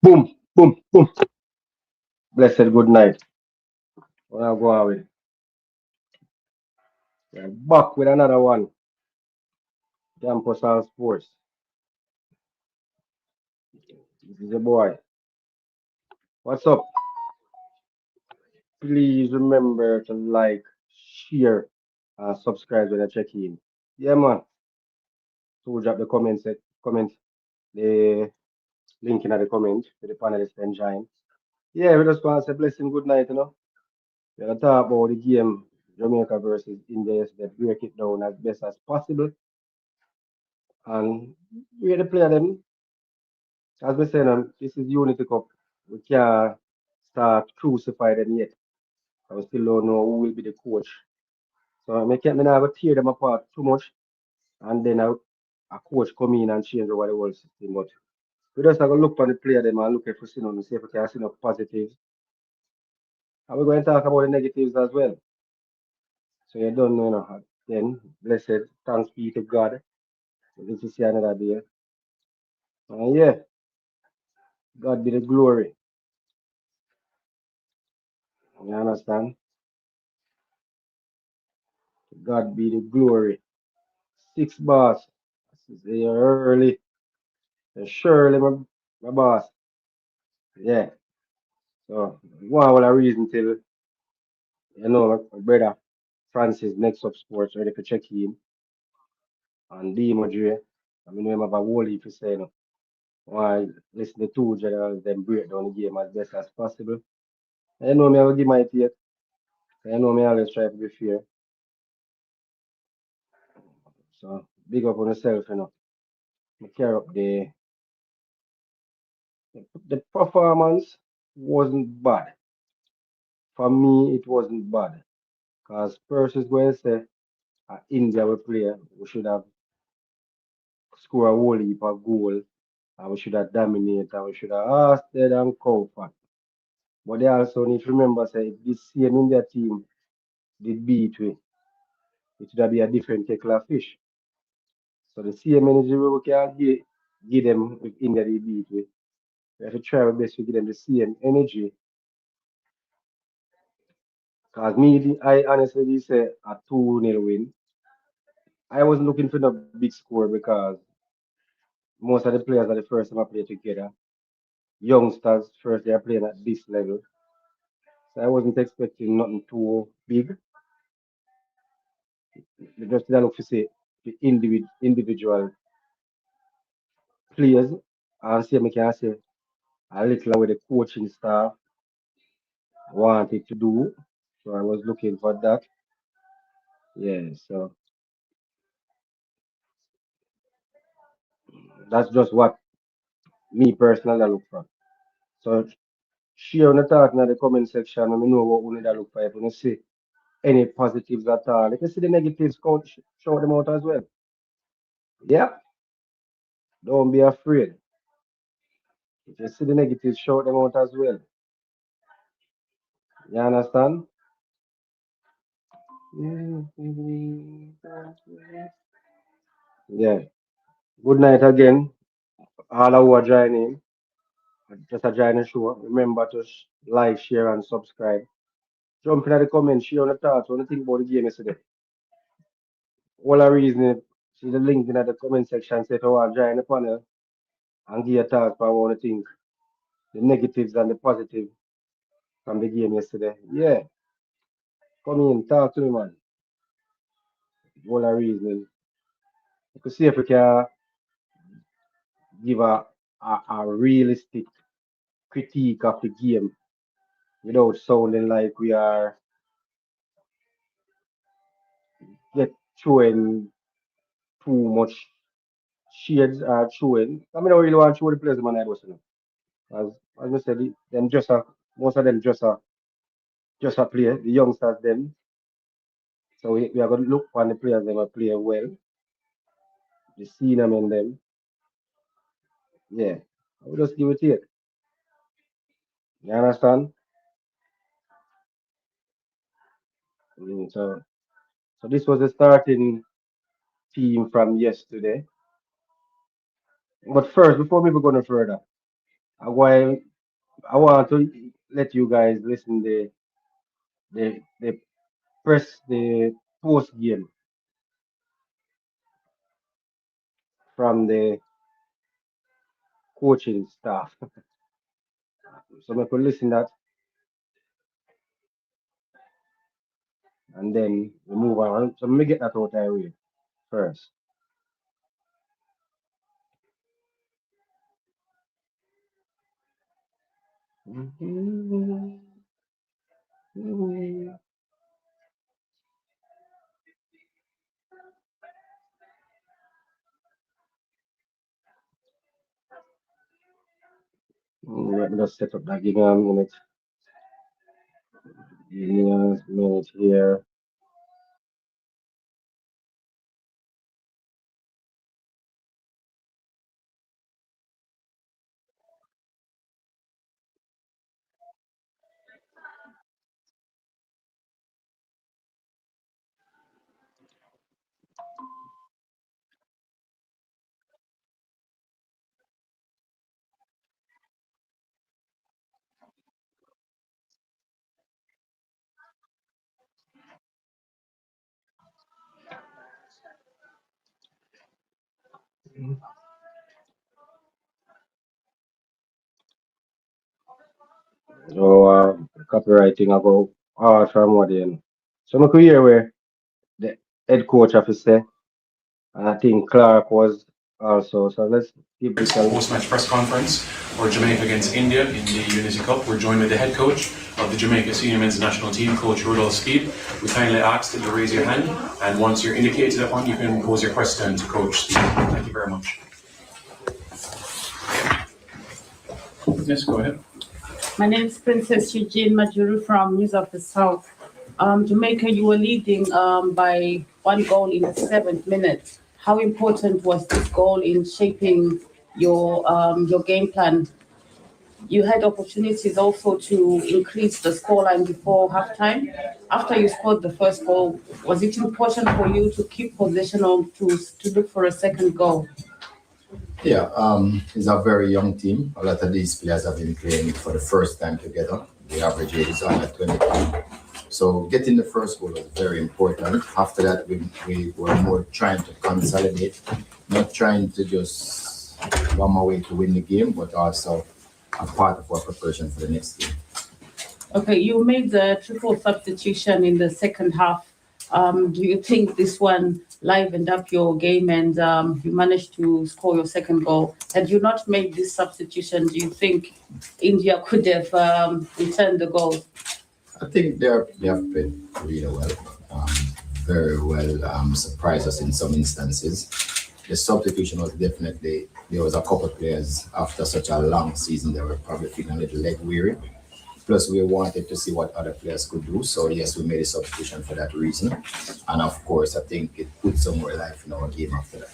Boom, boom, boom. Blessed good night. When I go away. We're back with another one. Campus and Sports. This is your boy. What's up? Please remember to like, share, and subscribe when I check in. Yeah, man. So drop the comment, the link in the comment for the panelists to join. Yeah, we just want to say blessing good night, We're gonna talk about the game Jamaica versus India yesterday, break it down as best as possible. And we're the player them. As we say, this is Unity Cup. We can't start crucify them yet. I still don't know who will be the coach. So me not go tear them apart too much, and then a coach come in and change over the whole system. But we just have to look on the player them and look at and see if we can see no positives. And we're going to talk about the negatives as well. So you don't know, Then blessed, thanks be to God. This is another day. And yeah, God be the glory. You understand? God be the glory. Six bars. This is early. Surely, my boss. Yeah. So, one of the reason till, my brother Francis, next up sports, ready for check in. And D. Madrid. I mean, we have a whole heap to say, Why listen to two generals, then break down the game as best as possible. Me, I will give my take. Me, I always try to be fair. So, big up on yourself, Me care up the performance wasn't bad. For me, it wasn't bad. Because Percy is going to say, India will play, we should have scored a whole heap of goal, and we should have dominated, and we should have asked and comfort. But they also need to remember, say, if this same India team did beat we, it would have been a different kettle of fish. So the same energy we can give them if India did beat we. We have to try our best to give them the same energy. Because I honestly say a 2-0 win. I wasn't looking for the big score because most of the players are the first time I play together. Youngsters, first they are playing at this level. So I wasn't expecting nothing too big. They just did look to see the individual players and see me can say a little with the coaching staff wanted to do. So I was looking for that. Yeah, so that's just what me personally look for. So share on the thought in the comment section. Let me know what we need to look for. If you see any positives at all. If you see the negatives, show them out as well. Yeah, don't be afraid. If you see the negatives, shout them out as well. You understand? Yeah. Good night again. All who are joining, just a joining show. Remember to like, share, and subscribe. Jump in the comments, share on the thoughts, what you think about the game yesterday. All the reason, see the link in the comment section, say if you want to join the panel and give your thoughts about what you think, the negatives and the positive from the game yesterday. Yeah, come in, talk to me, man. All the reason. You can see if we can give a realistic critique of the game without sounding like we are get showing too much shades are showing. I mean, I don't really want to show the players man I was, as I said, them just most of them just a play, the youngsters them. So we are gonna look on the players them are play well, the senior men them. Yeah. I will just give it to you. You understand? So this was the starting team from yesterday. But first, before we go no further, While I want to let you guys listen the press the post game from the coaching staff. So we could listen that and then we move on. So let me get that out of the way first. Let me just set up that. Give me a minute. Give me a minute here. So copywriting about from what then. So I could hear where the head coach officer and I think Clark was also. So let's give this a listen. Post-match press conference for Jamaica against India in the Unity Cup. We're joined with the head coach of the Jamaica senior men's national team, Coach Rudolph Speed. We kindly ask that you raise your hand, and once you're indicated upon, you can pose your question to Coach Speed. Thank you very much. Yes, go ahead. My name is Princess Eugene Majuru from News of the South. Jamaica, you were leading by 1 goal in the 7th minute. How important was this goal in shaping your game plan? You had opportunities also to increase the scoreline before halftime. After you scored the first goal, was it important for you to keep possession or to look for a second goal? Yeah, it's a very young team. A lot of these players have been playing for the first time together. The average age is under 22. So getting the first goal was very important. After that, we were more trying to consolidate, not trying to just bomb away to win the game, but also a part of our preparation for the next game. Okay, you made the triple substitution in the second half. Do you think this one livened up your game and you managed to score your second goal? Had you not made this substitution, do you think India could have returned the goal? I think they have played really well, very well, surprised us in some instances. The substitution was definitely, there was a couple of players after such a long season, they were probably feeling a little leg weary. Plus, we wanted to see what other players could do. So, yes, we made a substitution for that reason. And, of course, I think it put some more life in our game after that.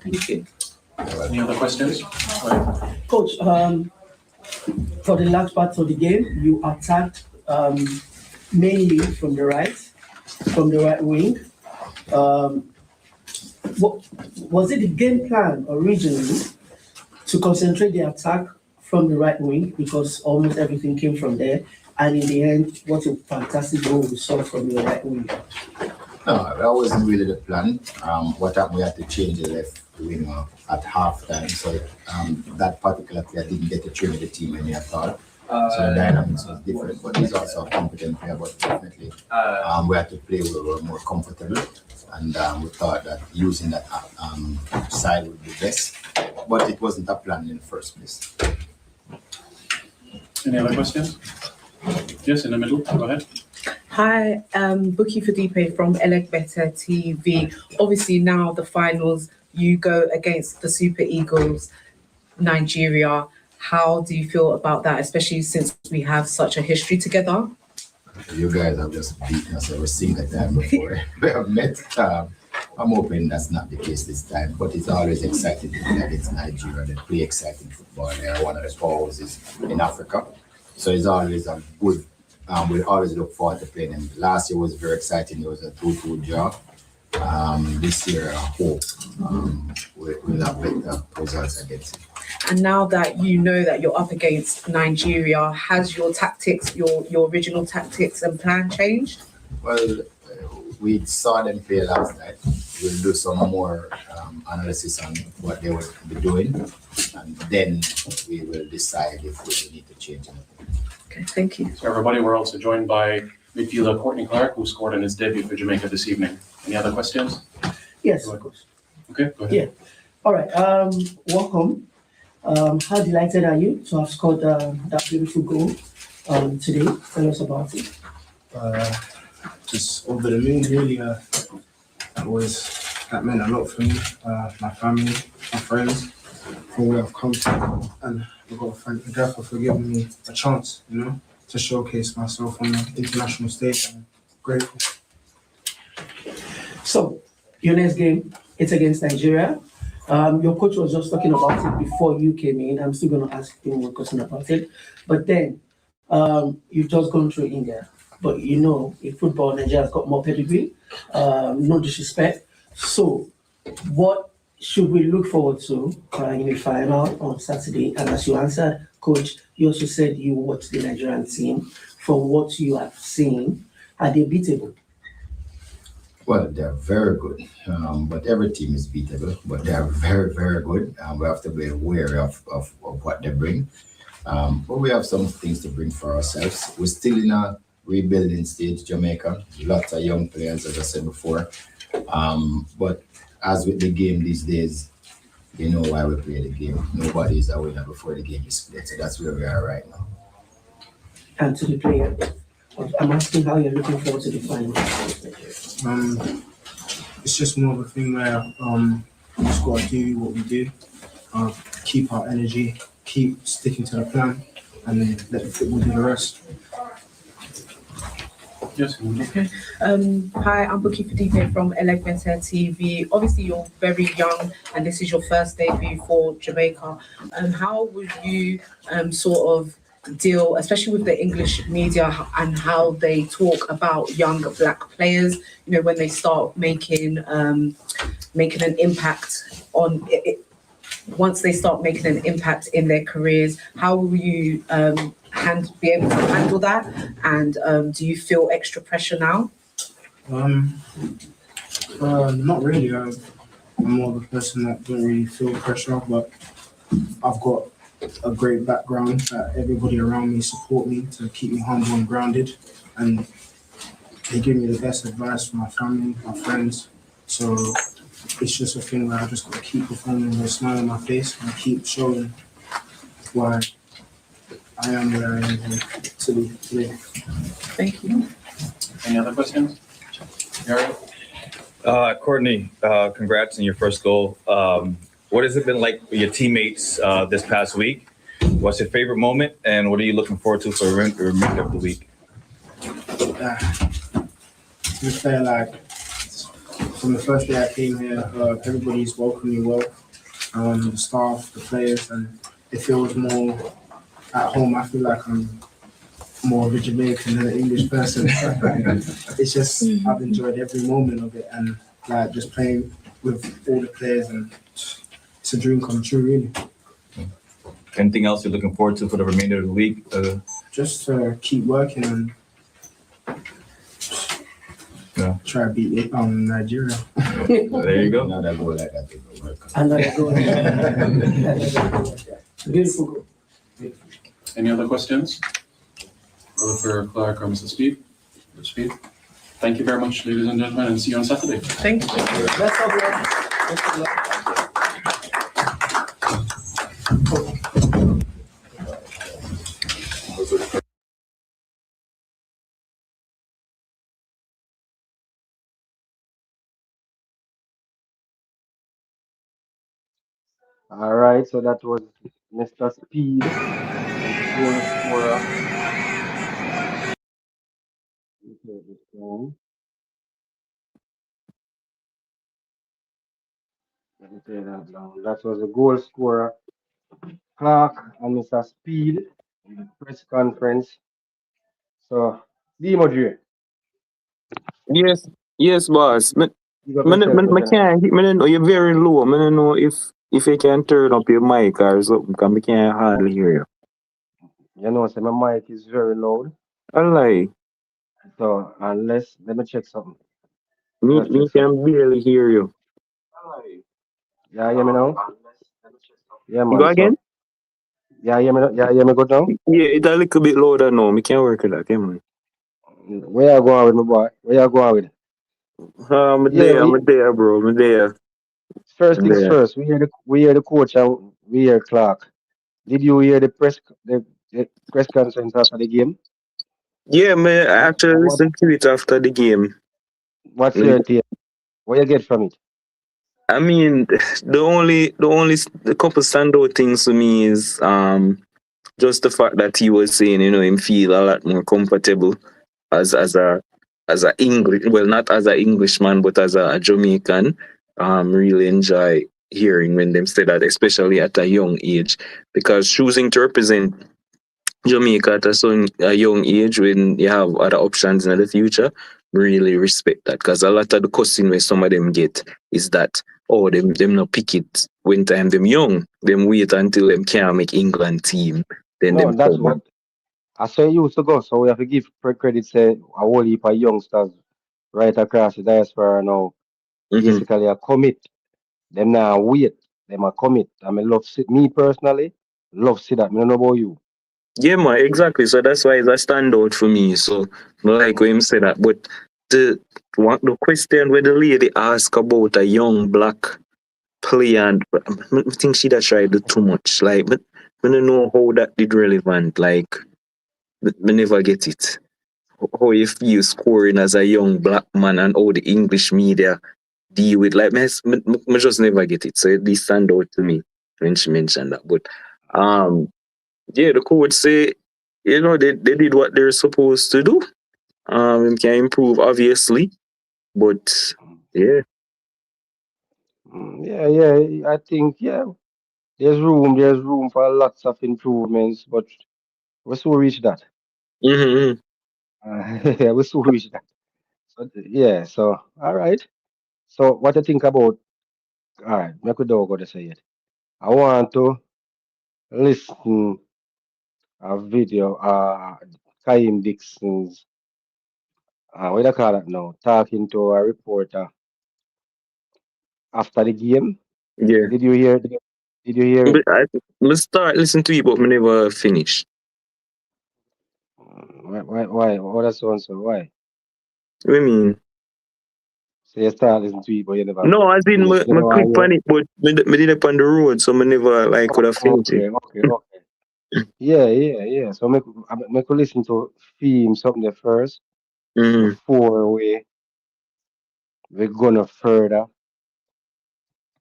Thank you. Any other questions? Coach, for the last part of the game, you attacked mainly from the right wing. Was it the game plan originally to concentrate the attack from the right wing because almost everything came from there, and in the end, what a fantastic goal we saw from the right wing? No, that wasn't really the plan. What happened, we had to change the left winger at halftime, so that particular player didn't get to train with the team any at all. So the dynamics was different, but he's also a competent player, but definitely we had to play where we were more comfortable, and we thought that using that side would be best, but it wasn't a plan in the first place. Any other questions? Yes, in the middle. Go ahead. Hi, Buki Fadipe from Better TV. Obviously, now the finals, you go against the Super Eagles, Nigeria. How do you feel about that, especially since we have such a history together? You guys have just beaten us every single time before we have met. I'm hoping that's not the case this time, but it's always exciting to play against Nigeria. They play exciting football. They are one of the powerhouses in Africa. So it's always a good, we always look forward to playing them. Last year was very exciting. It was a 2-2 draw. this year I hope we'll have better results against it. And now that you know that you're up against Nigeria, has your tactics, your original tactics and plan changed? Well, we saw them play last night. We'll do some more analysis on what they will be doing, and then we will decide if we need to change anything. Okay, thank you. So everybody, we're also joined by midfielder Courtney Clark, who scored in his debut for Jamaica this evening. Any other questions? Yes. Okay, go ahead. Yeah. All right. Welcome. How delighted are you to have scored that beautiful goal today? Tell us about it. Just over the moon, really. That meant a lot for me, my family, my friends, for where I've come from, and I've got to thank the gaffer for giving me a chance, to showcase myself on the international stage. I'm grateful. So, your next game, it's against Nigeria. Your coach was just talking about it before you came in. I'm still going to ask him one question about it. But then, you've just gone through India. But in football, Nigeria has got more pedigree. No disrespect. So, what should we look forward to in the final on Saturday? And as you answered, Coach, you also said you watched the Nigerian team. From what you have seen, are they beatable? Well, they're very good, but every team is beatable, but they're very, very good. We have to be aware of what they bring. But we have some things to bring for ourselves. We're still in a rebuilding stage, Jamaica. Lots of young players, as I said before. But as with the game these days, you know why we play the game. Nobody is a winner before the game is played. So that's where we are right now. And to the player, I'm asking how you're looking forward to the final. It's just more of a thing where we just got to do what we do, keep our energy, keep sticking to the plan, and then let the football do the rest. Yes. Okay. Hi, I'm Buki Fadipe from REGGAE TV. Obviously, you're very young, and this is your first debut for Jamaica. How would you sort of deal, especially with the English media and how they talk about young black players? When they start making an impact on it. Once they start making an impact in their careers, how will you be able to handle that? And do you feel extra pressure now? Not really. I'm more of a person that don't really feel pressure, but I've got a great background. Everybody around me support me to keep me humble and grounded, and they give me the best advice from my family, my friends. So it's just a thing where I just got to keep performing with a smile on my face and keep showing why I am where I am today. Thank you. Any other questions? Gary? Courtney, congrats on your first goal. What has it been like with your teammates this past week? What's your favorite moment, and what are you looking forward to for the remainder of the week? To be fair, like from the first day I came here, everybody's welcomed me well. The staff, the players, and it feels more at home. I feel like I'm more of a Jamaican than an English person. It's just I've enjoyed every moment of it, and like just playing with all the players, and it's a dream come true, really. Anything else you're looking forward to for the remainder of the week? Just to keep working and try to beat Nigeria. There you go. Another goal like that will work. Another goal. Beautiful goal. Any other questions? Whether for Clark or Mr. Speed? Thank you very much, ladies and gentlemen, and see you on Saturday. Thank you. Best of luck. Best of luck. All right, so that was Mr. Speed, goal scorer. Okay, this one. Let me take that down. That was the goal scorer, Clark and Mr. Speed in the press conference. So, Dimo J. Yes, yes, boss. Give up yourself, I General. can't, I don't know, you're very low. I don't know if you can turn up your mic or something, because I can't hardly hear you. You know, say my mic is very loud. I lie. So unless let me check something. Me, Let's check me something. can barely hear you. Yeah, hear me now? Yeah, Go man. again? So yeah, hear me now? Yeah, hear me good now? Yeah, it's a little bit louder now. Me can work with that, come on. Where you going with my boy? Where you going with? Yeah, I'm there, bro. I'm there. first I'm things there. first. We hear the coach and we hear Clark. Did you hear the press conference after the game? Yeah, man, I What actually what listened to it after the game. what's your take? What you get from it? I mean, the couple standout things to me is just the fact that he was saying, him feel a lot more comfortable as a English, well, not as a Englishman, but as a Jamaican. Really enjoy hearing when them say that, especially at a young age, because choosing to represent Jamaica at a young age when you have other options in the future, really respect that, because a lot of the cussing where some of them get is that, oh, them not pick it when time them young, them wait until them can't make England team, then No, them that's come. what I say used to go. So we have to give credit say a whole heap of youngsters right across the diaspora now Mm-hmm. basically a commit. Them now wait. Them a commit. I mean love see, me personally, love see that. Me don't know about you. Yeah, man, exactly. So that's why it's a standout for me. So I like when him say that. But the question where the lady asked about a young black player, and I think she that tried to do too much. Like, but I don't know how that did relevant. Like, me never get it. How you feel scoring as a young black man and how the English media deal with, like, me just never get it. So it did stand out to me when she mentioned that. But yeah, the coach say, they did what they're supposed to do. It can improve obviously, but yeah. Yeah, yeah. I think yeah. There's room for lots of improvements, but we still reach that. Mm-hmm. Yeah, we still reach that. So yeah, so all right. So what you think about all right, me could go to say it. I want to listen a video Kaim Dixon's what do you call it now? Talking to a reporter after the game. Yeah. Did you hear did you hear But him? I start listening to it, but me never finish. Why? What that sound so? Why? What I mean? So you start listening to it but you never No, as in finish. You my know why click you on it, but me did up on the road, so me never like could have finished it. okay. Yeah. So make we listen to theme something there first Mm-hmm. before we gonna further.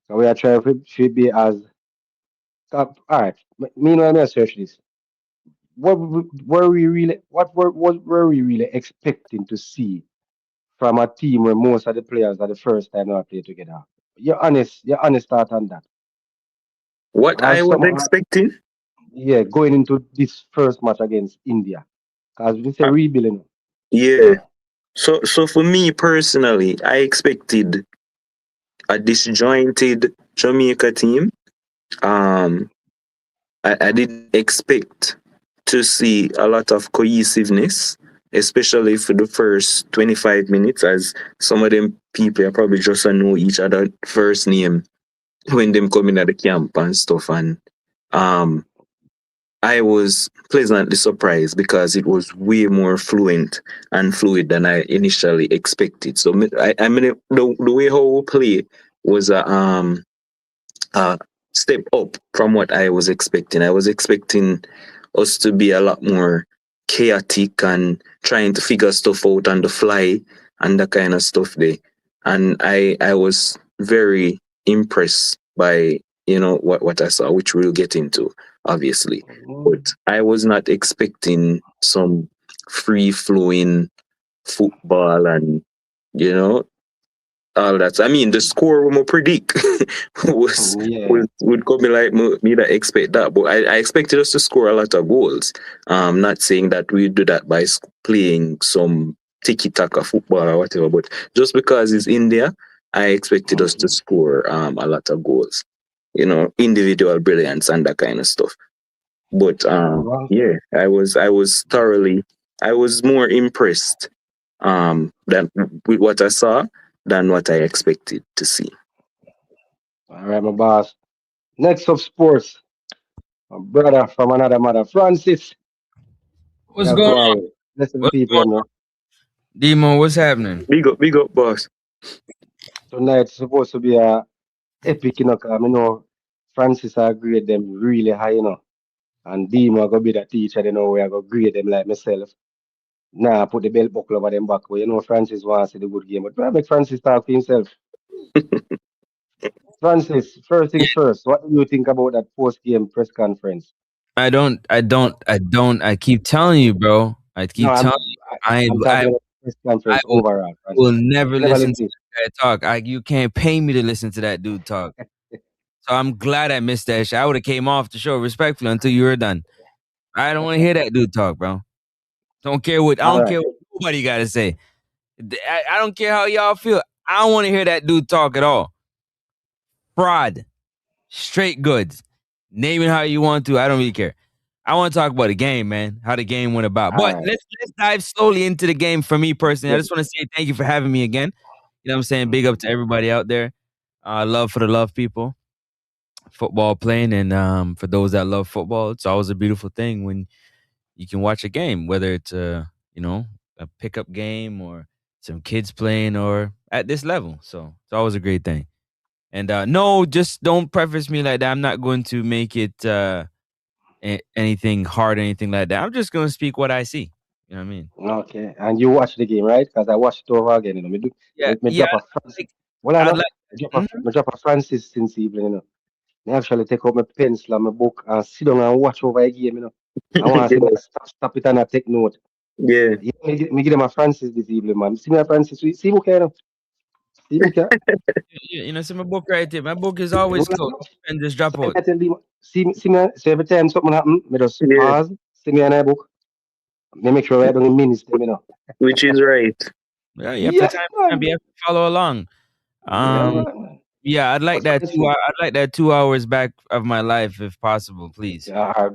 So we are trying to be as all right. Meanwhile, me search this. What were we really expecting to see from a team where most of the players are the first time they play together? Your honest thought on that. What As I was some expecting? yeah, going into this first match against India. Because we say Uh, rebuilding. yeah. So for me personally, I expected a disjointed Jamaica team. Um, I didn't expect to see a lot of cohesiveness, especially for the first 25 minutes, as some of them people are probably just know each other first name when them coming at the camp and stuff. And um, I was pleasantly surprised because it was way more fluent and fluid than I initially expected. So I mean the way how we play was a step up from what I was expecting. I was expecting us to be a lot more chaotic and trying to figure stuff out on the fly and that kind of stuff there. And I was very impressed by what I saw, which we'll get into obviously. But I was not expecting some free flowing football and you know all that. I mean, the score we predict was Yeah. would come like me that expect that, but I expected us to score a lot of goals. Not saying that we do that by playing some tiki taka football or whatever, but just because it's India, I expected us to score a lot of goals, individual brilliance and that kind of stuff. But yeah, I was more impressed than with what I saw than what I expected to see. All right, my boss. Next up, sports. My brother from another mother, Francis. What's Yeah, going go on? away. Listen to What's people, going them, on? know. Demo, what's happening? Big up, boss. Tonight supposed to be a epic, 'cause I know Francis I grade them really high, And Dimo gonna be the teacher, we are gonna grade them like myself. Nah, put the belt buckle over them back. But Francis wants to see the good game. But I make Francis talk for himself. Francis, first things first, what do you think about that post game press conference? I keep telling you, bro. I No, keep telling you. I'm talking about press I conference overall, will Francis. never You never listen to listen. that guy talk. You can't pay me to listen to that dude talk. So I'm glad I missed that shit. I would have came off the show respectfully until you were done. I don't want to hear that dude talk, bro. I All don't right. care what nobody got to say. I don't care how y'all feel. I don't want to hear that dude talk at all. Fraud. Straight goods. Name it how you want to. I don't really care. I want to talk about the game, man. How the game went about. All But right. let's dive slowly into the game for me personally. I Yeah. just want to say thank you for having me again. You know what I'm saying? Big up to everybody out there. Love for the love people. Football playing, and for those that love football, it's always a beautiful thing when you can watch a game, whether it's a pickup game or some kids playing or at this level. So it's always a great thing. And no, just don't preface me like that. I'm not going to make it anything hard, anything like that. I'm just going to speak what I see. You know what I mean? Okay. And you watch the game, right? Because I watched it over again. Me Yeah. drop a Francis. Well, I I'd know. like. Mhm. Me drop a Francis since evening. I actually take out my pencil and my book and sit down and watch over a game. I want to see me stop it and I take note. Yeah. Yeah, me give them a Francis this evening, man. See me a Francis. See book here. See book here. See my book right there. My book is always closed. And just drop So out. I tell them, see me. So every time something happen, me just Yeah. pause. See me in a book. Me make sure I don't minutes them. Which is right. Yeah, you have to Yes, time man. you have to follow along. Yeah, Um, man. yeah, I'd like But that Francis, I'd like that 2 hours back of my life if possible, please.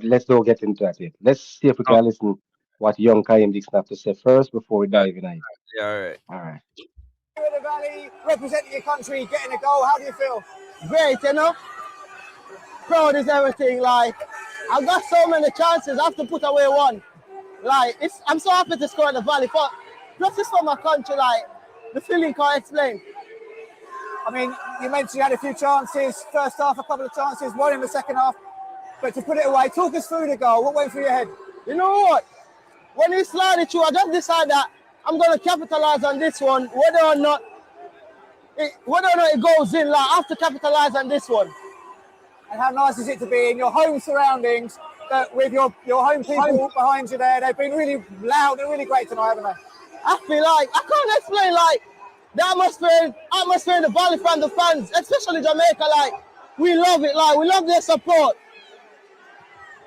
let's not get into that yet. Let's see if we Oh, can listen what young Kaim Dixon have to say first before we God. dive in it. Yeah, all right. All right. You're in the valley, representing your country, getting a goal. How do you feel? Great, proud is everything. Like, I've got so many chances. I have to put away one. Like, I'm so happy to score at the Valley, but just for my country, like, the feeling can't explain. I mean, you mentioned you had a few chances, first half, a couple of chances, one in the second half, but to put it away, talk us through the goal. What went through your head? You know what? When he slided through, I just decided that I'm going to capitalize on this one, whether or not it goes in. Like, I have to capitalize on this one. And how nice is it to be in your home surroundings, with your home people behind you there? They've been really loud and really great tonight, haven't they? I feel like, I can't explain, like, the atmosphere in the Valley from the fans, especially Jamaica, like, we love it, like, we love their support.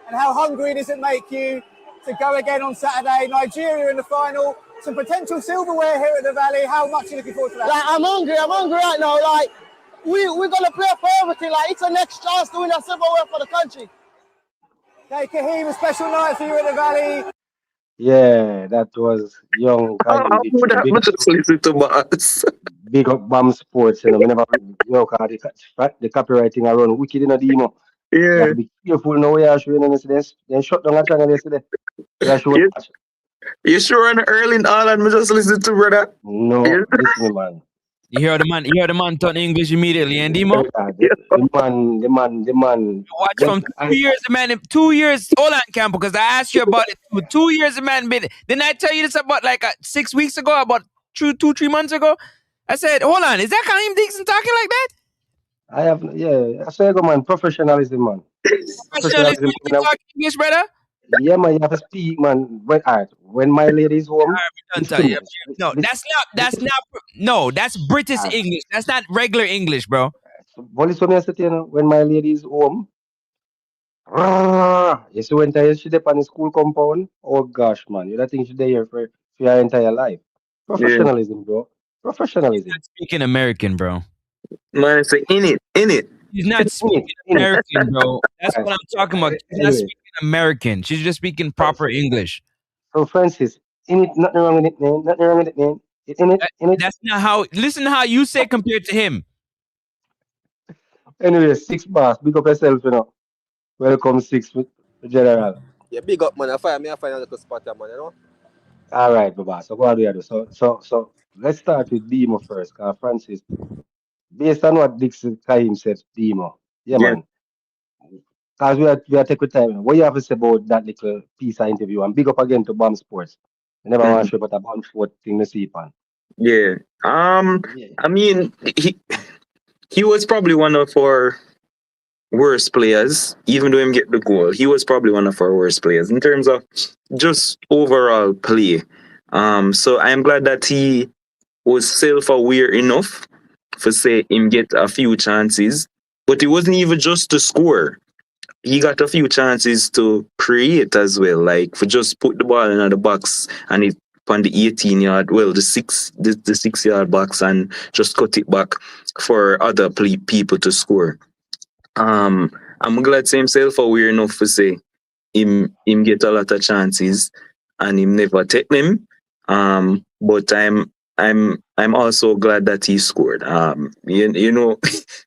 And how hungry does it make you to go again on Saturday? Nigeria in the final, some potential silverware here at the Valley. How much are you looking forward to that? Like, I'm hungry right now, like, we're going to play for everything, like, it's a next chance to win a silverware for the country. Okay, Kaheem, a special night for you at the Valley. Yeah, that was young Kaim How would Dixon. I just listen to boss? Big up BAM Sports. We never, 'cause the copywriting around wicked in a demo. You have Yeah. to be careful now. We are showing this. Then shut down a channel yesterday. We are showing. You sure on early in Ireland, me just listen to brother? No, listen, man. You hear the man turn English immediately, and Demo? The man. Watch from 2 years, the man. 2 years. Hold on, Campbell, because I asked you about it. 2 years, the man been. Didn't I tell you this about like 6 weeks ago? About 3 months ago? I said, hold on, is that Kaheem Dixon talking like that? I have, yeah. I say, go, man. Professionalism, man. Professionalism, Professionalism. you talk English, brother? Yeah, man. You have to speak, man. When my lady is home, listen to me. No, that's British English. That's not regular English, bro. What is what I say to you, when my lady is home, you see when she dep on the school compound, oh gosh, man, you don't think she there for your entire life. Yeah. Professionalism, bro. Professionalism. Not speaking American, bro. Man, say in it. She's not speaking In it. American, bro. That's Right. what I'm talking about. She's not Anyway, speaking American. She's just speaking proper English. so Francis, in it, nothing wrong with it, man. Nothing wrong with it, man. In it. That's not how. Listen to how you say compared to him. Anyway, 6 bars. Big up yourself, you know. Welcome, six with the general. Yeah, big up, man. I find a little spot, man, you know? All right, Baba. So what do you do? So let's start with Demo first, cause Francis, based on what Dixon Kahim said, Demo. Yeah, Yeah. man. Cause we are taking time. What you have to say about that little piece of interview? And big up again to Bomb Sports. I never want to show about a Bomb Sport thing to see pan. Yeah. Yeah. I mean, he was probably one of our worst players, even though him get the goal. He was probably one of our worst players in terms of just overall play. So I'm glad that he was self-aware enough for say him get a few chances, but it wasn't even just to score. He got a few chances to create as well, like for just put the ball in the box and it on the 18-yard, well, the 6-yard box, and just cut it back for other people to score. I'm glad say him self-aware enough to say him get a lot of chances and him never take them. But I'm also glad that he scored. You know,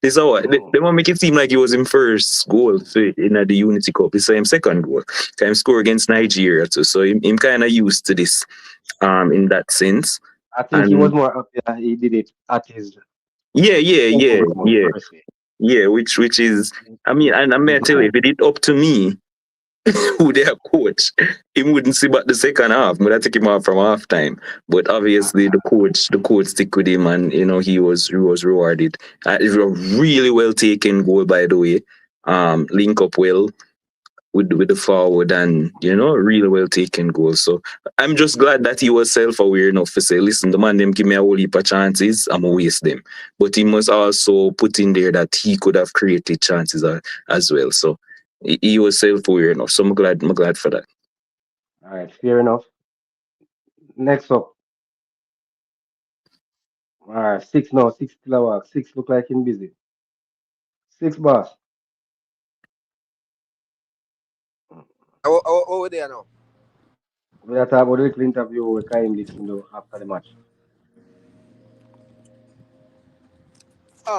this how they want make it seem like it was his first goal in the Unity Cup. It's his second goal. He scored against Nigeria too, so him kind of used to this. In that sense, I think he was more happy that he did it at his yeah, first. which is, I mean, and I'm gonna tell you, if it did up to me, who their coach, he wouldn't see but the second half. But I take him off from half time. But obviously the coach stick with him, and you know he was rewarded. It was a really well taken goal, by the way. Link up well with the forward, and you know, really well taken goal. So I'm just glad that he was self-aware enough to say, listen, the man them give me a whole heap of chances, I'm gonna waste them. But he must also put in there that he could have created chances as well. So he was self-aware enough. So I'm glad for that. All right, fair enough. Next up. All right, six now, six still a work. Six look like him busy. 6 bars. How are they now? We are talking about the little interview with Kaim Dixon do after the match.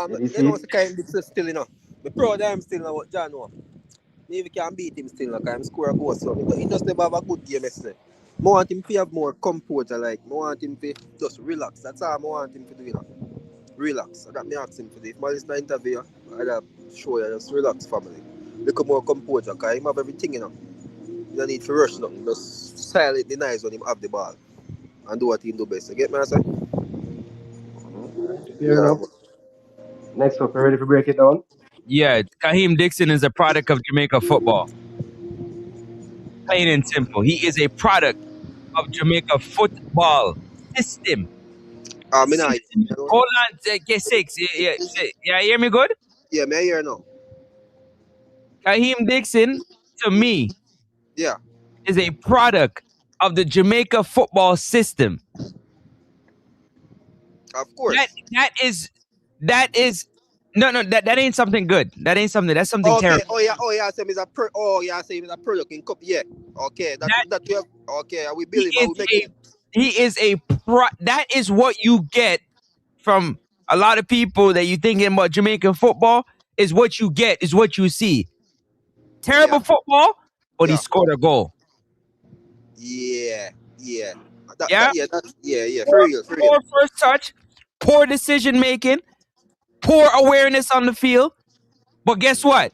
Did you You see know, it? it's kind of still, you know. Me proud of him still, now, what John know. Maybe can beat him still, like him score a goal, so he just never have a good game yesterday. I want him to have more composure, like, I want him to just relax. That's all I want him to do, you know. Relax. That's me ask him for this. If I listen to the interview, I'll show you, just relax, family. Look more composure, because he have everything, you know. You don't need to rush nothing. Just silent the nice when him have the ball and do what he do best. You get me, I say? All right, fair Yeah, enough. Next up, you ready to break it down? Yeah, Kahim Dixon is a product of Jamaica football. Plain and simple. He is a product of Jamaica football system. me not. Hold on, get six. Yeah, hear me good? Yeah, me hear now. Kahim Dixon, to me, Yeah, is a product of the Jamaica football system. of course. That is that ain't something good. That ain't something. That's something terrible. Oh yeah. Say he's a product in cup. Yeah. Okay. That we have. Okay. We believe. That is what you get from a lot of people that you thinking about Jamaican football. Is what you get. Is what you see. Terrible football, but he scored a goal. Yeah. Yeah. For real. Poor first touch, poor decision making, poor awareness on the field. But guess what?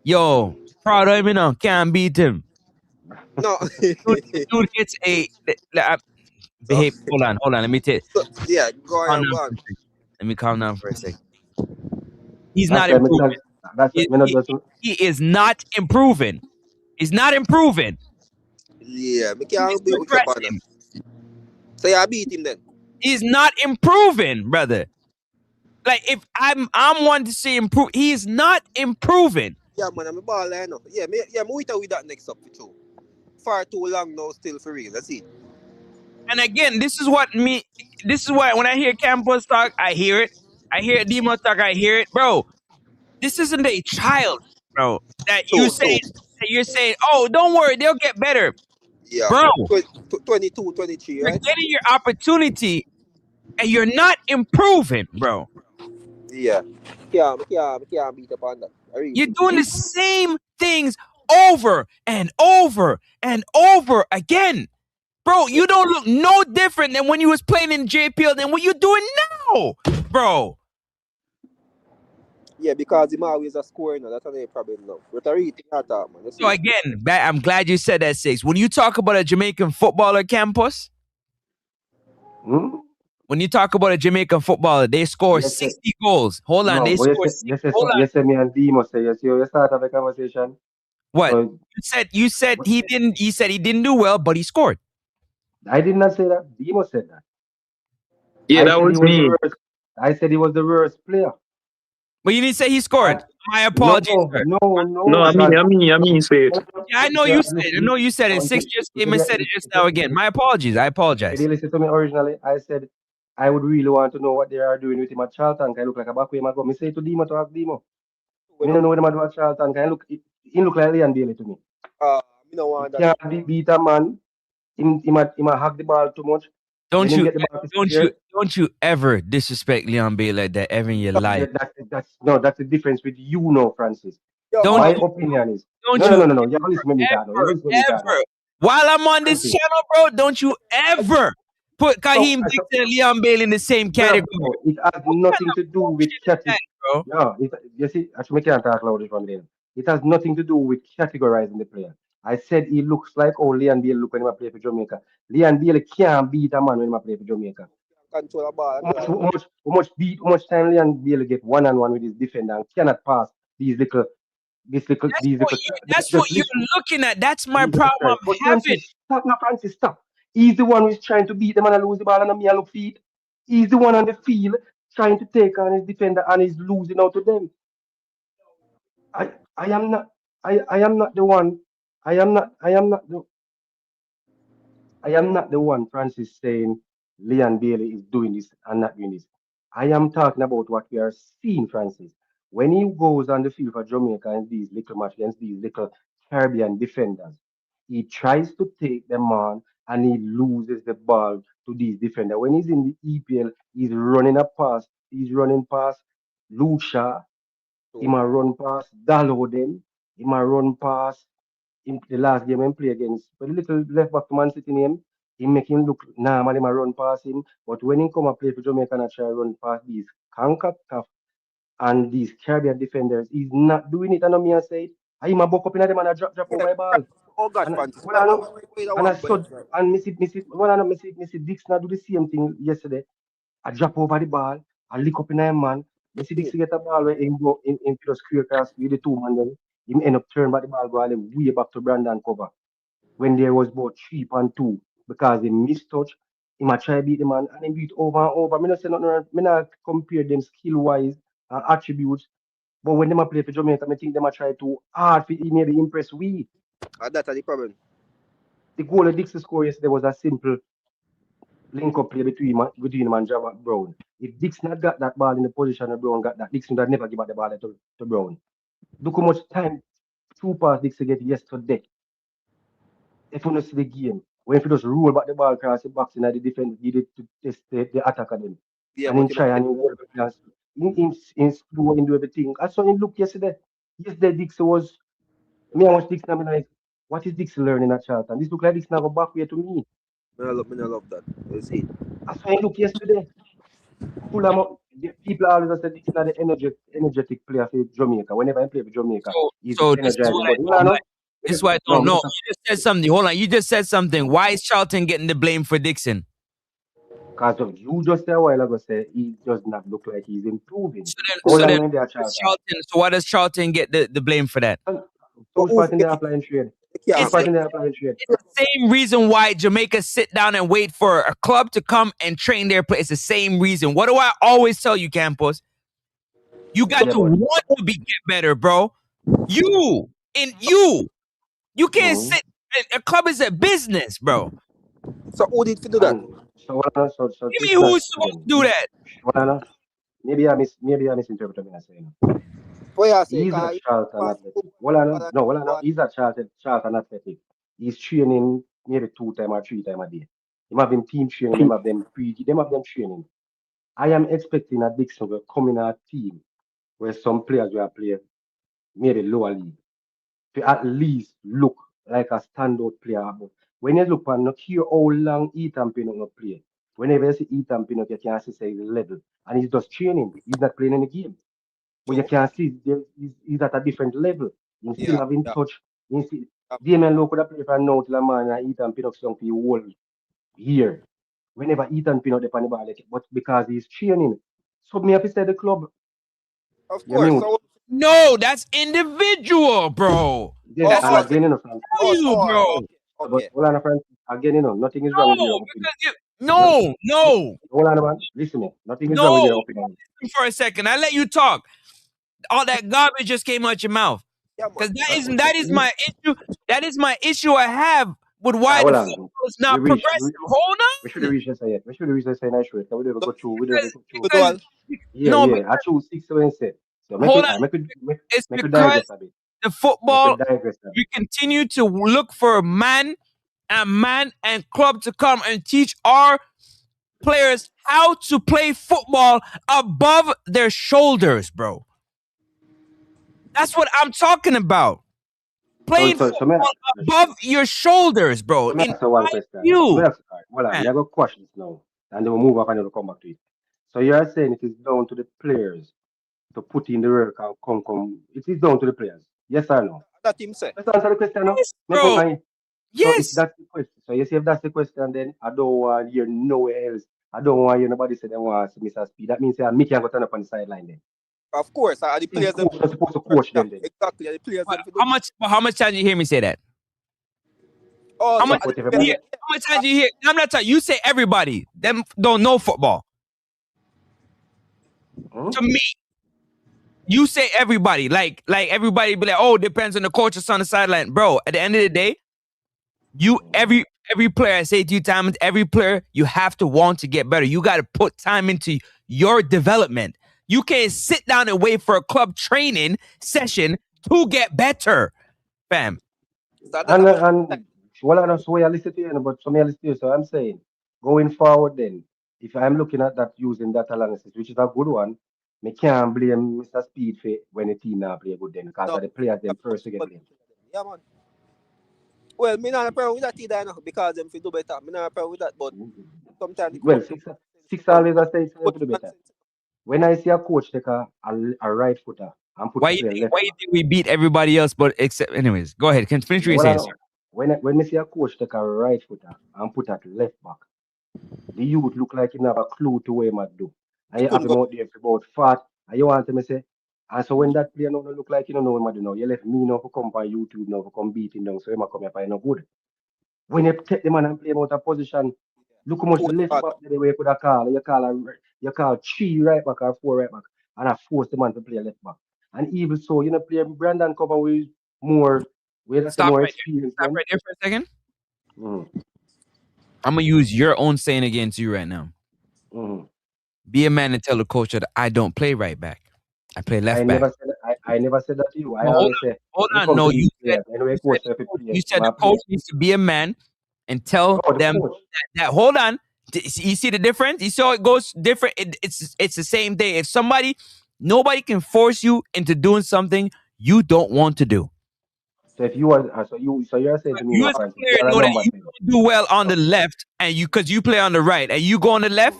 Yo, proud of him, you know, can't beat him. No. Dude gets a. Behave. Hold on. Let me tell you. Yeah, go on. Let me calm down for a second. He's That's not why improving. He is not improving. He's not improving. Yeah, me can't beat him. So I beat him then. He's not improving, brother. Like if I'm one to see improve, he's not improving. Yeah, man, I'm a ball line up. Yeah, me with that next up for too. Far too long now, still for real. That's it. And again, this is what when I hear Campos talk, I hear it. I hear Demo talk, I hear it. Bro, this isn't a child, bro. You're saying, oh, don't worry, they'll get better. Yeah. Bro, 22, 23, you're right? getting your opportunity and you're not improving, bro. Yeah. Can't beat up on that. I really You're think. doing the same things over and over and over again. Bro, you don't look no different than when you was playing in JPL than what you're doing now, bro. Yeah, because him always a scorer now. That's another problem now. But I really think that man. You So see? again, I'm glad you said that, Six. When you talk about a Jamaican footballer, Campus, Hmm? when you talk about a Jamaican footballer, they score Yes, sir. 60 goals. Hold on, No, they but score 60. Hold on. you say me and Demo say yes. You start of the conversation. What? So You said he didn't. He said he didn't do well, but he scored. I did not say that. Demo said that. Yeah, I that said he was was the me. worst. I said he was the worst player. But you didn't say he scored. My No, apologies, sir. No, I because mean, say it. Yeah, I know you said it. I know you said it. Six years came and said it just now again. My apologies. I apologize. you listen to me originally, I said I would really want to know what they are doing with him at Charlton. Can I look like a back way, go? Me say to Demo to ask Demo. Me don't know what them do at Charlton. Can I look? He look like Leon Bailey to me. Me no He want that. can't beat a man. Him a hug the ball too much. When him get the ball, Don't you ever disrespect Leon Bay like that ever in your life. That's the difference with you now, Francis. Don't My you- opinion is Don't no. you You have to listen to me, Dad. You have to listen to me, Dad. ever, while I'm on this Francis. channel, bro, don't you ever put Kaheem Dixon and Leon Bailey in the same category. Bro, it has nothing to do with category. bro? Yeah, you see, actually, I can't talk louder from there. It has nothing to do with categorizing the player. I said he looks like how Leon Bailey look when he play for Jamaica. Leon Bailey can't beat a man when he play for Jamaica. Control the ball. How much time Leon Bailey get one-on-one with his defender and cannot pass these little. That's what you're looking at. That's my problem I'm having. Francis, stop. He's the one who's trying to beat them and lose the ball and me look feet. He's the one on the field trying to take on his defender and he's losing out to them. I am not the one. I am not the one, Francis, saying Leon Bailey is doing this and not doing this. I am talking about what we are seeing, Francis. When he goes on the field for Jamaica in these little match against these little Caribbean defenders, he tries to take them on and he loses the ball to these defenders. When he's in the EPL, he's running past Lucia, he might run past Dallo then, he might run past in the last game and play against but the little left back Man City name, he make him look normal, him a run past him. But when he come and play for Jamaica and try run past these CONCACAF and these Caribbean defenders, he's not doing it. I know me I say it. I'm a buck up in them and I drop over my ball. Oh God, Francis. And Missy Dixon do the same thing yesterday. I drop over the ball, I lick up in a man. Missy Dixon get a ball where him go in just square cross with the two man then. Him end up turn back the ball go all them way back to Brandon cover. When there was about 3-2 because he mistouch. He might try beat the man and he beat over and over. Me not say nothing. Me not compare them skill wise and attributes. But when them a play for Jamaica, I think them a try too hard for maybe impress we. That's the problem. The goal that Dixon scored yesterday was a simple link up play between him and Java Brown. If Dixon had got that ball in the position of Brown got that, Dixon would never give back the ball to Brown. Look how much time two pass Dixon get yesterday. If you don't see the game, when if you just roll back the ball across the box and the defense did it to test the attack of them. Yeah, and then try and in slow and do everything. I saw him look yesterday. Yesterday Dixon was me I watch Dixon and I'm like, what is Dixon learning at Charlton? This look like Dixon go back way to me. Me I love that. You see. I saw him look yesterday. People always say Dixon is the energetic player for Jamaica. Whenever I play for Jamaica, he's So this is energizing. what I But don't like. This is why I don't know. No, You just said something. Hold on. You just said something. Why is Charlton getting the blame for Dixon? Because you just a while ago said he does not look like he's improving. So why does Charlton get the blame for that? Who's part in the applying trade? It's the same reason why Jamaica sit down and wait for a club to come and train their players. It's the same reason. What do I always tell you, Campos? You got to want to get better, bro. You can't sit. A club is a business, bro. So who did to do that? And so so Give me listen who's supposed again. to do that. Maybe I misinterpreted what I'm saying. What you say? He's a Cause Charlton athletic. He's a Charlton athletic. He's training maybe 2 times or 3 times a day. Them have them team training, them have them training. I am expecting a Dixon will come in a team where some players will play maybe lower league to at least look like a standout player. But when you look and not hear how long Ethan Pinnock not play, whenever you see Ethan Pinnock, you can see say the level. And he's just training. He's not playing any game. But you can see he's at a different level. He still having touch. Damien Lowe could have played for now till a man and Ethan Pinnock song for the whole year. Whenever Ethan Pinnock depend on the ball, but because he's training. So me have to say the club. Of You course. mute. So No, that's individual, bro. Yes, That's and what again, Francis. I tell you, bro. But hold on, Francis. Again, nothing is wrong with your No, opinion. no. Hold on, man. Listen, me. Nothing is wrong with No. your opinion. For a second, I let you talk. All that garbage just came out your mouth. Yeah, Because that is my issue. That is my issue I have with why Hold the on. football is not progressive. Hold We should have reached this yet. We should have reached this nice rate. We never go through. We never go through. because Yeah. I choose 6-7 set. So hold on. It's because digress a bit. the football, Digress a bit. we continue to look for man and club to come and teach our players how to play football above their shoulders, bro. That's what I'm talking about. Playing football above your shoulders, bro. Let me ask you one question. You. Well, I got questions now, and then we'll move up and we'll come back to it. So you're saying it is down to the players to put in the work and come. It is down to the players. Yes or no? That him say. Let's answer the question now. Yes, bro. So Yes. if that's the question. So you see if that's the question, then I don't want to hear nowhere else. I don't want to hear nobody say they want to Mr. Speed. That means me can go turn up on the sideline then. Of course, the players are supposed to coach them then. Exactly, the players. How much time do you hear me say that? Oh, how much time do you hear? I'm not telling you. Say everybody. Them don't know football. To me, you say everybody. Like everybody be like, oh, depends on the coach that's on the sideline, bro. At the end of the day, every player, I say it to you times, every player, you have to want to get better. You got to put time into your development. You can't sit down and wait for a club training session to get better, fam. And well, I know so I listen to you, but some I listen to you. So I'm saying, going forward, then, if I'm looking at that using that analysis, which is a good one, me can't blame Mr. Speed for when the team not play good then, because the players them first to get blamed. Yeah, man. Well, me not a problem with that either, no, because them fi do better. Me not a problem with that, but sometimes. Well, six always I say it's to do better. When I see a coach take a right footer and put why you think we beat everybody else but except anyways, go ahead, can finish what you're saying, sir. When I see a coach take a right footer and put at left back, the youth look like he have a clue to what he might do. And you have him out there for about fat, and you want him to say, and so when that player don't look like you don't know what he might do now, you left me now to come by YouTube now to come beat him down, so he might come here for no good. When you take the man and play him out of position, look how much the left back the way you could have called. You call 3 right back or 4 right back, and I force the man to play left back. And even so, you know, play Brandon cover with more experience. Stop right there for a second. I'm gonna use your own saying again to you right now. Be a man and tell the coach that I don't play right back. I play left back. I never said that to you. I No, always say, hold on. No, you said the coach needs to be a man and tell them that. Hold on. You see the difference? You saw it goes different. It's the same thing. If nobody can force you into doing something you don't want to do. So if you are, so you're saying to me, you as a player know that you do well on the left, and because you play on the right, and you go on the left,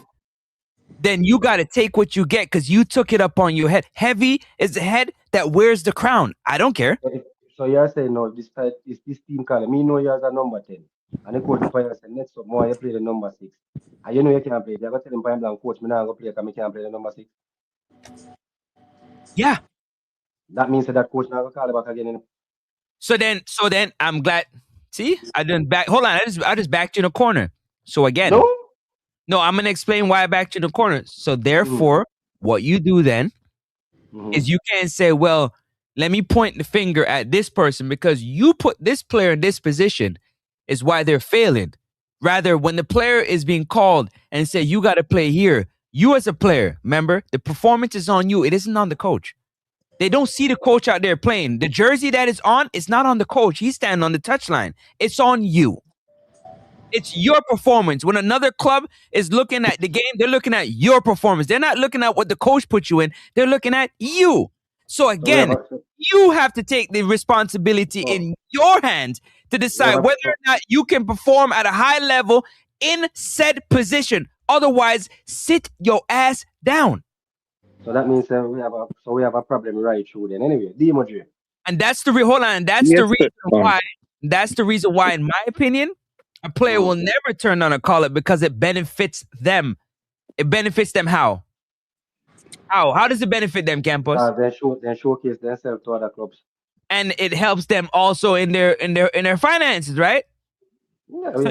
then you got to take what you get because you took it up on your head. Heavy is the head that wears the crown. I don't care. So you're saying no, this team calling me know you as a number 10. And the coach player said next up more you play the number 6. And you know you can't play. You're gonna tell him point blank, coach, me not gonna play because I can't play the number 6. Yeah. That means that coach not gonna call it back again. So then I'm glad. See, I didn't back. Hold on, I just backed you in the corner. So again, no, I'm gonna explain why I backed you in the corner. So therefore, what you do then is you can't say, well, let me point the finger at this person because you put this player in this position is why they're failing. Rather, when the player is being called and say, you got to play here, you as a player, remember, the performance is on you. It isn't on the coach. They don't see the coach out there playing. The jersey that is on, it's not on the coach. He's standing on the touchline. It's on you. It's your performance. When another club is looking at the game, they're looking at your performance. They're not looking at what the coach put you in. They're looking at you. So again, you have to take the responsibility in your hands to decide whether or not you can perform at a high level in said position. Otherwise, sit your ass down. So that means we have a problem right through then. Anyway, Demoji. And that's the hold on. That's Yes, the reason sir. why. That's the reason why, in my opinion, a player will never turn on a call-up because it benefits them. It benefits them how? How does it benefit them, Campos? They showcase themselves to other clubs. And it helps them also in their finances, right? Yeah, so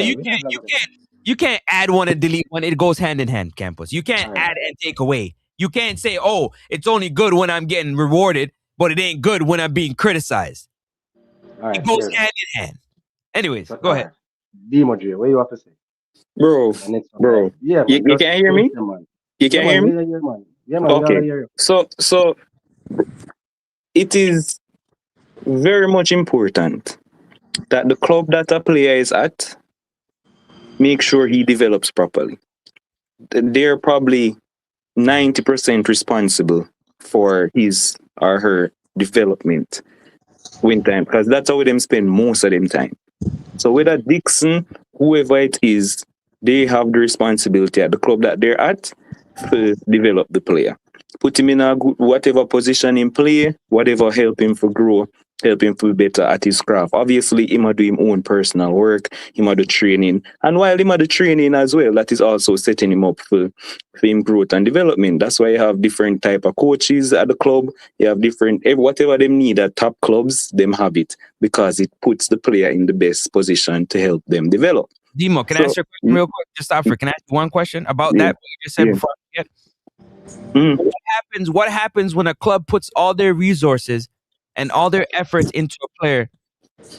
you can't add one and delete one. It goes hand in hand, Campos. You can't add and take away. You can't say, oh, it's only good when I'm getting rewarded, but it ain't good when I'm being criticized. It goes hand in hand. Anyways, go ahead. Demoji, what you have to say? Bro, Yeah, man, you can't hear me? You can't hear me? Yeah, man. Okay. So it is very much important that the club that a player is at, make sure he develops properly. They're probably 90% responsible for his or her development when time, because that's how them spend most of them time. So whether Dixon, whoever it is, they have the responsibility at the club that they're at to develop the player. Put him in a good, whatever position in play, whatever help him to grow, help him to be better at his craft. Obviously, he might do his own personal work, he might do training. And while he might do training as well, that is also setting him up for him growth and development. That's why you have different type of coaches at the club. You have different, whatever they need at top clubs, them have it because it puts the player in the best position to help them develop. Demo, can I ask you a question real quick? Just stop for. Can I ask you one question about that? What you just said before I forget? What happens when a club puts all their resources and all their efforts into a player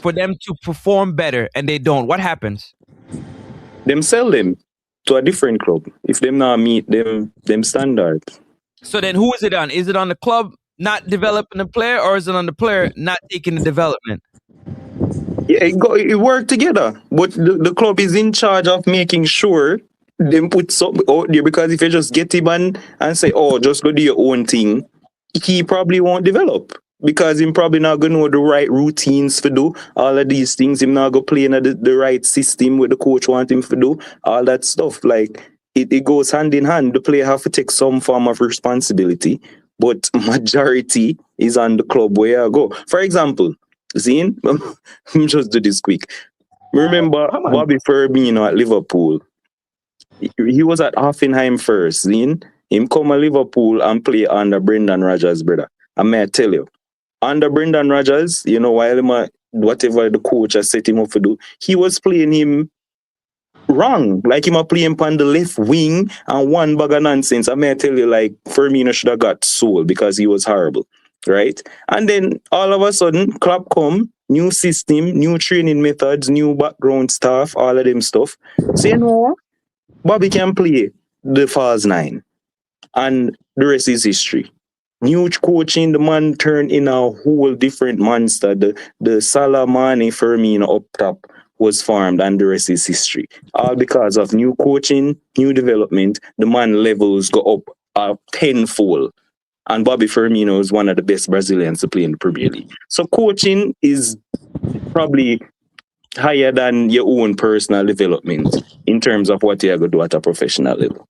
for them to perform better and they don't? What happens? Them sell them to a different club if them not meet them standards. So then who is it on? Is it on the club not developing the player, or is it on the player not taking the development? Yeah, it work together. But the club is in charge of making sure them put something out there, because if you just get him and say, oh, just go do your own thing, he probably won't develop. Because him probably not going to know the right routines to do all of these things. Him not going to play in the right system with the coach want him to do all that stuff. Like it goes hand in hand. The player have to take some form of responsibility, but majority is on the club where you go. For example, Zane, just do this quick. Remember Bobby Firmino at Liverpool? He was at Hoffenheim first. Zane, him come to Liverpool and play under Brendan Rodgers, brother. I may tell you, under Brendan Rodgers, you know, while whatever the coach has set him up to do, he was playing him wrong. Like him playing on the left wing and one bag of nonsense. I may tell you, like, Firmino should have got sold because he was horrible, right? And then all of a sudden, Klopp come, new system, new training methods, new background staff, all of them stuff. So you know what? Bobby can play the false nine. And the rest is history. New coaching, the man turned in a whole different monster. The Salah, Mane, Firmino up top was formed, and the rest is history. All because of new coaching, new development. The man levels go up tenfold. And Bobby Firmino is one of the best Brazilians to play in the Premier League. So coaching is probably higher than your own personal development in terms of what you're going to do at a professional level.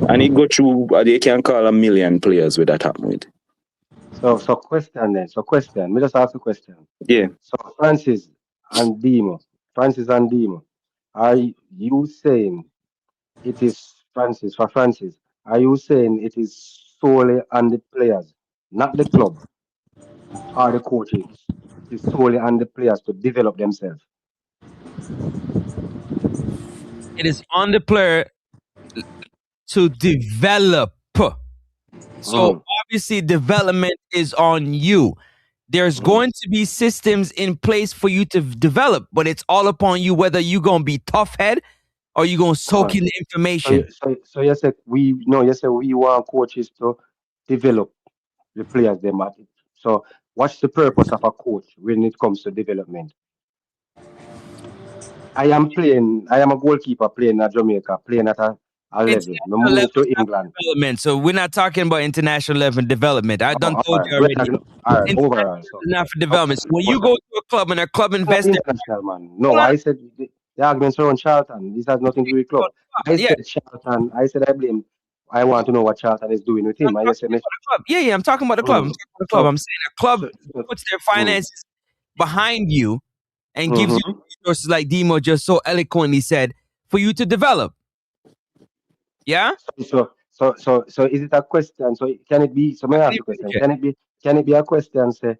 And it go through, they can call 1 million players with that happen with. So question. Me just ask a question. Yeah. So Francis and Demo, are you saying it is Francis, are you saying it is solely on the players, not the club or the coaches? It is solely on the players to develop themselves. It is on the player to develop. So obviously development is on you. there's going to be systems in place for you to develop, but it's all upon you whether you're going to be tough head or you're going to soak in the information. So you said you said we want coaches to develop the players them at it. So what's the purpose of a coach when it comes to development? I am a goalkeeper playing at Jamaica, playing at a level. I International level move to is not for England. development. So we're not talking about international level development. I done All told right, you we're already. talking all right, International overall. is not for development. So when you So go to a club and a club not invests their international, man. No, hold on, I said the arguments around Charlton. This has nothing to do with club. I yeah, said Charlton. I said I blame. I want to know what Charlton is doing with I'm him. I talking just said, about the club. Yeah, I'm talking about the club. I'm talking about the club. I'm saying a club puts their finances behind you and gives you resources like Demo just so eloquently said for you to develop. Yeah? So is it a question? So can it be? So may I ask a question? Can it be a question? Say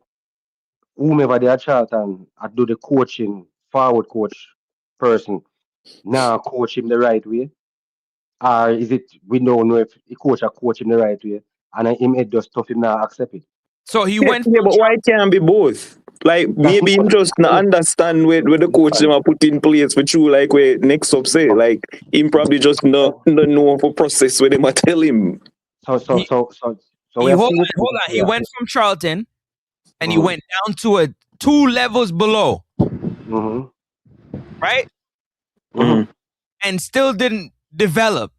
whomever they are Charlton, I do the coaching, forward coach person. Now coach him the right way, or is it we don't know if the coach him the right way, and him head just stuff him now accept it. So he Yeah, but why can't be both? Like maybe him just not understand where the coach them are put in place for you, like where next up say, like him probably just not know for process where they might tell him. So we He, have hold seen on, it. hold on. He went from Charlton and he Mhm. went down to a 2 levels below, right? And still didn't develop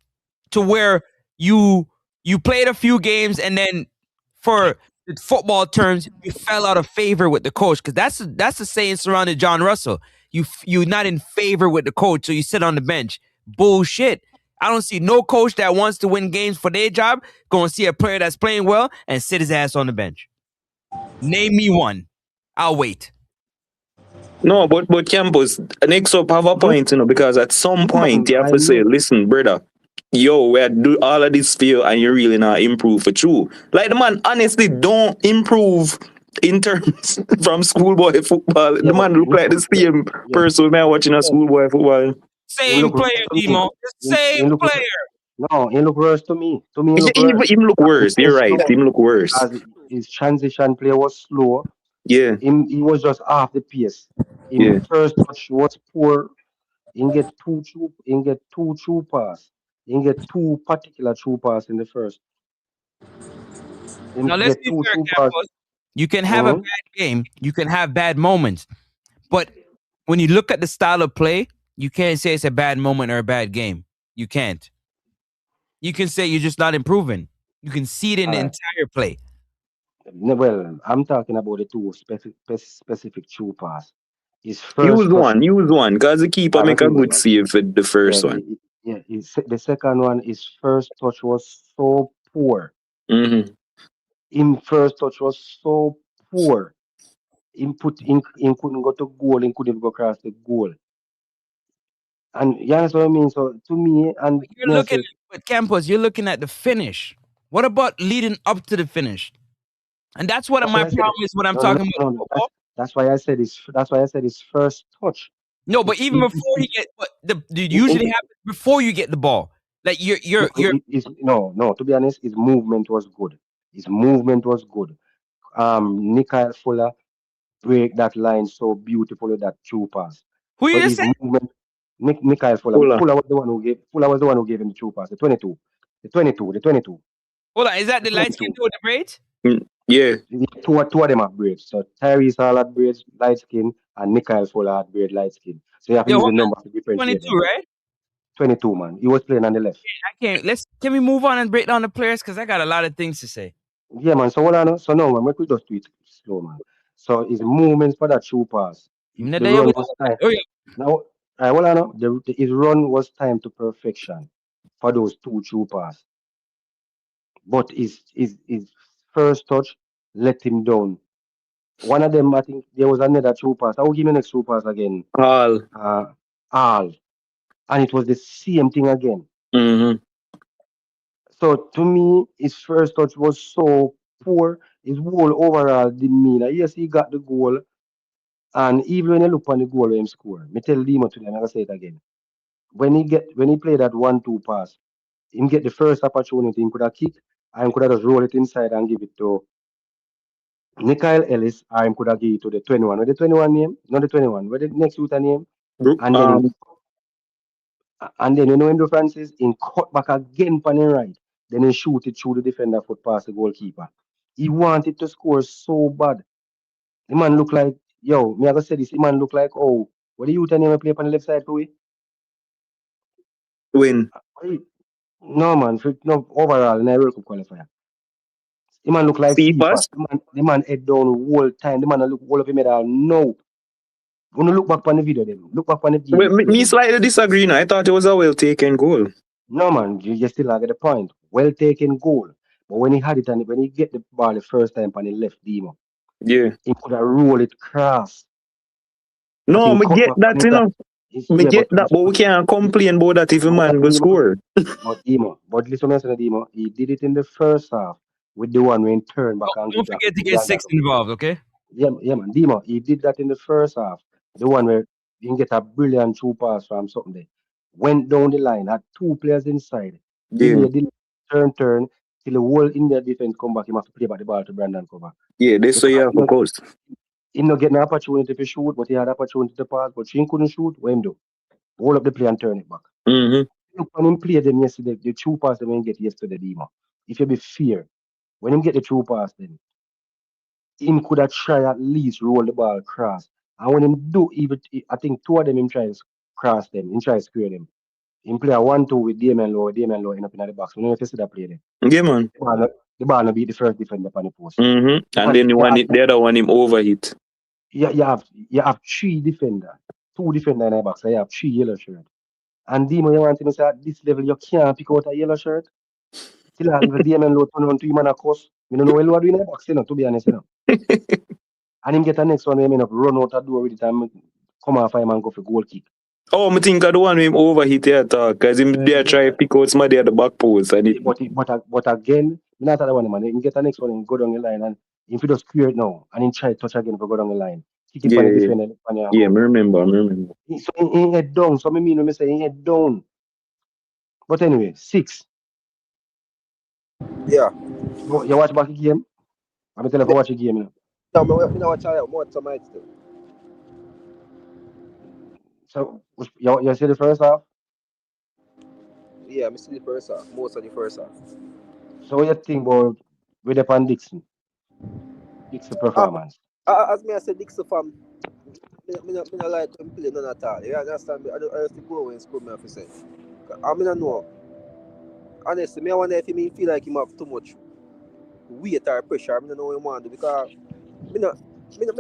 to where you played a few games and then for the football terms you fell out of favor with the coach, because that's the saying surrounding John Russell. You're not in favor with the coach, so you sit on the bench. Bullshit. I don't see no coach that wants to win games for their job going to see a player that's playing well and sit his ass on the bench. Name me one. I'll wait. No, but Campus, next up have a point, because at some point you have to say, listen, brother, yo, we do all of this for you and you really not improve for true. Like the man honestly don't improve in terms from schoolboy football. The man look like the same person man watching a schoolboy football. Same player, Demo. The same player. No, he look worse to me. To me, he look Him worse. look worse. You're right. Him look worse. Because his transition play was slow. Yeah. He was just off the pace. Yeah. First touch was poor. He get two true pass. He get two particular true pass in the first. Now let's be fair, Campos. You can have a bad game. You can have bad moments. But when you look at the style of play, you can't say it's a bad moment or a bad game. You can't. You can say you're just not improving. You can see it in the entire play. Well, I'm talking about the two specific true pass. His Use first touch. one, because the keeper make a good save for the first one. The second one, his first touch was so poor. His first touch was so poor. He couldn't go to goal, he couldn't go across the goal. And you understand what I mean? So to me, and you're looking at Campos, you're looking at the finish. What about leading up to the finish? And that's what my problem is when I'm talking about football. That's why I said his first touch. No, but even before he get, it usually happens before you get the ball. Like you're. No. To be honest, his movement was good. Nikhil Fuller break that line so beautifully with that true pass. Who so you his say? movement, Nikhil Fuller. Fuller was the one who gave him the true pass. The 22. Hold on, is that the light skin dude with the braids? Yeah. Two of them have braids. So Tyrese Hall had braids, light skin, and Nikhil Fuller had braid, light skin. So you have to use the number to differentiate 22, right? 22, man. He was playing on the left. Can we move on and break down the players? Because I got a lot of things to say. Yeah, man. So what I know? So no, man, we just do it slow, man. So his movements for that true pass. The run was time. Now, what I know, his run was time to perfection for those two true pass. But his first touch let him down. One of them, I think there was another true pass. I will give you the next true pass again. All. And it was the same thing again. Mm-hmm. So to me, his first touch was so poor. His whole overall demeanor. Yes, he got the goal. And even when you look on the goal when he scored, me tell Lima today, I'm gonna say it again. When he played that 1-2 pass, he get the first opportunity, he could have kicked and could have just roll it inside and give it to Nikhil Ellis, I could have give it to the 21. With the 21 name, not the 21, with the next shooter name. Bro, And then you know him do Francis, in cut back again pan the right. Then he shoot it through the defender foot past the goalkeeper. He wanted to score so bad. The man look like, yo, me I gonna say this, the man look like, oh, what the youth name play on the left side for we? win. No man, no overall in a World Cup qualifier. The man look like See FIFA. first. The man head down whole time. The man a look all of him medal. No. When you look back on the video, them look back on the game. Well, Them play me them. slightly disagree now. I thought it was a well taken goal. No man, you still get the point. Well taken goal. But when he had it and when he get the ball the first time on the left demo, Yeah. he could have roll it cross. But No, he me cut get back on that, it. you know. Me Yeah, get that, but we can't complain about that if a man go score. but listen to the demo. He did it in the first half with the one when he turned back and Don't give that. forget to get six involved, okay? Yeah, man. Demo, he did that in the first half. The one where you can get a brilliant true pass from something there. Went down the line, had two players inside. Yeah. Delay, turn, till the whole India defense come back. He have to play back the ball to Brandon cover. Yeah, they say you Because have to post. he not get an opportunity to shoot, but he had opportunity to pass, but she couldn't shoot. What him do? Hold up the play and turn it back. Mm-hmm. Look, when him play them yesterday, the true pass them he get yesterday, Demo. If you be fair, when him get the true pass, then him could have try at least roll the ball across. And when him do, even I think two of them him try to cross them, him try to square them. Him play a 1-2 with Damien Lowe end up in the box. We don't know if you see that play there. Yeah, man. The ball no beat the first defender on the post. Mm-hmm. And then the other one him overhit. You have three defender, two defender in the box, so you have three yellow shirt. And Demo, you want to say at this level you can't pick out a yellow shirt? Still have even Damien Lowe turn on to him and a cuss. We don't know what do in the box, to be honest, And him get the next one, him end up run out the door with it and come off him and go for goal kick. Oh, I think I the one him overhit here talk, cause him there try to pick out somebody at the back post and it. But again, not that one, man. Him get the next one and go down the line, and if he just clear it now and him try to touch again for go down the line, kick it on the defender. Yeah, me remember. So he head down. So I mean when me say he head down. But anyway, 6. Yeah. You watch back the game? I'm tell you to watch the game, you know. No, I watch it more some nights too. So you see the first half? Yeah, I see the first half. Most of the first half. So what you think about with the Dixon? Dixon performance. As me I said, Dixon fam, me not like him play none at all. You understand me? I just go and score me off say. I mean I know. Honestly, me I wonder if he feel like him have too much weight or pressure. I don't know what he want to do because me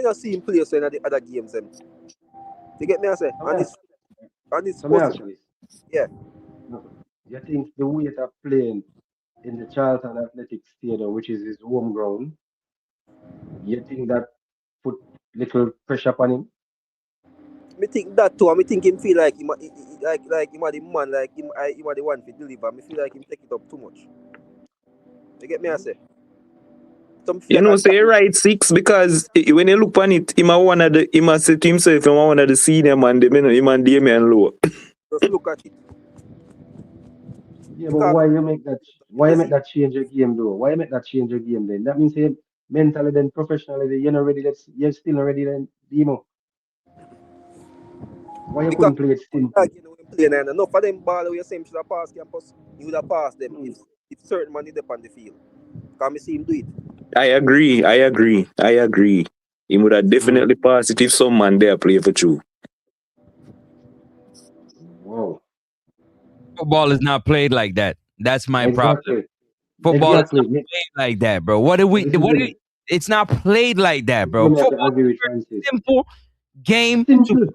not see him play so in the other games them. You get me I say? And it's supposed to, yeah. No, you think the weight of playing in the Charlton Athletic Stadium, which is his home ground, you think that put little pressure upon him? Me think that too. I think him feel like him like him are the man, like him are the one to deliver. Me feel like him take it up too much. You get me I say? You know, say right 6 because when you look on it, he must say to himself, him one of the senior man, him and Damien Lowe. Just look at it. Yeah, but why you make that change your game though? Why you make that change your game then? That means you mentally then professionally you're not ready. You're still not ready then, Demo. Why you couldn't play it simple? Enough of them ball where you say him should have passed campus, you would have passed them if certain man is up on the field. Can me see him do it? I agree. He would have definitely passed it if some man there play for you. Whoa. Football is not played like that. That's my problem. Football is not played like that, bro. It's not played like that, bro. Football is a very simple game to play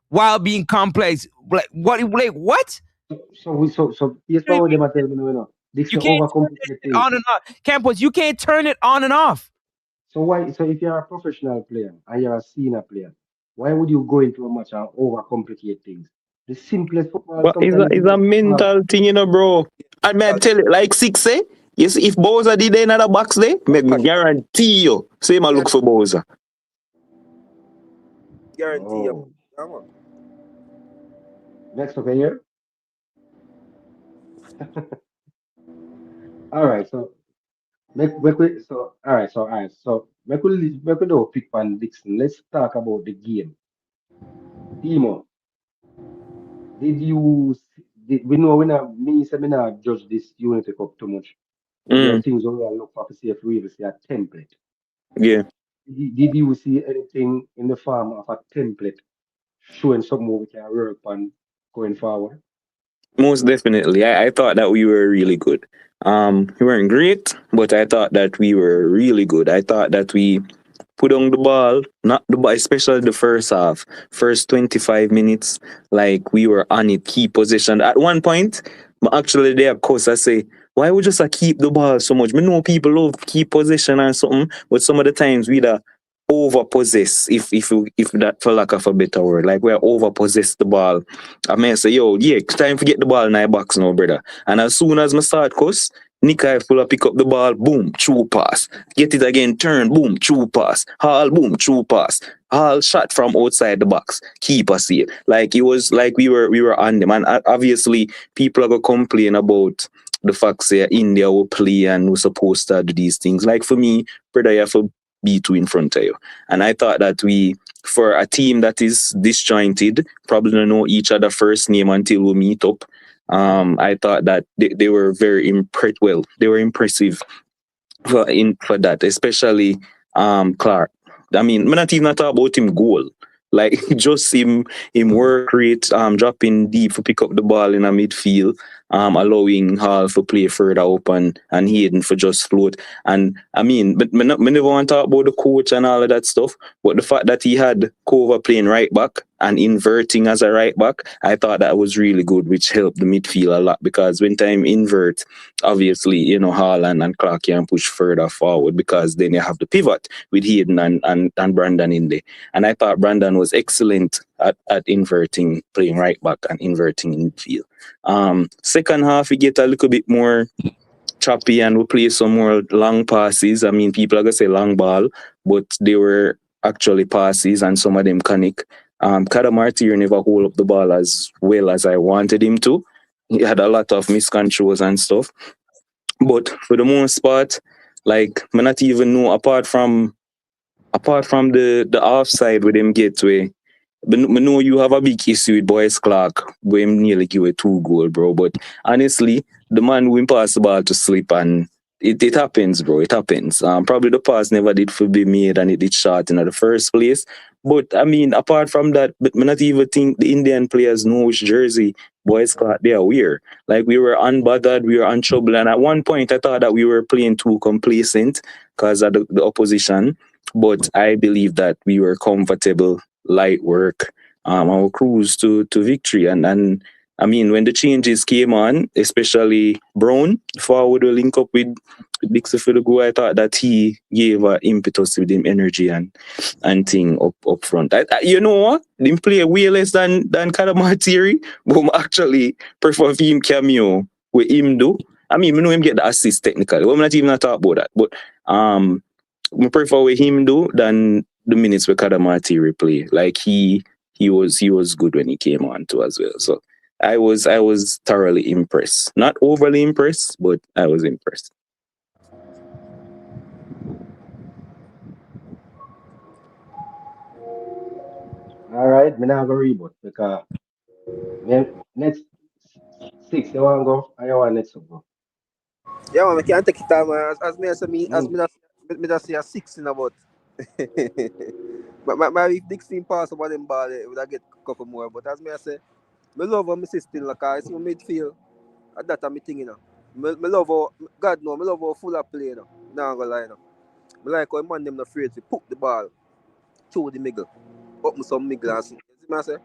while being complex. Like what? So here's what them are telling me now. You can't turn it on and off. Campos, you can't turn it on and off. So if you're a professional player and you're a senior player, why would you go into a match and overcomplicate things? The simplest football. But it's a mental thing, you know, bro. I may tell you, like 6, yes, if Bowser did another box there, make me guarantee you, same I look for Bowser. Guarantee you. Next okay here. All right, so all right. So me could do pick on Dixon. Let's talk about the game. Timo, did you did we know we not me say me not judge this Unity Cup too much, but there are Mm, things we are look for to see if we even see a template. yeah. Did you see anything in the form of a template showing something we can work on going forward? Most definitely. I thought that we were really good. We weren't great, but I thought that we were really good. I thought that we put on the ball, not the ball, especially the first half, first 25 minutes, like we were on it, key possession. At one point, actually there, of course, I say, why would just keep the ball so much? We know people love keep possession and something, but some of the times we da over possess, if that for lack of a better word, like we're over possess the ball. I may say, yo, yeah, it's time to get the ball in my box now, brother. And as soon as I start cuss, Nikai full of pick up the ball, boom, true pass. Get it again, turn, boom, true pass. Hall, boom, true pass. Hall shot from outside the box. Keeper safe. Like it was like we were on them. And obviously people are gonna complain about the fact that India will play and we're supposed to do these things. Like for me, brother, you have to be two in front of you. And I thought that we, for a team that is disjointed, probably don't know each other first name until we meet up. I thought that they were very well, they were impressive for that, especially Clark. I mean, I'm not even talk about him goal. Like just him work rate, dropping deep to pick up the ball in a midfield, allowing Hall to play further up and Hayden for just float. And I mean, but me never want to talk about the coach and all of that stuff. But the fact that he had Kova playing right back and inverting as a right back, I thought that was really good, which helped the midfield a lot because when time invert, obviously, Hall and Clark can push further forward because then you have the pivot with Hayden and Brandon in there. And I thought Brandon was excellent at inverting, playing right back and inverting in midfield. Second half, we get a little bit more choppy and we play some more long passes. I mean, people are going to say long ball, but they were actually passes and some of them conic. Kadamartir never hold up the ball as well as I wanted him to. He had a lot of miscontrols and stuff. But for the most part, like, I not even know apart from the offside with him gateway. But I know you have a big issue with BOYZ Clark, where him nearly give a 2 goal, bro. But honestly, the man who pass the ball to sleep and it happens, bro. It happens. Probably the pass never did for be made and it did shot in the first place. But I mean, apart from that, but I not even think the Indian players know which jersey BOYZ Clark they are wear. Like we were unbothered, we were untroubled, and at one point I thought that we were playing too complacent because of the opposition. But I believe that we were comfortable, light work, our cruise to victory. And I mean, when the changes came on, especially Brown, forward will link up with Dixie for the goal, I thought that he gave impetus with him energy and thing up front. You know what? Didn't play way less than Kadamatiri, but I actually prefer him cameo with him do. I mean, we know him get the assist technically. We're not even talk about that. But I prefer with him do than the minutes with Kadamatiri play. Like he was good when he came on too as well. So I was thoroughly impressed. Not overly impressed, but I was impressed. All right, me now go reboot because next six, you want to go? I want next to go. Yeah, man, I can't take it time, man. As me as me as Mm. me just see a 6 in about. But if Dixon pass over them ball, it would have get a couple more. But as me I say, me love how me see still like I see my midfield. That I'm thing, you know. Me love how God know, me love how full of play, you know. Now go lie, you know. Me like how man them not afraid to put the ball through the middle. Up me some middle and see. You see me I say?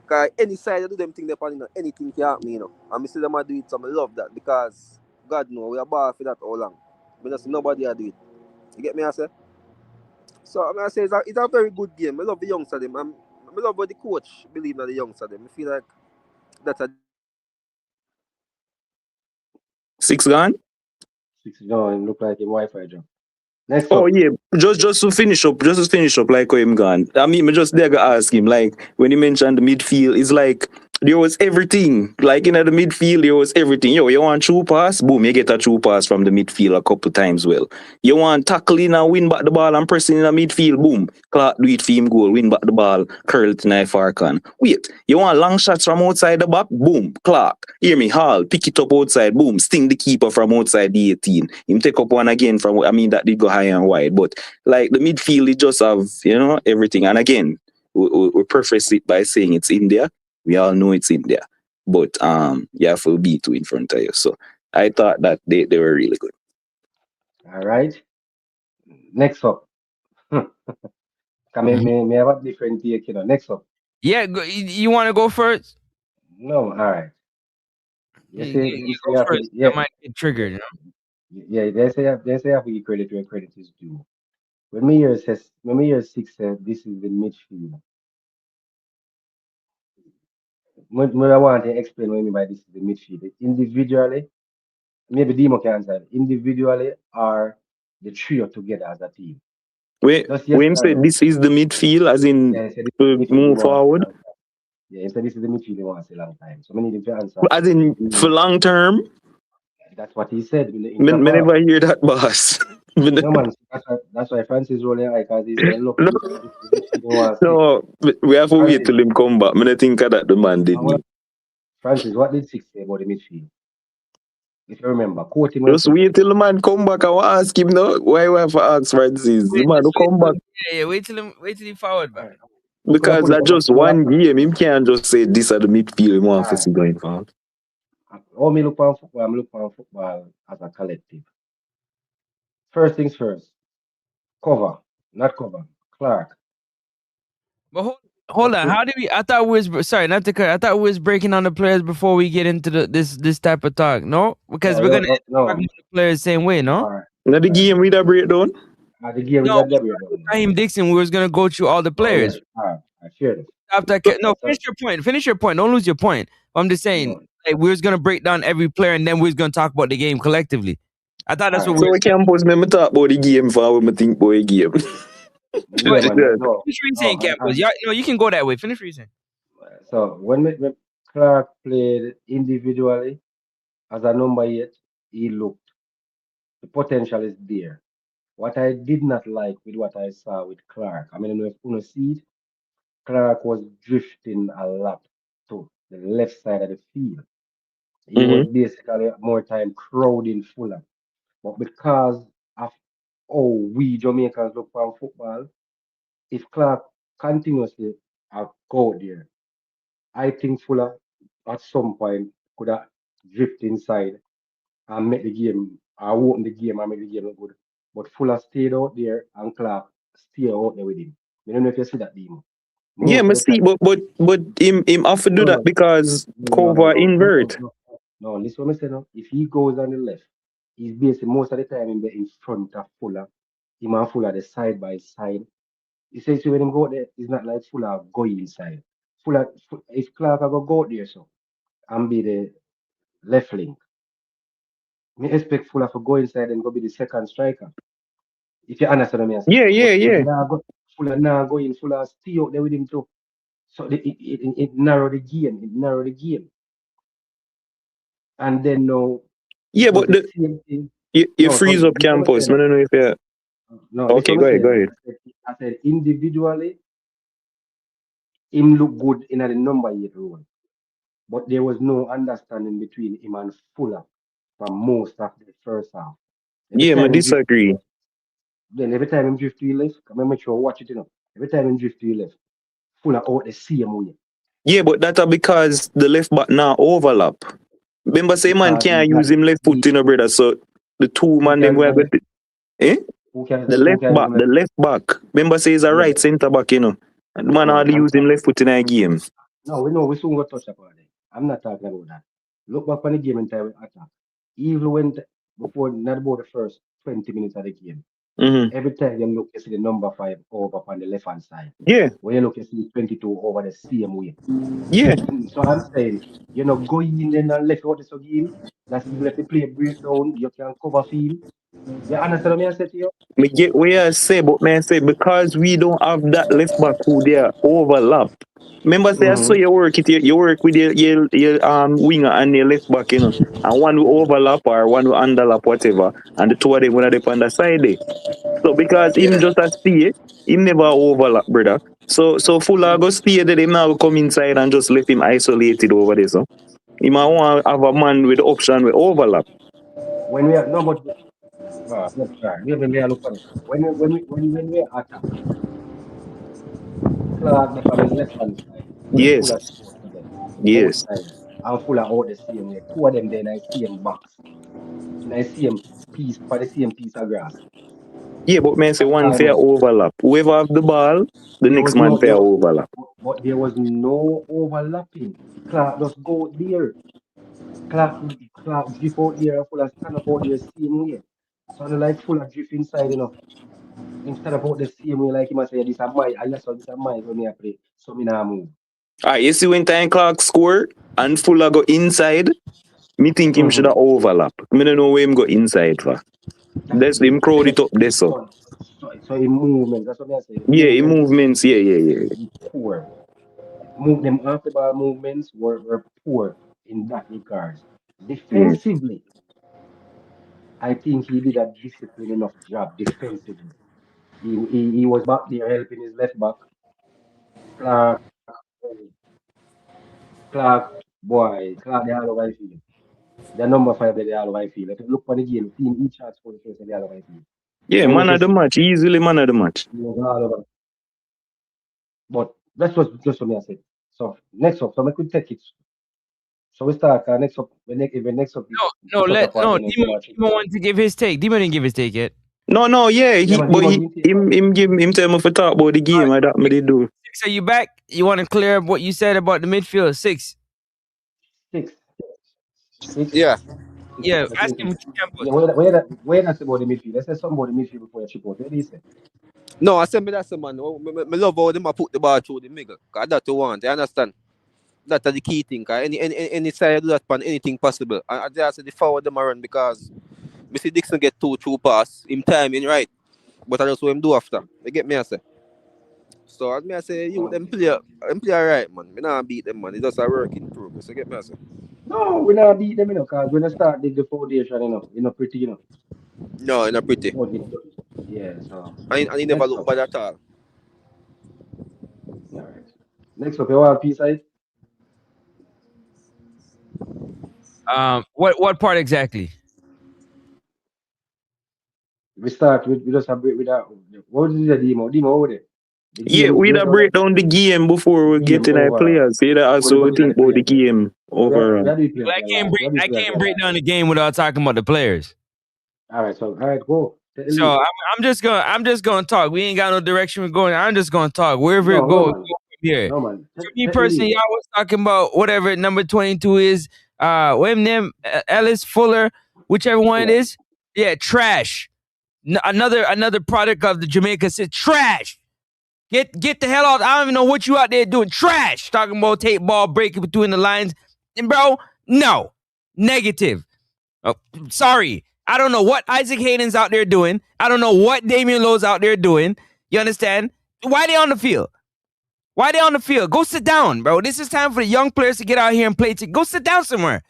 Cause any side I do them thing depending, you know, anything can happen, you know. And me see them a do it, so I love that because God know we are ball for that all along. But just nobody a do it. You get me I say? So I say it's a very good game. I love the youngster them. I love what the coach believe in the youngster them. I feel like that's a 6 gone? Six going, look like a Wi-Fi jump. Next Oh up. yeah, just to finish up like how him gone. I mean, me just there go ask him like when he mentioned the midfield, it's like there was everything. Like in the midfield, there was everything. Yo, you want true pass? Boom, you get a true pass from the midfield a couple times. Well, you want tackling and win back the ball and pressing in the midfield? Boom, Clark do it for him goal, win back the ball, curl it in Farkan. Wait, you want long shots from outside the back? Boom, Clark. Hear me, Hall, pick it up outside. Boom, sting the keeper from outside the 18. Him take up one again from. I mean that did go high and wide, but like the midfield, it just have everything. And again, we preface it by saying it's India. We all know it's India, but you have to be two in front of you. So I thought that they were really good. All right. Next up. May have a different take, Next up. Yeah, you want to go first? No, all right. You go first. I might get triggered. Yeah, they say I have to give credit where credit is due. When me hear 6 says this is the midfield. I want to explain what I mean by this is the midfield. Individually, maybe Demo can answer. Individually, are the trio together as a team. When said this is the midfield, as in move forward. Yeah, he said this is the midfield he wants a long time. So I need him to answer. As in for long term. That's what he said. I never hear that, boss. No man, that's why Francis rolling eye because he's saying, look, no, we have to wait till him come back. I don't think that the man did. Francis, what did 6 say about the midfield? If you remember, quote him. Just wait till the man come back. I will ask him now. Why we have to ask Francis? The man will come back. Yeah, wait till he forward back. Because that's just one game. Him can't just say this at the midfield. He wants to see going forward. All me look on football, I'm looking on football as a collective. First things first. Cover, not cover. Clark. But hold on. How did we? I thought we was sorry, not to cut. I thought we was breaking on the players before we get into this type of talk. No, because we're gonna talk about the players same way. No. Right. Now the game with a breakdown. The game with a breakdown. Raheem Dixon, we was gonna go through all the players. I share it. No, finish your point. Finish your point. Don't lose your point. I'm just saying, like, we was gonna break down every player and then we was gonna talk about the game collectively. I thought that's what we can't pause me talk about the game for when I think about the game. Finish what you're saying, Campos. No, you can go that way. Finish what you're saying. So when Clark played individually as a number 8, he looked. The potential is there. What I did not like with what I saw with Clark, I mean, if you see it, Clark was drifting a lot to the left side of the field. He was basically more time crowding Fuller. But because of how we Jamaicans look for football, if Clark continuously go there, I think Fuller at some point could have drift inside and make the game, or open the game and make the game look good. But Fuller stayed out there and Clark stayed out there with him. I don't know if you see that, Demo. Yeah, I see, but him have to do that because cover invert. No, listen what I say now. If he goes on the left, he's basically most of the time in front of Fuller. Him and Fuller the side by side. He says when him go there, it's not like Fuller going inside. Fuller, if Clark go out there so and be the left link, me expect Fuller to go inside and go be the second striker. If you understand what I mean. Yeah. Fuller now go in, Fuller stay out there with him too. So it narrowed the game. And then no. Yeah, but you freeze up Campos. I don't know if you. No. Okay, go ahead. I said individually, him look good in the number 8 role, but there was no understanding between him and Fuller for most of the first half. I disagree. Then every time him drift to the left, I'm make sure watch it, Every time him drift to the left, Fuller out the same way. Yeah, but that's because the left back now overlap. Remember, say man can't use him left foot, brother. So the two man them were good. The left back. Remember, say he's a right centre back, And the man hardly use him left foot in a game. No, we soon got touch upon it. I'm not talking about that. Look back on the game and time we attack. Even when before not about the first 20 minutes of the game. Every time you look, you see the number 5 over on the left hand side. Yeah. When you look, you see 22 over the same way. Yeah. So I'm saying, going in there and left out the game, that's even if the play break down, you can cover field. You understand what I say to you? Me get where I say, but man say because we don't have that left back who there overlap. Remember, say I saw Mm-hmm. you work it. You work with your winger and your left back, and one will overlap or one will underlap, whatever, and the two of them will dip on the side there. So because him Yeah. just a stay, him never overlap, brother. So Fuller go stay there, him now go come inside and just let him isolated over there. So he might want to have a man with the option with overlap. When we are no, but look, sorry, we are look for it. When we attack, Clark the from his left hand side, where Yes, Fuller support to them yes. outside, and Fuller out the same way. Two of them then I see him box, and I see him piece for the same piece of grass. Yeah, but man say That's one all I fair know. overlap. Whoever have the ball, the There next was man no fair there, overlap. but there was no overlapping. Clark just go there. Clark Clark drift out there and Fuller stand up out there same way. So I like Fuller drift inside, instead of out the same way like he must say this is my I just saw this is my when me I play. So me now move. Alright, you see when time Clark score and Fuller go inside, me think him should Mm-hmm. have overlap. Me don't know where him go inside for. That's That's him crowd it up there so. so in movement, that's what I say. The Yeah, in movement movements, yeah. is poor. Move them off the ball movements were poor in that regards. Mm. Defensively, I think he did a disciplined enough job defensively. He was back there helping his left back, Clark, Clark, Clark the all over field. The number 5 the all over field. If you look for the game, team each has for the first the all over field. Yeah, When you man say of the match, easily man of the match. he was all over. But that's just what I said. So next up, so we could take it. So we start next up. Next up is No, soccer part. Then Demo wanted to give his take. Demo didn't give his take yet. No, yeah, Yeah, man, Demo give him take. him tell me for talk about the game, I that me did do. Six, are you back? You want to clear up what you said about the midfield? Six. Six. Yeah. Yeah, I ask think him six. what you can put. Yeah, where that's about the midfield. Let's say something about the midfield before you chip out. What do you say? No, I said me that's the man. Me love how them a put the ball through the middle. Cause that's what you want. You understand? That's the key thing. Cause any side do that pan anything possible. And I just say the forward them a run because me see Dixon get two through pass. Him timing right. But I just what him do after. You get me I say. So as me I say them play alright man. Me not beat them man. It's just a work in progress. You get me I say. No, we not beat them, because when I start dig the foundation, pretty, No, it's not pretty. But yeah, so And he never next look up. bad at all. All right. Next up, you want P side? What part exactly? We start we just have break with that. What is the demo? Demo over there. The Yeah, game we da break down break down the game before the we game get in our overall. players. Yeah, that Before we also go we to the think about the players. game We overall. are the players I can't last. break. We are the I players can't break last. down the game without talking about the players. All right, so go. Take the So lead. I'm just gonna talk. We ain't got no direction we're going. I'm just gonna talk. Wherever it No, goes, man. go from here. No, man. For me Take the lead. personally, y'all was talking about whatever number 22 is. What him name? Ellis Fuller, whichever one it is. Yeah, trash. Another product of the Jamaica said trash. Get the hell out. I don't even know what you out there doing. Trash. Talking about tape ball breaking between the lines. And bro, no. Negative. Oh, sorry. I don't know what Isaac Hayden's out there doing. I don't know what Damian Lowe's out there doing. You understand? Why they on the field? Why they on the field? Go sit down, bro. This is time for the young players to get out here and play. Go sit down somewhere.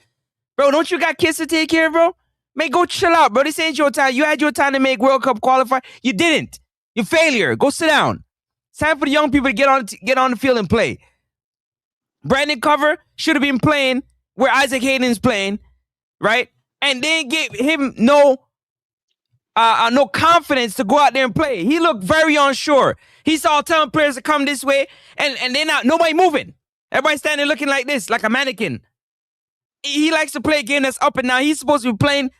Bro, don't you got kids to take care of, bro? Man, go chill out, bro. This ain't your time. You had your time to make World Cup qualify. You didn't. You failure. Go sit down. It's time for the young people to get on the field and play. Brandon Cover should have been playing where Isaac Hayden's playing, right? And then give him no confidence to go out there and play. He looked very unsure. He saw telling players to come this way, and they're not. Nobody moving. Everybody standing looking like this, like a mannequin. He likes to play a game that's up and down. He's supposed to be playing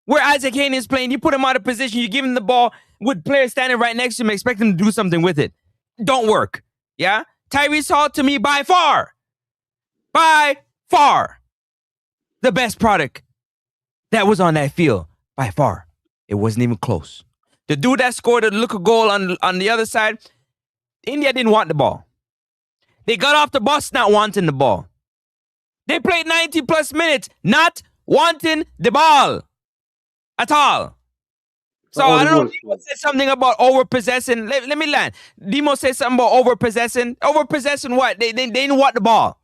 where Isaac Hayden is playing. You put him out of position. You give him the ball with players standing right next to him, expect him to do something with it. Don't work. Yeah? Tyrese Hall, to me, by far, the best product that was on that field. By far. It wasn't even close. The dude that scored a look goal on the other side, India didn't want the ball. They got off the bus not wanting the ball. They played 90 plus minutes not wanting the ball at all. So I don't know if Demo said something about over-possessing. Let me land. Demo said something about over-possessing. Over-possessing what? They didn't want the ball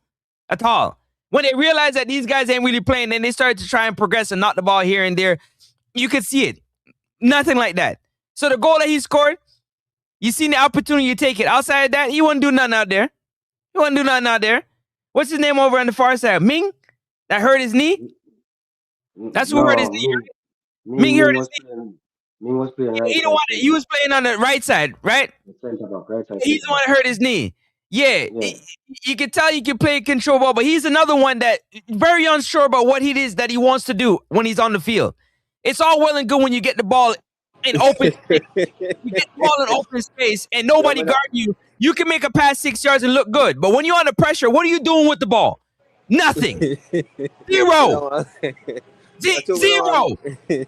at all. When they realized that these guys ain't really playing, then they started to try and progress and knock the ball here and there. You could see it. Nothing like that. So the goal that he scored, you seen the opportunity, you take it. Outside of that, he wouldn't do nothing out there. He wouldn't do nothing out there. What's his name over on the far side? Ming? That hurt his knee? That's who hurt his knee, right? Ming hurt his knee. Ming was playing right He the one that he was playing on the right side, right? He's the one that hurt his knee. Yeah. You can tell he can play control ball, but he's another one that very unsure about what it is that he wants to do when he's on the field. It's all well and good when you get the ball in open space. You get the ball in open space and nobody guard you. You can make a pass 6 yards and look good. But when you're under pressure, what are you doing with the ball? Nothing. Zero. Zero.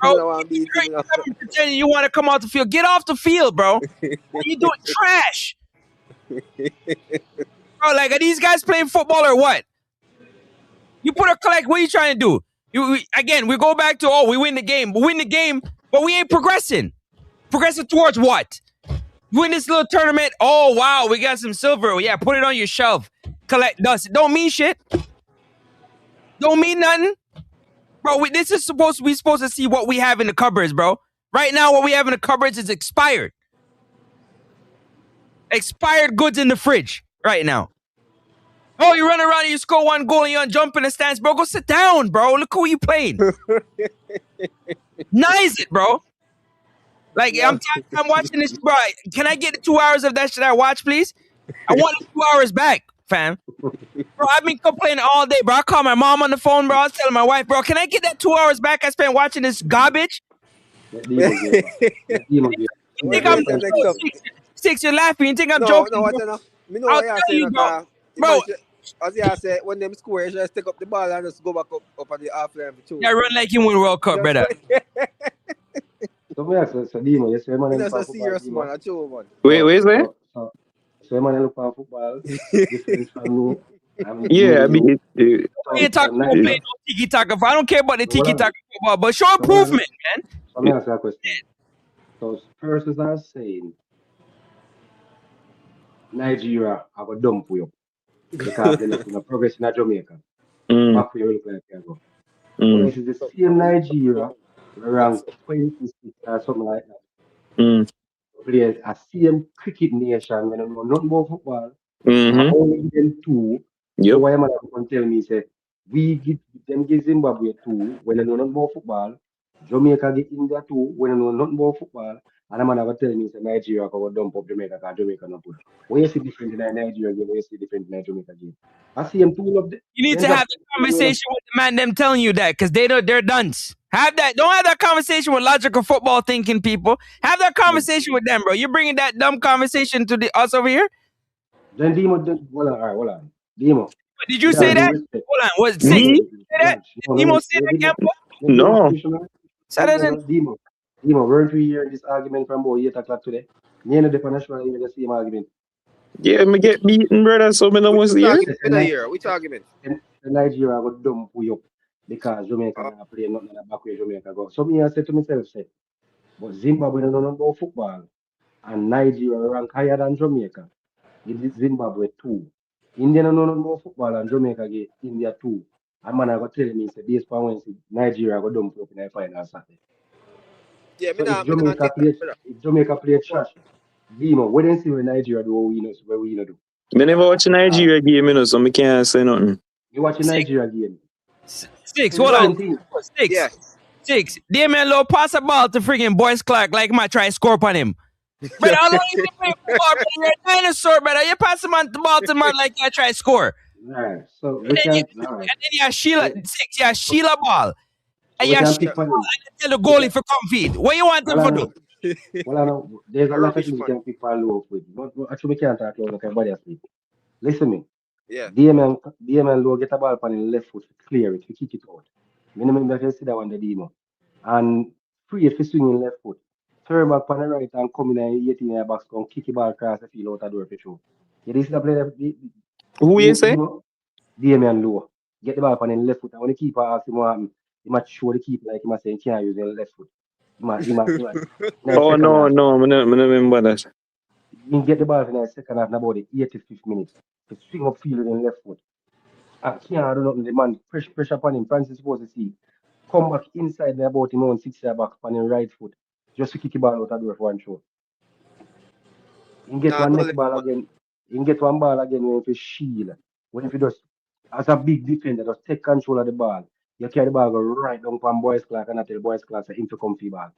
Bro, you're pretending you want to come off the field. Get off the field, bro. What are you doing? Trash. Bro, like, are these guys playing football or what? You put a collect. What are you trying to do? We go back to, we win the game. We win the game, but we ain't progressing. Progressing towards what? Win this little tournament. Oh, wow, we got some silver. Yeah, put it on your shelf. Collect dust. It don't mean shit. Don't mean nothing. Bro, this is supposed to see what we have in the cupboards, bro. Right now, what we have in the cupboards is expired. Expired goods in the fridge right now. Oh, you run around and you score one goal and you jump in the stands, bro. Go sit down, bro. Look who you playing. Nice it, bro. Like, I'm watching this, bro. Can I get the 2 hours of that shit I watch, please? I want the 2 hours back, fam. Bro, I've been complaining all day, bro. I called my mom on the phone, bro. I was telling my wife, bro, can I get that 2 hours back I spent watching this garbage? You think I'm Six, you're laughing. You think I'm joking? No, I'll tell you, bro. As I say, when them score, you just take up the ball and just go back up at the half line. Yeah, run like you win World Cup, brother. So me ask you, Demo, you say man, that's a serious man, a true man. Wait, where? So man, look for football. Different from me. Yeah, I mean, You ain't talking about playing no tiki taka. I don't care about the tiki taka football, but show improvement, man. So me ask you a question. So persons are saying Nigeria have a dump for you because they're not progressing in Jamaica. Back for you look like you go. But this is the same Nigeria around 26 or something like that. Players a same cricket nation when they know nothing about football. Only them two. So why am I going to tell me say we give Zimbabwe two when they know nothing about football. Jamaica get India two when they know nothing about football. And I'm gonna tell me say Nigeria can dump up Jamaica because Jamaica not good. Where you see different in Nigeria game, where you see different in Jamaica game. I see them two of them. You need to have the conversation with the man them telling you that because they're dunce. Have that. Don't have that conversation with logical football thinking people. Have that conversation with them, bro. You're bringing that dumb conversation to us over here. Then Demo, hold on. Demo. Did you say that? Hold on. Was Six? Did you say that? Did Demo say that, Gamble? No. Demo, weren't we hearing this argument from about 8 o'clock today? Me and the national hear the same argument. Yeah, me get beaten, brother. So me no was here. Which argument? Nigeria got dump for you because Jamaica not play nothing in the back where Jamaica go. So me I said to myself, say, but Zimbabwe don't know nothing about football and Nigeria rank higher than Jamaica. Give Zimbabwe 2. India don't know nothing about football and Jamaica get India 2. And man I got telling me say based on when Nigeria go dump up in the final Saturday. Yeah, so if Jamaica play trash, Demo, what do see when Nigeria do what we do? Me never watch Nigeria game, so me can't say nothing. You watch Nigeria game? Six, hold on. Six. Yeah. Six. Damien Lowe pass a ball to friggin' BOYZ Clark like my try score upon him. But I don't even play football, but you're a dinosaur, brother. You pass the ball to man like you try score. Alright, so and then you have Sheila Six, you have Sheila ball. And you have Sheila ball and tell the goalie for come feed. What you want them to do? Well, I know there's a lot of things you can pick for low with, but actually we can't talk like everybody else. Listen me. Yeah. DMN Low get a ball on the left foot to clear it, to kick it out. Minimum that you see that one the Demo. And free if you swing in left foot. Turn back on the right and come in and 18 in the box, come kick the ball across the field out the door for sure. You see that play who you say? DMN Low. Get the ball on the left foot and when the keeper asks him what happened, he might show the keeper like he must say he can't use the left foot. Oh no, no, I don't remember that. He get the ball in the second half in about the 85th minute. To swing up field with the left foot. I can't do nothing. The man pressure upon him. Francis supposed to see. Come back inside there about him own 6 yard back on his right foot. Just to kick the ball out of the door for one throw. He get Nah, one next totally. ball again. He get one ball again when he shield. When if you just as a big defender, just take control of the ball. You carry the ball go right down from boys clock and I tell boys clock say him to come free ball.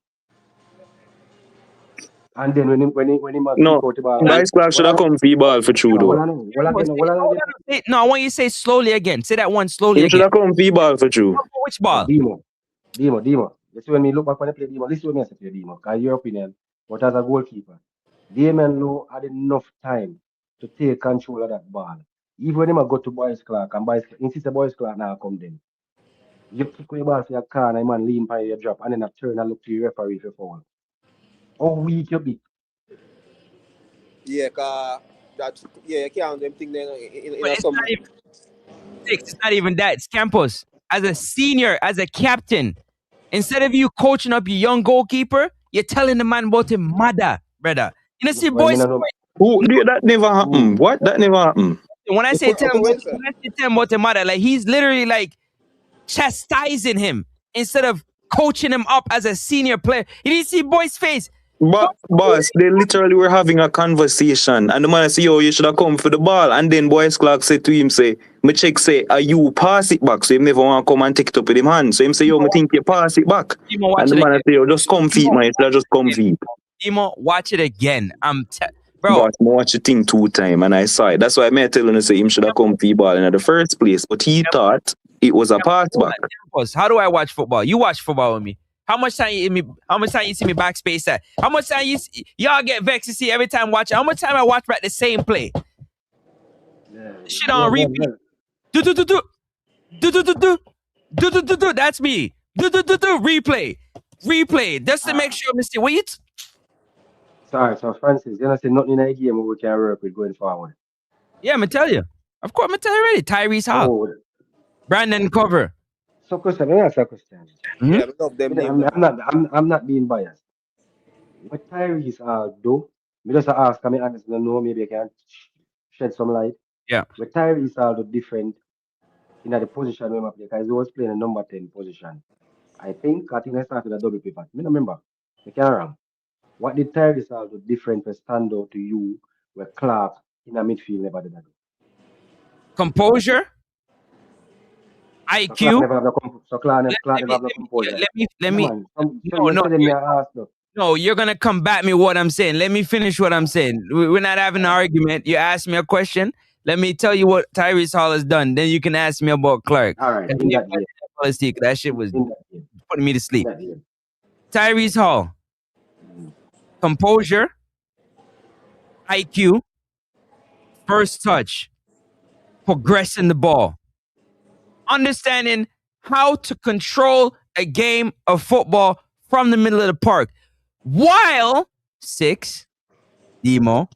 And then when he must kick No, out the ball again. Vice Clark should have come for ball for true though. No, I want you to say slowly again. Say that one slowly Him should again. have come for ball for true. Which ball? Demo. You see when me look back when I play Demo, this is when I say play Demo. Because your opinion, but as a goalkeeper, Damon Lowe had enough time to take control of that ball. Even when him a go to Boys Clark and Boys Clark, insist the Boys Clark now come then. You kick the ball for your car and man lean by your drop and then I turn and look to your referee for foul. How weak you be? Yeah, you can't do them thing there in But a it's some. not even it's not even that. It's Campos. As a senior, as a captain, instead of you coaching up your young goalkeeper, you're telling the man about his mother, brother. You know, see, boys. Who that never happened? What? That never happened. When I say tell him about the mother, like he's literally like chastising him instead of coaching him up as a senior player. You didn't see boy's face. But boss, they literally were having a conversation, and the man say, "Yo, you should have come for the ball." And then Boys Clark said to him, "Say, me check say, are you pass it back?" So him never want to come and take it up with him hand. So him say, "Yo, me think you pass it back." And the man say, "Yo, just come feet, man. You should have just come feet." Demo, watch it again. Bro. But me watch the thing 2 times, and I saw it. That's why I may tell him say him should have come for the ball in the first place. But he thought it was a pass back. How do I watch football? You watch football with me. How much time you see me backspace at? How much time y'all get vexed to see every time watching? How much time I watch back the same play? Shit on repeat. Do. That's me. Do. Replay. Just to make sure, Mr. Wheat. Sorry, so Francis, you know, say nothing in a game we can work with going forward. Yeah, I'm gonna tell you. Of course, I'm gonna tell you already. Tyrese Hall. Brandon Cover. So question, let me ask you a question. Yeah, we love them names. I'm not being biased. What Tyrese do? Me just ask, I mean, honestly, don't know, maybe I can shed some light. Yeah. What Tyrese do different in the position where I play, because he was playing a number 10 position. I think I started a double pivot. Me no remember. I can't wrong. What did Tyrese do different for stand out to you where Clark in the midfield never did that? Composure. IQ. So Clark never have the composure. Let me. No, you're gonna combat me what I'm saying. Let me finish what I'm saying. We're not having an argument. You asked me a question. Let me tell you what Tyrese Hall has done. Then you can ask me about Clark. All right. That shit was putting me to sleep. Tyrese Hall. Composure. IQ. First touch. Progressing the ball. Understanding how to control a game of football from the middle of the park. While 6, Demo,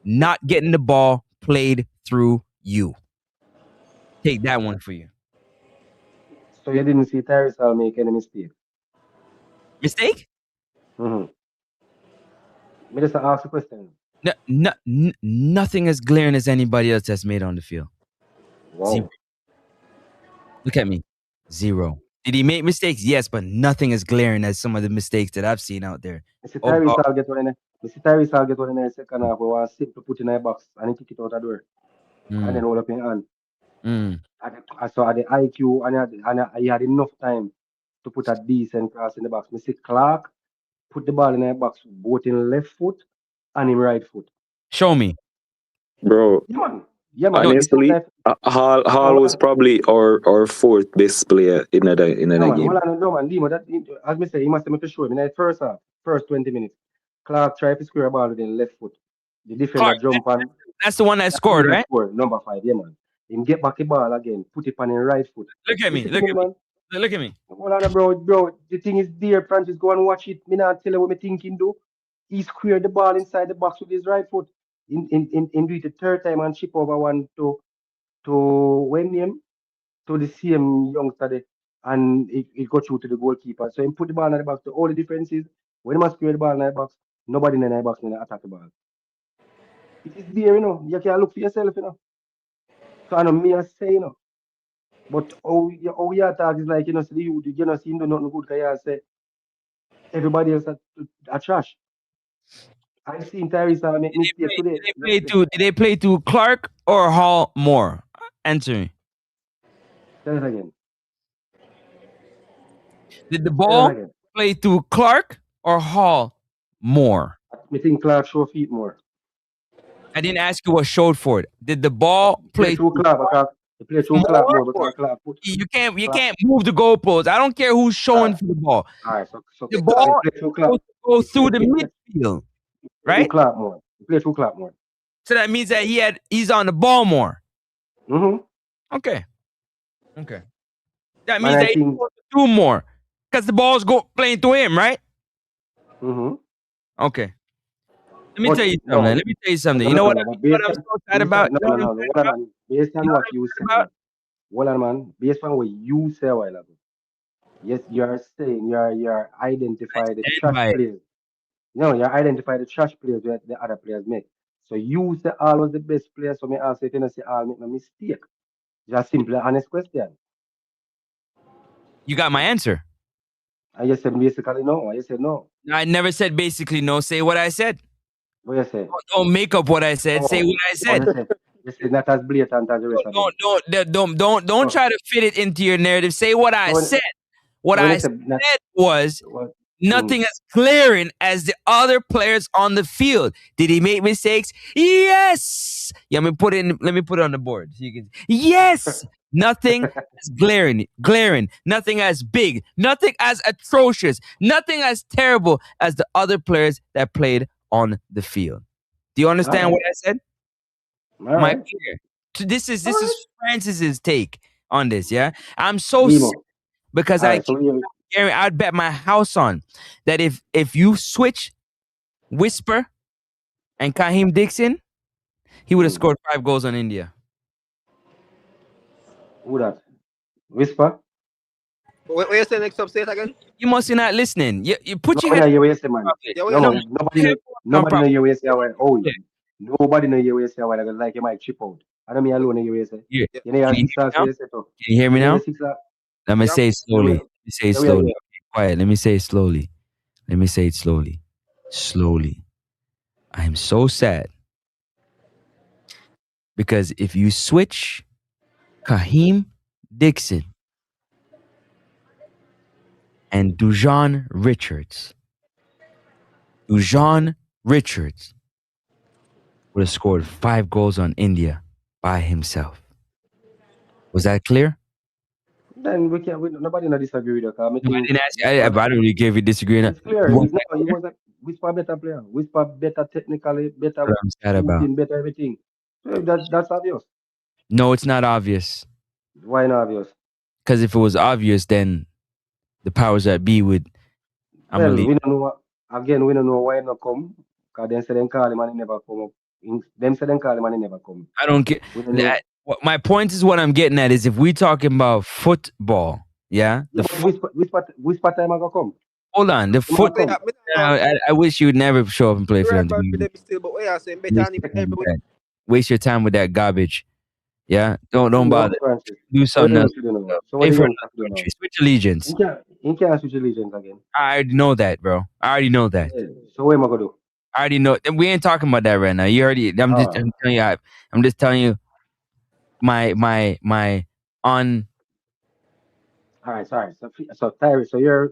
not getting the ball played through you. Take that one for you. So you didn't see Tyrese make any mistake? Mistake? Mm-hmm. Me just ask a question. Nothing as glaring as anybody else that's made on the field. Wow. 0. Look at me. 0. Did he make mistakes? Yes, but nothing as glaring as some of the mistakes that I've seen out there. Mr. Tyrese get one in the second half. We want simple put in a box and he kick it out the door. And then hold up in hand. I saw the IQ and he had enough time to put a decent cross in the box. Mr. Clark put the ball in the box both in left foot and in right foot. Show me. Bro. Yeah, man. Honestly, Hall was probably our 4th best player in the game. No, man. Limo, that, as I say, he must have to show him. In the first 20 minutes, Clark tried to square a ball with the left foot. The defender jump on. That's the one that scored, right? Number 5, yeah, man. Him get back the ball again, put it on the right foot. Look at me. Look at me. Hold on, bro. The thing is there, Francis. Go and watch it. Me not tell you what me thinking do. He squared the ball inside the box with his right foot. In do it the 3rd time and chip over one to when him to the same youngster there. and it got through to the goalkeeper. So he put the ball in the box. The only difference is when he must clear the ball in the box, nobody in the box can attack the ball. It is there, You can look for yourself. So I know me I say, But how you attack is like, see see him do nothing good because you say everybody else are trash. I seen Tyrese make mistake today. Did they play to Clark or Hall more? Answer me. Tell it again. Did the Tell it ball again. play to Clark or Hall more? I think Clark show feet more. I didn't ask you what showed for it. Did the ball Play play through Clark because he play through Clark more because Clark put you can't Clark. move the goalposts. I don't care who's showing for the ball. All right, so The he ball play through Clark. goes through the He play midfield, through right? Clark more. He play through Clark more. So that means that he's on the ball more. Mm-hmm. Okay. That Man, means I that he's think. supposed to do more because the ball's playing to him, right? Mm-hmm. Okay. Let me But tell you no, something. Let me tell you something. no, You know no, what? no. You But know what I'm so sad about? You know what I'm sad Hold about? on. Based on You know what what you I'm sad said, about? hold on, man. Based on what you said a while ago. Yes, you are saying you're identify the Stand trash by it. players. No, you identify the trash players that the other players make. So you say all was the best players. So me ask if you say all make no mistake. Just simple, honest question. You got my answer. And you said basically no. And you said no. I never said basically no. Say what I said. What you say? Don't make up what I said. Say what I said. You said not as blatant as the rest of them. Don't try to fit it into your narrative. Say what I said. What when I you said said not, was what, nothing as glaring as the other players on the field. Did he make mistakes? Yes. Yeah, let me put it on the board so you can. Yes. Nothing as glaring, nothing as big, nothing as atrocious, nothing as terrible as the other players that played on the field. Do you understand what I said? All Am I right. clear? This is Francis's take on this. Yeah, I'm so Demo. sick because All right, so I'd bet my house on that if you switch Whisper and Kahim Dixon, he would have scored 5 goals on India. Who that? Whisper? What you say next up? Say it again. You must be not listening. You put your Nobody head. know you say, man. Yeah, No, nobody know you say. Oh, nobody know you say. Like you might chip out. I don't mean alone you say. Yeah. You know, Can 6 hours you say. you hear me now? Let me say it slowly. Let me say it slowly. Okay, quiet. Let me say it slowly. Let me say it slowly. Slowly. I am so sad because if you switch Kahim Dixon and Dujon Richards would have scored 5 goals on India by himself. Was that clear? Then nobody no disagree with you. No, I didn't ask you. I don't really care if you disagree. It's clear. He was a Whisper better player. Whisper better technically, better What I'm sad about. shooting, better everything. So that's obvious. No, it's not obvious. Why not obvious? Because if it was obvious, then the powers that be would. Well, we don't know. Again, we don't know why not come. Because them say them call him and he never come up. Them say them call him and he never come. I don't get that. My point is what I'm getting at is if we talking about football, yeah. Whisper time I go come. Hold on, the foot. I wish you would never show up and play for them. Waste your time with that garbage. Yeah, don't bother. Do something else. Play for another country. Switch allegiance. You can't switch allegiance again. I already know that, bro. I already know that. Yeah. So what am I gonna do? I already know. We ain't talking about that right now. You already. I'm telling you. I'm just telling you. My on. All right, sorry. So Tyrese, so your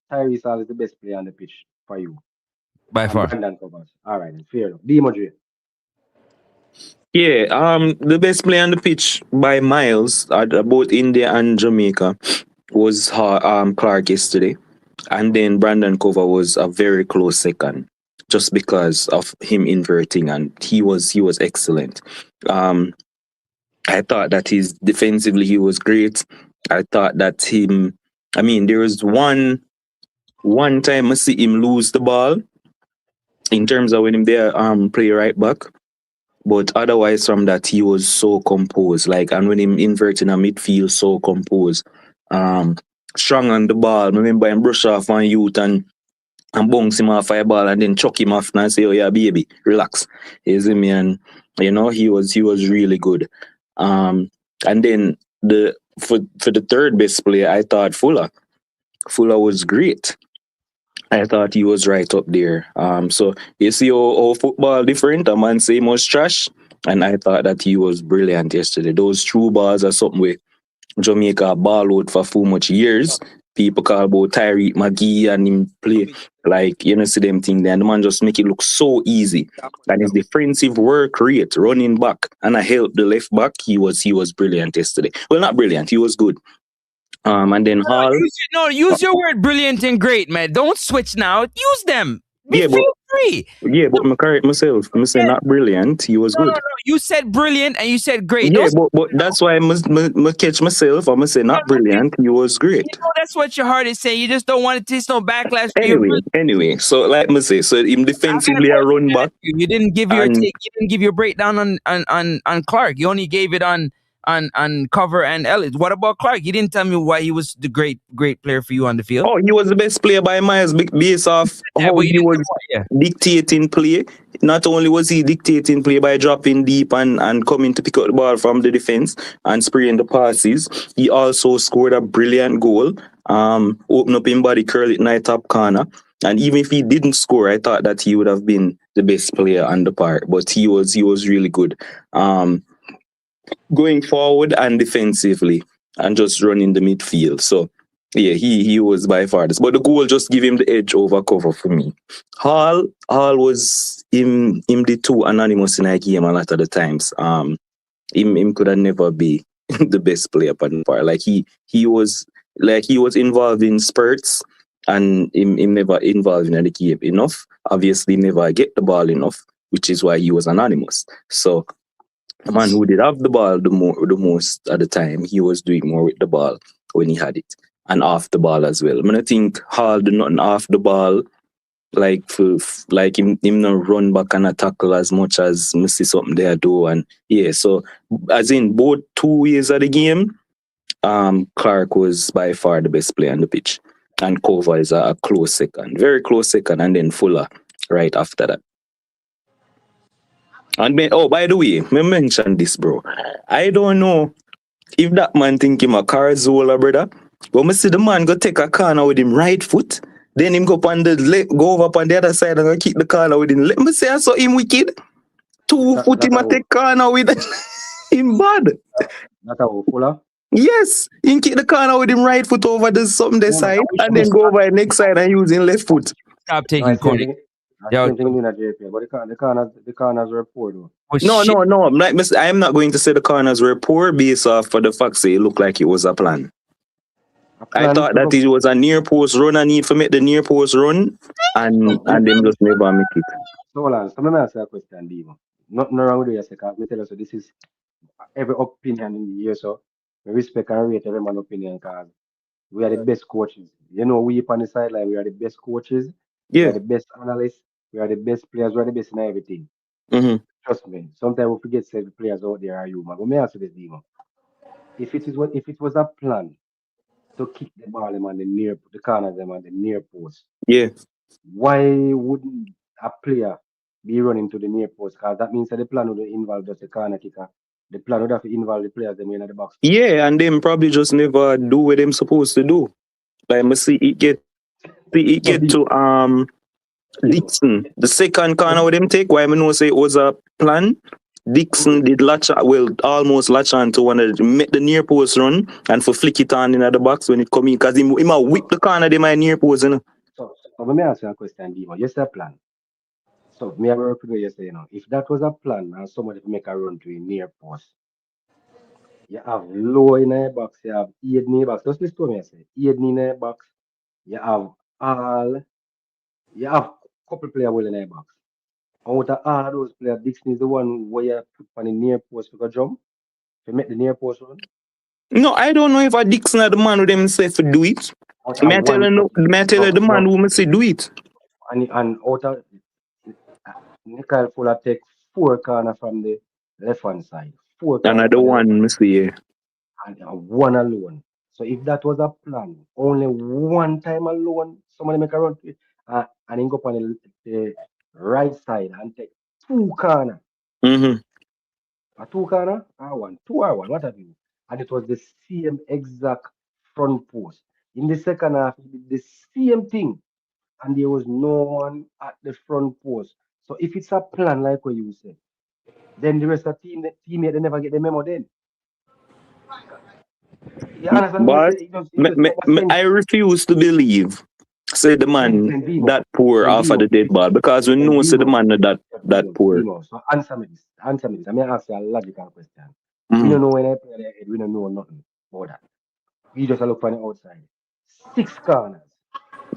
Tyrese Hall is the best player on the pitch for you. By far. Brandon covers. All right, fair enough. B Madrid. Yeah, the best player on the pitch by miles at both India and Jamaica was Clark yesterday, and then Brandon Cover was a very close second, just because of him inverting, and he was excellent. I thought that defensively he was great. I thought that there was one time I see him lose the ball in terms of when him there play right back. But otherwise from that he was so composed. And when him inverting a midfield, so composed. strong on the ball. I remember him brush off on youth and bounce him off a ball and then chuck him off and say, "Oh yeah, baby, relax." You see me? And he was really good. And then for the third best player, I thought Fuller. Fuller was great. I thought he was right up there. So you see how football different. A man say he was trash, and I thought that he was brilliant yesterday. Those true balls are something where Jamaica ball out for so much years. People call about Tyreek McGee and him play like see them thing there. And the man just make it look so easy. And his defensive work rate, running back, and I helped the left back. He was brilliant yesterday. Well, not brilliant. He was good. And then Hall. Use your word brilliant and great, man. Don't switch now. Use them. Feel free. Yeah, but I correct myself. I'm saying not brilliant. He was good. No. You said brilliant and you said great. Yeah, but that's why I must catch myself. I'm gonna say not brilliant. He was great. That's what your heart is saying. You just don't want to taste no backlash. Anyway. So like I say, so him defensively a run back. You didn't give your take. You didn't give your breakdown on Clark. You only gave it on Cover and Ellis. What about Clark? You didn't tell me why he was the great player for you on the field. Oh, he was the best player by miles based off how he was dictating play. Not only was he dictating play by dropping deep and coming to pick up the ball from the defense and spraying the passes, he also scored a brilliant goal. Open up in body, curl it night top corner. And even if he didn't score, I thought that he would have been the best player on the park. But he was really good. Going forward and defensively and just running the midfield. So yeah, he was by far this. But the goal just give him the edge over Cover for me. Hall was him the two anonymous in a game a lot of the times. Him could have never be the best player on the park. Like he was involved in spurts and him never involved in the game enough. Obviously never get the ball enough, which is why he was anonymous. So the man who did have the ball the most at the time, he was doing more with the ball when he had it. And off the ball as well. I mean, I think Hall did nothing off the ball, like him not run back and tackle as much as I see something there do. And yeah, so as in both 2 ways of the game, Clark was by far the best player on the pitch. And Cover is a close second, very close second, and then Fuller right after that. And by the way, me mention this, bro. I don't know if that man think him a Carzola, brother. But me see the man go take a corner with him right foot, then him go over on the other side and go kick the corner with him. Let me say I saw him wicked. 2 foot him a take corner with him bad. That's how Fuller? Yes, he kick the corner with him right foot over the side and then go over the next side and use him left foot. Stop taking corner. But the corners were poor though. No. I am not going to say the corners were poor based off for the fact that it looked like it was a plan. I thought that it was a near post run. I need to make the near post run and them just never make it. So hold on. So let me ask you a question, Divo. Nothing wrong with you, because me tell you, so this is every opinion in the year, so we respect and rate every man's opinion because we are the best coaches. We on the sideline, we are the best coaches, we are the best analysts, we are the best players, we are the best in everything. Mm-hmm. Trust me. Sometimes we forget to say the players out there are human. But me ask you this, Divo. If it was a plan to kick the ball them on the corner them on the near post. Yeah. Why wouldn't a player be running to the near post? Because that means that the plan would involve just the corner kicker. The plan would have to involve the players them in the box. Yeah, and them probably just never do what them supposed to do. Like I see it get to Dixon. The second corner with them take, why I know say it was a plan. Dixon did almost latch on to one of the make the near post run and for flick it on in the box when it come in because he might whip the corner they my near post, you know. So let me ask you a question, Divo. Yes, a plan. So me I work with you say, if that was a plan and somebody make a run to a near post, you have low in a box, you have Aid in a box. Just listen to me, I say. Aid in a box, you have couple players well in a box. Out of all those players, Dixon is the one where you put on the near post for jump to make the near post run. No, I don't know if a Dixon are the man who them say to do it. May I tell you the man who must say do it. And out of Nickel Fuller take 4 corner from the left hand side. 4 corner. Another one, Mr. Yeah. And one alone. So if that was a plan, only one time alone, somebody make a run to it, and then go up on the right side and take two corner. Mm-hmm. A two corner, R1, two R1, what have you? And it was the same exact front post. In the second half, he did the same thing, and there was no one at the front post. So if it's a plan like what you said, then the rest of the teammate they never get the memo then. You understand what I But say? It just make no sense. I refuse to believe say the man Then Demo. that poor Then off of Demo. the dead ball because we Then know say the Demo. man not that poor. Demo. So answer me this. Answer me this. I mean ask you a logical question. We Mm. don't know when I play the head, we don't know nothing about that. We just look from the outside. 6 corners.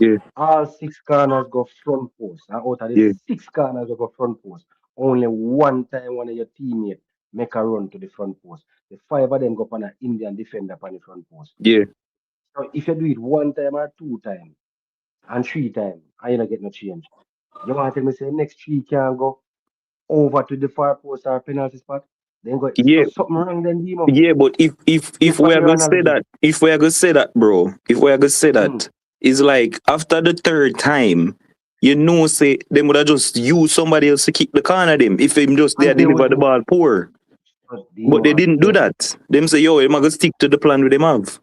Yeah, All 6 corners go front post. And out of the yeah, 6 corners that go front post, only one time one of your teammates make a run to the front post. The 5 of them go on an Indian defender on the front post. yeah. So if you do it one time or 2 times and 3 times, and you don't get no change. You want to tell me say next 3 can go over to the far post or penalty spot? Then go Yeah, so something wrong then Demo. yeah, but if Based we on are your gonna say analogy. that, if we are gonna say that, bro, if we are gonna say Hmm. that, it's like after the third time, you know, say they would have just used somebody else to kick the corner them if him just they And there was deliver the ball poor. so But they Demo didn't do again. that. Them say, yo, I'm gonna stick to the plan with them have.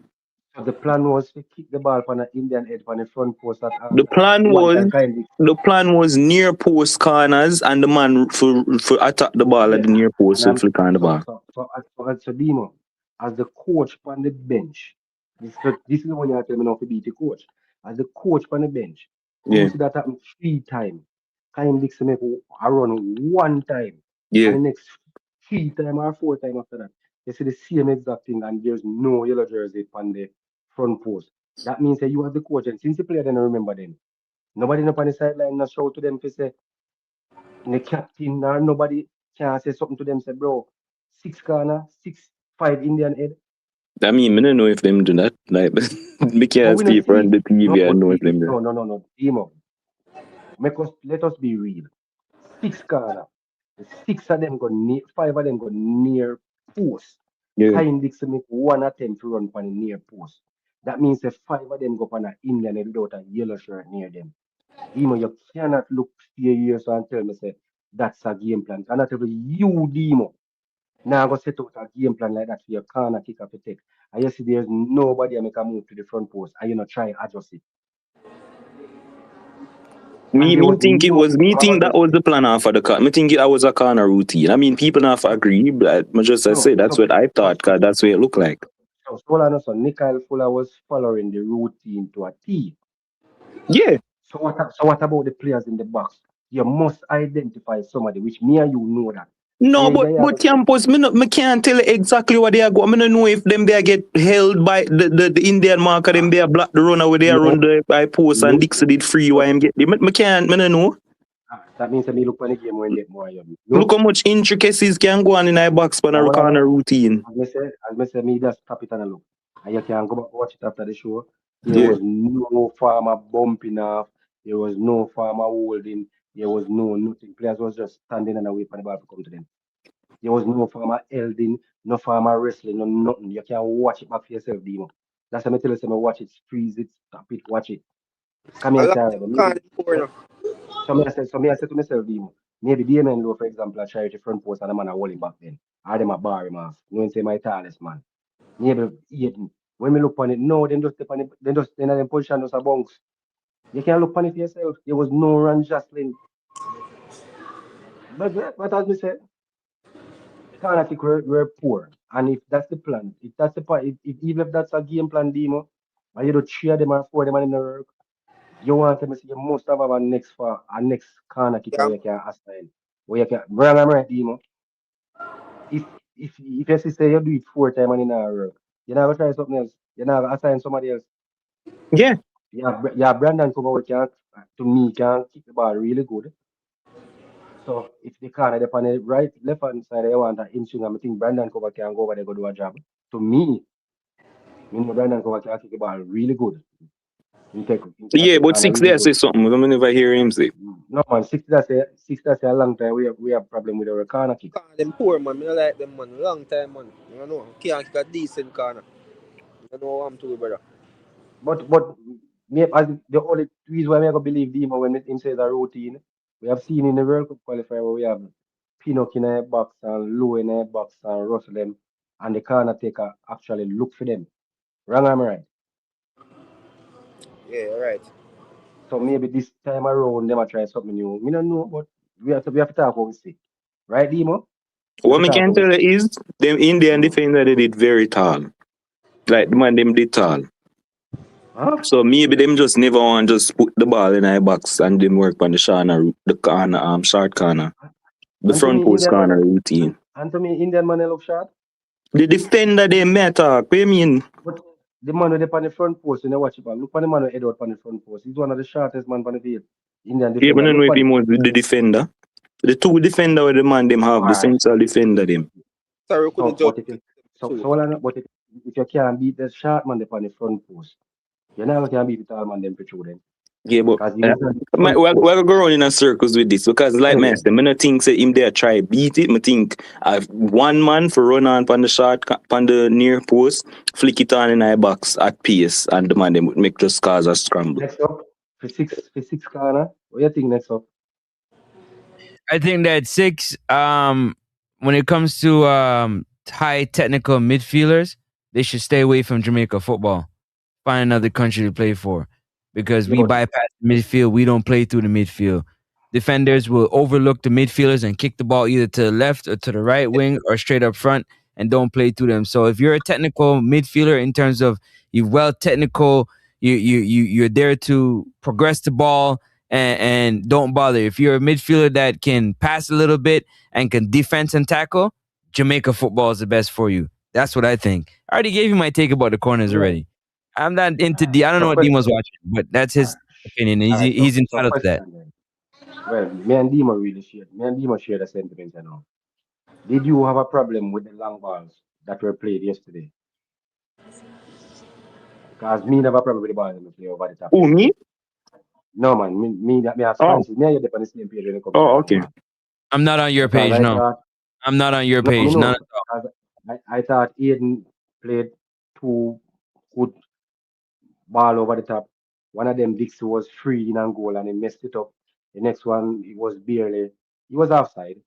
So the plan was to kick the ball from the Indian head from the front post The at plan one was time kind of near post corners and the man for attack the ball at yeah. the near post And to I'm flick on the so ball. so so so Demo, as the coach on the bench, this is what you have to tell me now to be the coach. As the coach on the bench, you Yeah, see that happen 3 times. Kind Dixon make a run one time, and yeah. the next 3 times or 4 times after that, you see the same exact thing, and there's no yellow jersey on the front post. That means that you as the coach, and since the player didn't remember them, nobody up on the sideline not shout to them to say the captain or nobody can say something to them, say, bro, 6 corner, 6-5 Indian head. I mean, I don't know if them do that. Like, we But can't we not see see from it. the No, TV and but know if them do. no. Demo. Let us be real. 6 corner. The 6 of them go near 5 of them go near post. Yeah, Kind Dixon make one attempt to run on the near post. That means the 5 of them go on an Indian head without a yellow shirt near them. Demo, you cannot look 4 years and tell me say that's a game plan. Cannot tell you, Demo. Now go set out a game plan like that for your corner kick up to take. And you see there's nobody that make a move to the front post and you know try adjust it. And there me was think it no was way me to have think that was adjusted the it. plan after the car. Me think that was a corner routine. I mean, people not agree, but I just I say No, that's so what I thought, cause that's what it looked like. so Solana so Nickel Fuller was following the routine to a T. Yeah. So what about the players in the box? You must identify somebody, which me and you know that. So No, you but either you have to say, campus, me can't tell you exactly what they are going. I don't know if them they get held by the Indian marker, them they are block the runner where they are no, run the by post and no, Dixon did free why no. him get them. Me can't, me don't know. That means that me look on the game when get more you. Look No, how much intricacies can go on in a box for now a what I know, corner routine. as me say, me just stop it and a look. And you can go back watch it after the show. There Yeah. was no farmer bumping off. There was no farmer holding. There was no nothing. Players was just standing and wait for the ball to come to them. There was no farmer holding, no farmer wrestling, no nothing. You can watch it back for yourself, Demo. That's why I tell you, say, me watch it, freeze it, stop it, watch it. Come A here, long Sarah. time can't score now. So me I say to myself, Demo, maybe Damien Lowe, for example, I try to front post and the man a hold him back then. Or them a bar him off. You know say my tallest man. Maybe Aiden. When me look on it, no, then just step on it, then just in them position just a bounce. You can look on it for yourself. There was no run jostling. But as me said, kind of think we're poor. And if that's the plan, if that's the part, if even if that's a game plan, Demo, and you don't cheer them or 4 them in the work, you want them to see you must have a next corner kick where Yeah. you can assign. Where you can bring them right, Demo. If you say you do it 4 times and in a work, you're not gonna try something else. You're not gonna assign somebody else. Yeah. Yeah, Brandon cover we can to me can kick the ball really good. So if the corner up on the right left hand side you want an inswing, I think Brandon cover can go over there go do a job. To me know Brandon cover can kick the ball really good. He can Yeah, take but corner six really there good. say something. I never hear him say. No man, 6 that's a long time. We have problem with our corner kick. Them poor man, me not like them man. Long time man. You know, can't kick a decent corner. I know I'm too, brother. But me as the only reason why I go believe Dima when it says a routine, we have seen in the World Cup qualifier where we have Pinnock in a box and Low in a box and Russell them and the corner taker actually look for them. Wrong am I right? Yeah, you're right. So maybe this time around them are try something new. Me don't know, but we have to talk what we see. Right, Dimo? We have What to me talk can what we tell see. you is them Indian defender they did very tall. Like the man them did tall. Huh? So maybe them just never want just put the ball in a box and them work on the the corner, short corner, the And to front me, post Indian man, corner routine. and to me, Indian man they look short. The defender they may talk. What you mean? But the man with on the front post, you know, watch it, man. Look on the man with Edward on the front post. He's one of the shortest man on the field. Indian Yeah, but I defender. don't know Look if on he it. was the defender. The two defender with the man them have the Alright. central defender them. Sorry, we couldn't So, judge but if you, so, too. so all I know, but if you can't beat the short man on the front post, you never can beat the tall man them for through them. Yeah, but Because he was on the front we're post. go around in a circles with this because like me Anyway, say, I don't think say him there try beat it. I think one man for run on the on the near post, flick it on in a box at pace, and the man them would make just cause a scramble. next up, for six corner, what do you think next up? I think that six, when it comes to high technical midfielders, they should stay away from Jamaica football. Find another country to play for, because Yeah, we but bypass the midfield. We don't play through the midfield. Defenders will overlook the midfielders and kick the ball either to the left or to the right wing or straight up front and don't play through them. So if you're a technical midfielder in terms of you well technical, you're there to progress the ball and don't bother. If you're a midfielder that can pass a little bit and can defense and tackle, Jamaica football is the best for you. That's what I think. I already gave you my take about the corners yeah. already. I'm not into I don't know So what Demon's question. watching, but that's his opinion. All right. So He's so entitled to that. question then. Well, me and Dima share the sentiment, you know. Did you have a problem with the long balls that were played yesterday? Because me never have a problem with the balls that we play over the top Who me? yesterday. No man, me as Oh, Francis, me and you on the same page when it comes to oh, long okay. ball. I'm not on your Because page, I no. thought I'm not on your no, me page. None know at all. because I thought Aiden played two good ball over the top. One of them Dixie was free in and goal and he messed it up. The next one it was barely he was offside.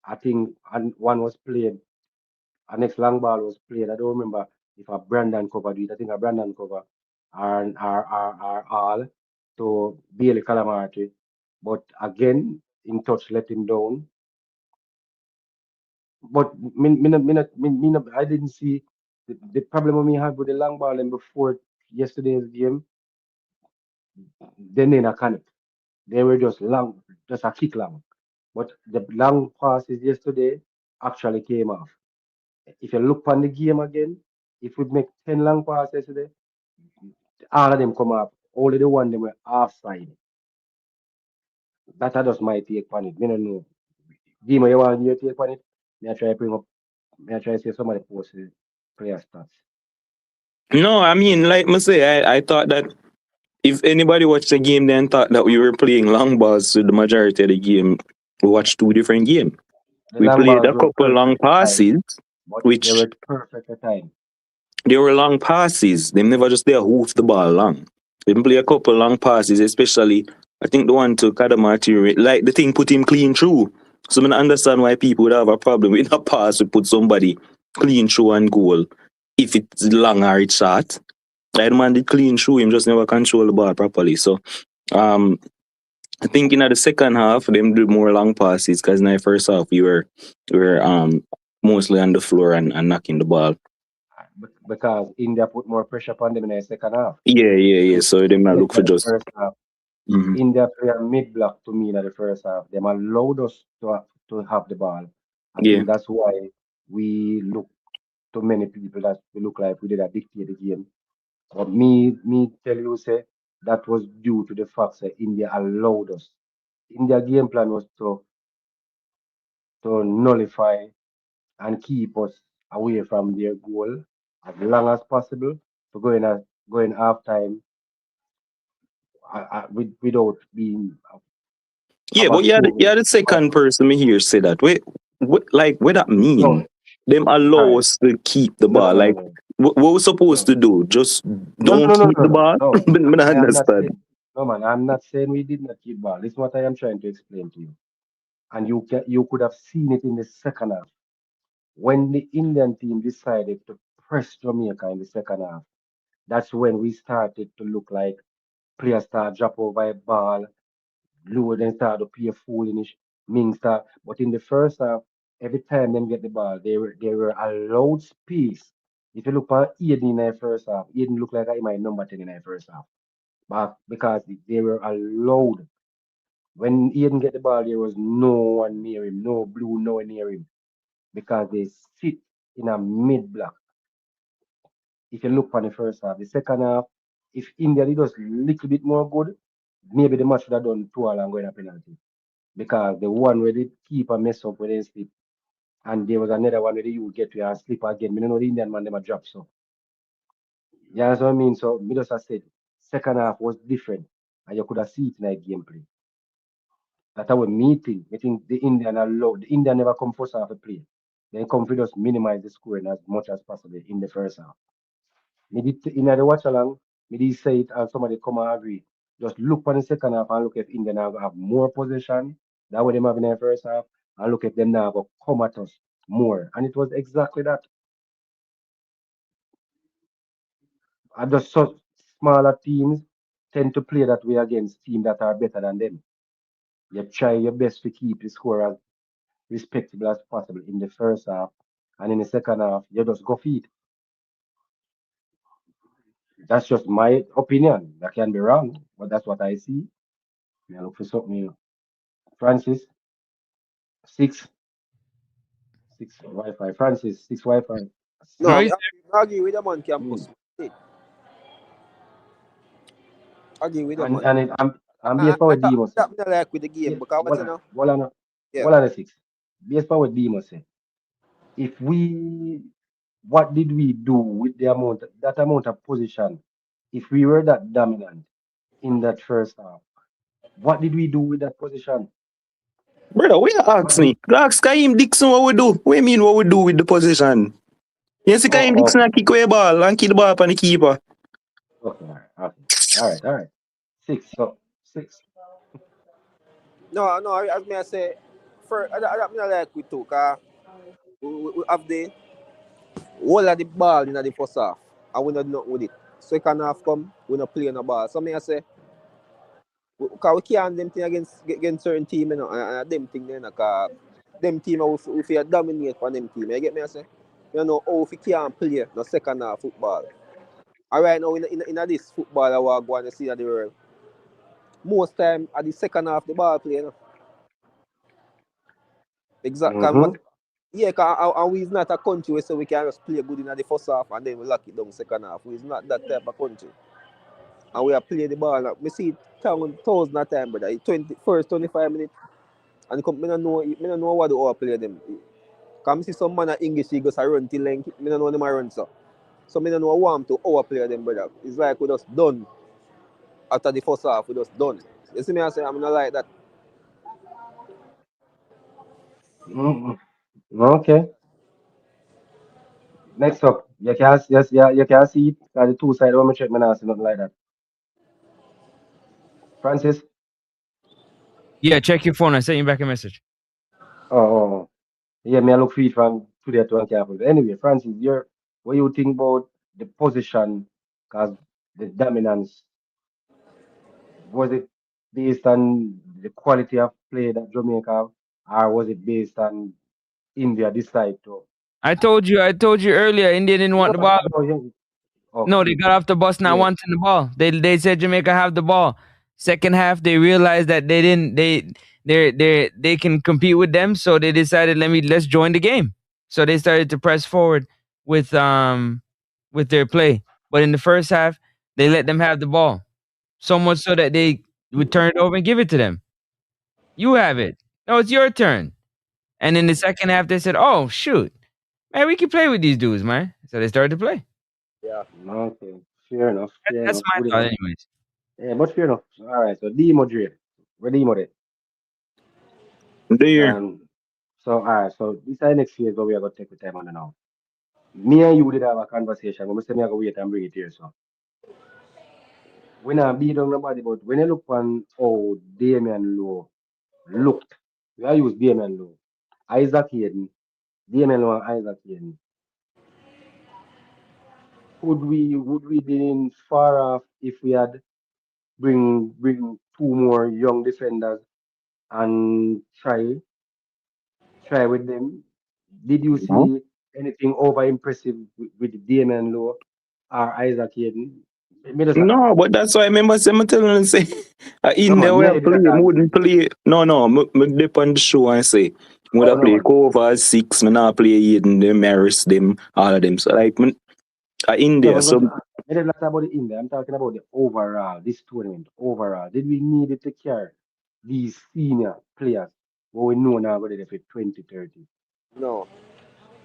I think and one was played. Our next long ball was played. I don't remember if a Brandon covered it. I think a Brandon cover are all to Bailey Calamari. But again, in touch let him down. But I didn't see the problem we had with the long ball and before yesterday's game, they didn't connect. They were just long, just a kick long. But the long passes yesterday actually came off. If you look on the game again, if we make 10 long passes today, all of them come up. Only the one them were offside. That I just my take on it. Me no know. Dima, you want your take on it? Me I try to bring up. Me I try to say some of the post player stats. No, I mean, like I say, I thought that if anybody watched the game then thought that we were playing long balls to the majority of the game, we watched two different games. The We long played balls a were couple long perfect at time, passes, but they which were perfect at time. they were long passes. They never just there hoof the ball long. They play a couple long passes, especially I think the one to Kadamati, like the thing put him clean through. So I don't understand why people would have a problem with a pass to put somebody clean through and goal if it's long or it's short. Like the man did clean through him, just never control the ball properly. So um I think in the second half them do more long passes because in the first half we were mostly on the floor and knocking the ball. Because India put more pressure upon them in the second half. Yeah. If So they might you look look for at the just first half, mhm. India play a mid block to me in the first half. Them allowed us to have the ball. I Yeah. think that's why we look to many people that we look like we did a dictate the game. But me tell you say that was due to the fact that India allowed us. India game plan was to nullify and keep us away from their goal as long as possible to go in half time without being Yeah, have a but show. you're the second person me here say that. Wait, what that No, mean? them All allow right. us to keep the No, ball. no, no, Like, no, what we supposed no, to do? Just no, don't no, no, keep no, the no, ball? no. Me not I am not understand. saying. No, man. I'm not saying we did not keep ball. This is what I am trying to explain to you. And you could have seen it in the second half when the Indian team decided to press Jamaica in the second half. That's when we started to look like players start drop over a ball, Lou then start to play foolish, Ming start. But in the first half, every time them get the ball, they were allowed space. If you look at Aiden in the first half, Aiden looked like he might number 10 in the first half. But because they were allowed. When Aiden get the ball, there was no one near him, no blue, no one near him. Because they sit in a mid block. If you look on the first half, the second half, if India did just a little bit more good, maybe the match would have done 2-2 and going a penalty. Because the one where the keeper mess up when they sleep, and there was another one where the you get to and sleep again. Me no know the Indian man them a drop so. You understand what I mean? So me just a said second half was different and you could have seen it in the gameplay. That's how we meeting. I think the Indian are low. The Indian never come first half to play. They come for just minimize the scoring as much as possible in the first half. Me did in the watch along, me did say it and somebody come and agree. Just look for the second half and look if India now have more possession than what them have in the first half, and look if them now go come at us more. And it was exactly that. And just so smaller teams tend to play that way against teams that are better than them. You try your best to keep the score as respectable as possible in the first half, and in the second half, you just go feed. That's just my opinion. That can be wrong, but that's what I see. Me look for something, Francis, six, six Wi-Fi. Francis, six Wi-Fi. No, No, I he's agree with the man campus. Mm. Agree with the And man. and it, I'm based on what Demo say. That me like with the game Yes, because what you know? Yeah. well on the six. Based on what Demo say. If we, what did we do with that amount of position? If we were that dominant in that first half, what did we do with that position? Brother, what you What ask did? me? You ask Kaim Dixon what we do. What you mean what we do with the position? You see Kaim Oh, Dixon okay, a kick away ball and kick the ball up on the keeper. okay, all right. Six, so six. No, as me I say, for that me like we too, cause we have the whole of the ball in the first half, and we not nothing with it. Second half come, we not playing the ball. So me I say, cause we can't them thing against certain team, you know, and them thing then, cause them team we feel dominate for them team. You get me I say, you know how we can't play the second half football. And right now in this football I want to see in the world, most time at the second half the ball play, you know. Exact, cause what Mm-hmm. yeah, and we is not a country where so we can just play good in the first half and then we lock it down second half. We is not that type of country. And we are play the ball. We see it thousand of time, brother. 25 minutes. And come, me don't know what the other play them. Come see some man at English, he goes run till length. Me don't know them a run so. So me don't know what to overplay them, brother. It's like we just done after the first half. We just done. You see me? I say I'm not like that. Mm-hmm. Okay. Next up, you can yes, yeah, you can see it. Got the two side. Let me check. Me not see nothing like that. Francis. yeah. Check your phone. I sent you back a message. Oh. Yeah, me I look feed from today to one careful. Anyway, Francis, what you think about the position? Cause the dominance, was it based on the quality of play that Jamaica have, or was it based on India decide to? I told you earlier. India didn't want No, the ball. no, yeah. No, Okay. they got off the bus not Yeah. wanting the ball. They said Jamaica have the ball. Second half, they realized that they didn't. They can compete with them, so they decided let's join the game. So they started to press forward with their play. But in the first half, they let them have the ball so much so that they would turn it over and give it to them. You have it. No, it's your turn. And in the second half, they said, "Oh shoot, man, we can play with these dudes, man." So they started to play. Yeah. Okay. Fair enough. Fair That's enough. my Good thought, enough. anyways. Yeah, but fair enough. All right. So Demo Dre. Where Demo there? There. Um, So, all right, so this is the next phase where we are going to take the time on now. Me and you did have a conversation. I'm say me I go wait and bring it here. So, when I beat on nobody, but when you look on how Damian Lowe looked, we are use Damian Lowe, Isaac Hayden, Damian Lowe and Isaac Hayden. Would we be in far off if we had bring two more young defenders and try with them? Did you No, see anything over impressive with Damian Lowe or Isaac Hayden? Me just ask. no, but that's why I remember saying, telling them say, No in there man, where me I did play, that I talk. wouldn't play. No, no, me dip on the show and say, would I Oh no play man. cover as six, me not play Aiden, them, Maris, them, all of them. So like, in No, there, but so me did not talk about the India. I'm talking about the overall, this tournament overall. Did we need to take care these senior players what we know now going to for 2030? No.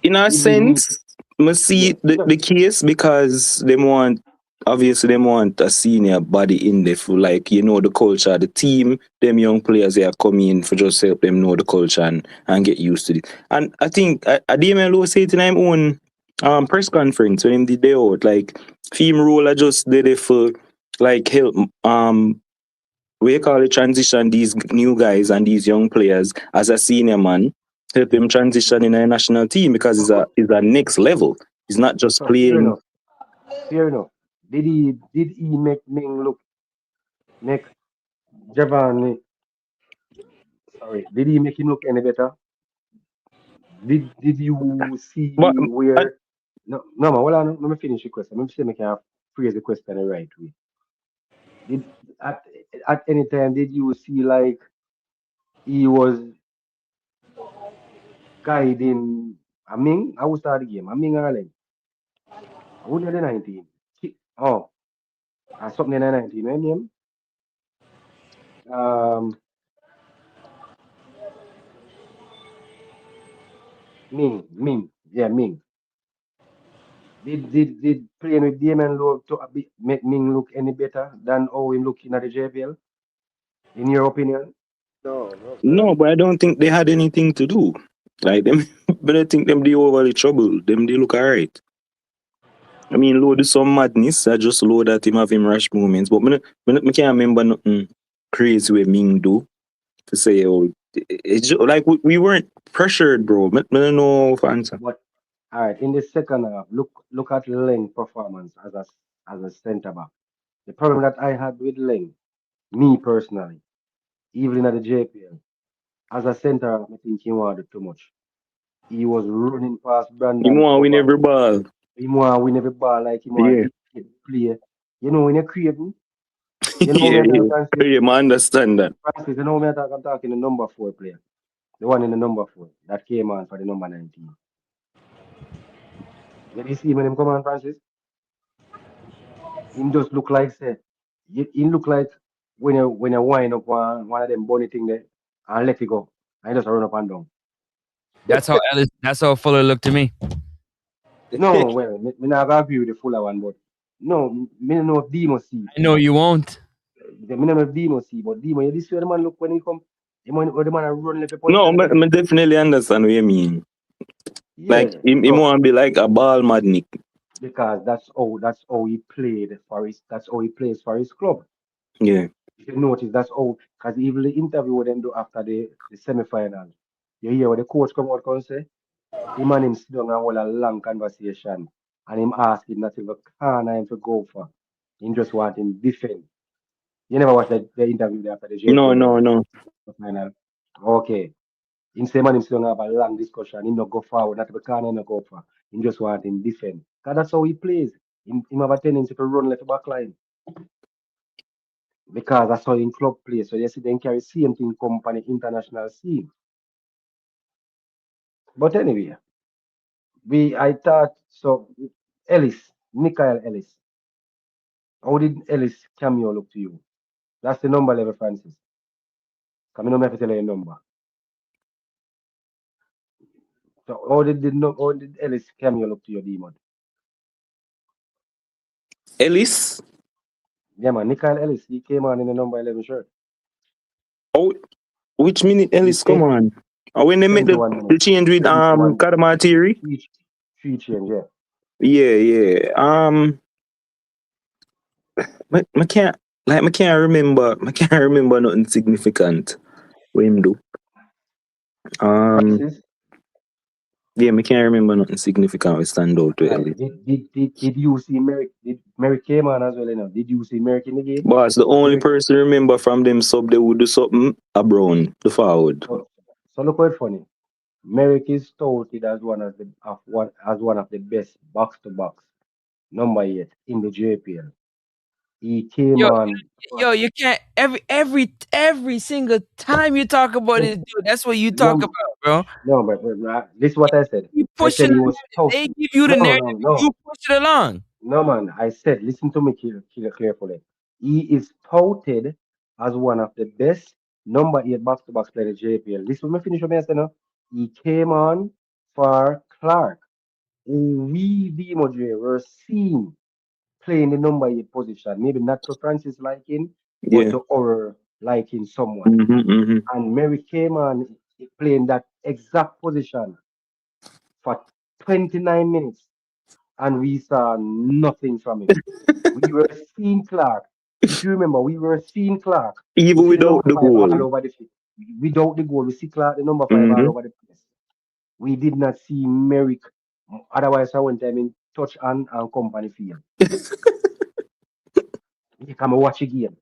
in a Did we need sense, I see yeah. the case because them want obviously them want a senior body in there for like the culture, the team, them young players they are coming in for just help them know the culture and get used to it. And I think Damian Lowe said in his own press conference when him did they out like film role I just did it for like help we call it transition these new guys and these young players as a senior man, help them transition in a national team because it's a next level. It's not just So fair playing. enough. Fair enough. Did he make Ming look make Javan sorry, did he make him look any better? Did you But see I, where no man, well let me finish the question. Let me see if I can phrase the question the right way. Did at at any time did you see like he was guiding Ming? I will start the game. Ming Ireland. I wouldn't the 19. Oh, something in the 19, right name? Um Ming. Yeah, Ming. Did playing with Damon Lowe to make Ming look any better than how him looking at the JPL, in your opinion? No, no, but I don't think they had anything to do. Like them, but I think them they overly trouble. Them they look alright. I mean, load is some madness. I just load that him have him rash moments, but me can't remember nothing crazy with Ming do to say it's just, like we weren't pressured, bro. Me don't know if answer. But all right, in the second half, look at Leng performance as a centre back. The problem that I had with Leng, me personally, even at the JPL, as a centre half, I think he wanted too much. He was running past Him Brandon want win cover. every ball. He want to win every ball like he want Yeah. to dictate the play. You know when you're creating, you know me Yeah, I talk yeah. Francis. Yeah, I understand that. Francis, you know me I talk, I'm talking the number 4 player. The one in the number 4 that came on for the number 19. You see when him come on, Francis? Him just look like say he look like when you wind up one of them bunny thing there and let it go. And just run up and down. That's how Fuller looked to me. No, well, me not gonna agree with the fuller one, but no, me no know if Demo see. I know you won't. Me no know if Demo see, but Demo, you this way the man look when he come, the man run left upon it No, and I definitely understand what you mean. Like yeah. him So want to be like a ball madnik. because that's how he played for his that's how he plays for his club. Yeah. If you notice, that's all. Because even the interview with them do after the semi-final, you hear what the coach come out and say. Him and him sit down and hold a long conversation, and him ask him not even corner him to go for. Him just want him defend. You never watch the interview there after the No, JPL no, no. final. Okay. Him say man him sit down and have a long discussion. Him not go forward, not even corner him not go for. Him just want him defend. Because that's how he plays. Him have a tendency to run left back line. Because that's how in club play. So you see them carry same thing come on the international scene. But anyway, I thought so Michael Ellis. How did Ellis cameo look to you? That's the number 11 Francis. Come on, have to tell you a number. So how did Ellis cameo look to your demon? Ellis? Yeah man, Michael Ellis, he came on in the number 11 shirt. Oh, which minute He Ellis come came on? Or when they make 71 the minutes. change with 3 Kadama Theory? three change, yeah. Yeah. I can't I can't remember nothing significant what him do. Francis, Yeah, I can't remember nothing significant we stand out to right. Ellie. Did you see Merrick? Did Merrick came on as well, you know? Did you see Merrick in the game? But the only Merrick, person remember from them sub they would do something a Brown, the forward. so look quite funny. Merrick is touted as one of the best box to box number 8 in the JPL. He came Yo, on. you can't every single time you talk about this dude, that's what you talk No, about, bro. no, this is what I said. You I push said it. he was tough. They give you the No, narrative. no, no. You push it along. No, man, I said, listen to me carefully. He is touted as one of the best number 8 box to box players in the JPL. Listen, me finish what I said now. He came on for Clark, who we, Demodre, were seen playing the number 8 position. Maybe not to Francis liking, but Yeah. to our liking somewhat. And Mary came on playing that exact position for 29 minutes, and we saw nothing from him. We were seeing Clark. If you remember, we were seeing Clark. We Even see the without number the 5 all goal. over the field. Without the goal, we see Clark, the number 5 all over the place. We did not see Merrick. Otherwise, I went time in touch and company field. You come and watch a game.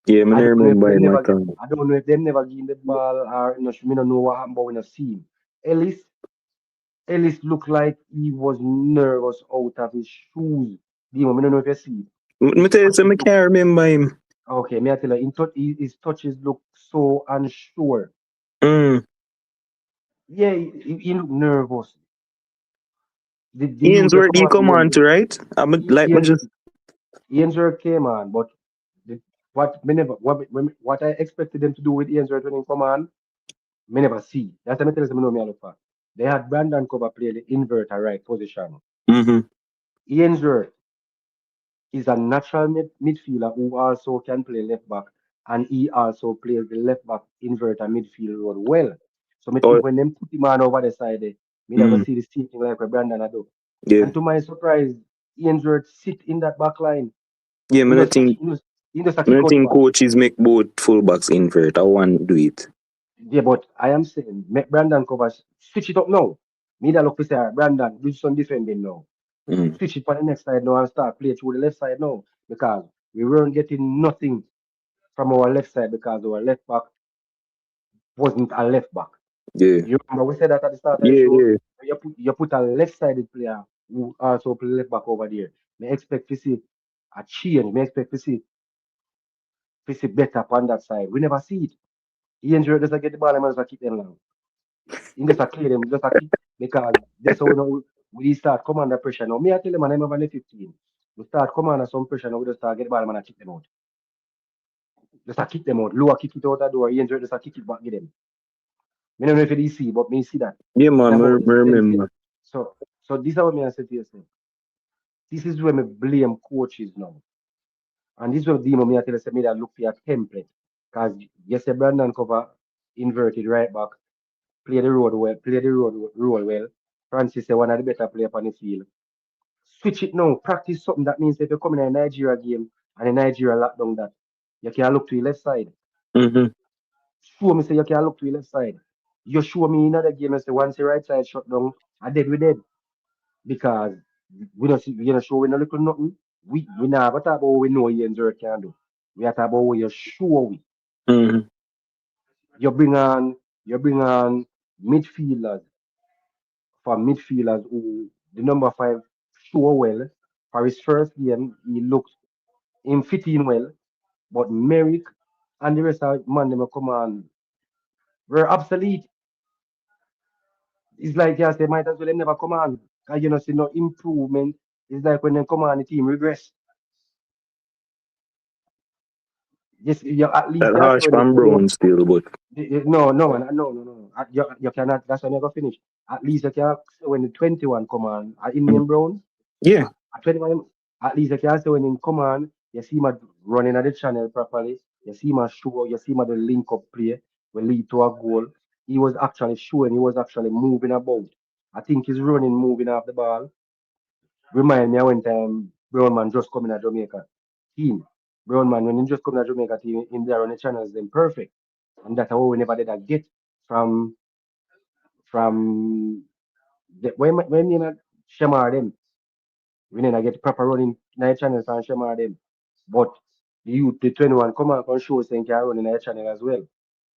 Yeah, I I don't know if remember them him never at all. I don't know if them never give him the ball or me don't know what happened, but we not see him. Ellis looked like he was nervous out of his shoes. Dimo, me don't know if you see it. Me tell you something, I can't remember him. Okay, me I tell you, his touches look so unsure. Yeah, he looked nervous. Did you Ian's just where come he on the come game? on to, right? I'm like me just Ian's work came on, but what I expected them to do with Ian's work when he come on, me never see. That's what I tell you, me know me I look for. They had Brandon Cover play the inverter right position. Ian's work is a natural midfielder who also can play left back, and he also plays the left back inverter midfield role well. So I think when them put him on over the side there, me never see the same thing like what Brandon do. Yeah. And to my surprise, Ian's work sit in that back line. Yeah, He I just think he just a I kick out the think ball. coaches make both fullbacks invert. I want do it. Yeah, but I am saying, make Brandon covers, switch it up now. Me that look to say, "Alright, Brandon, do some defending now. Switch it for the next side now and start play through the left side now. Because we weren't getting nothing from our left side because our left back wasn't a left back. Yeah. You remember we said that at the start of the Yeah, show? yeah. You put a left sided player who also play left back over there. Me expect to see a change. Me expect to see better on that side. We never see it. He injured just get the ball and just keep them long. He just clear them, just kick because that's how we start come under pressure. Now me I tell them man, I'm over the 15. We start come under some pressure now we just start get the ball and kick them out. Just kick them out. Lower kick it out the door, he injured just kick it back get them. I don't know if you see, but me see that. Yeah, man, And I about the remember. So this is what me I say to you. This is where me blame coaches now. And this is where Demo me I tell you me that look for a template. Because yes, Brandon cover inverted right back, play the role well. Francis is one of the better players on the field. Switch it now. Practice something that means if you're coming in a Nigeria game and a Nigeria lockdown that you can look to your left side. Show me say you can look to your left side. You show me another game and say once the right side shut down, I dead we dead. Because we don't see we not show we no little nothing. We never talk about what we know Ian Zerk can do. We are talking about what you show we. You bring on midfielders for midfielders who the number 5 show well. For his first game, he looked him fitting well, but Merrick and the rest of man them come on were obsolete. It's like yes, they might as well them never come on. Cause you know see no improvement. It's like when they come on the team regress. Yes, you at least That you harsh say from when Brown still, but no man, no. You cannot that's when you go finish. At least you can say when the 21 come on in name Brown. yeah. At 21 at least you can say when him come on, you see him running at the channel properly, you see him show, you see him the link up play will lead to a goal. he was actually showing, he was actually moving about. I think his running, moving off the ball. Remind me of when time Brown man just coming at Jamaica team. Brown man, when he just coming at Jamaica team, in there on the channels, them perfect. And that's how we never did that get from from when you know Shamar them. We never get proper running night channels and Shamar them. But the youth, the 21 come out and show saying can run in night channel as well.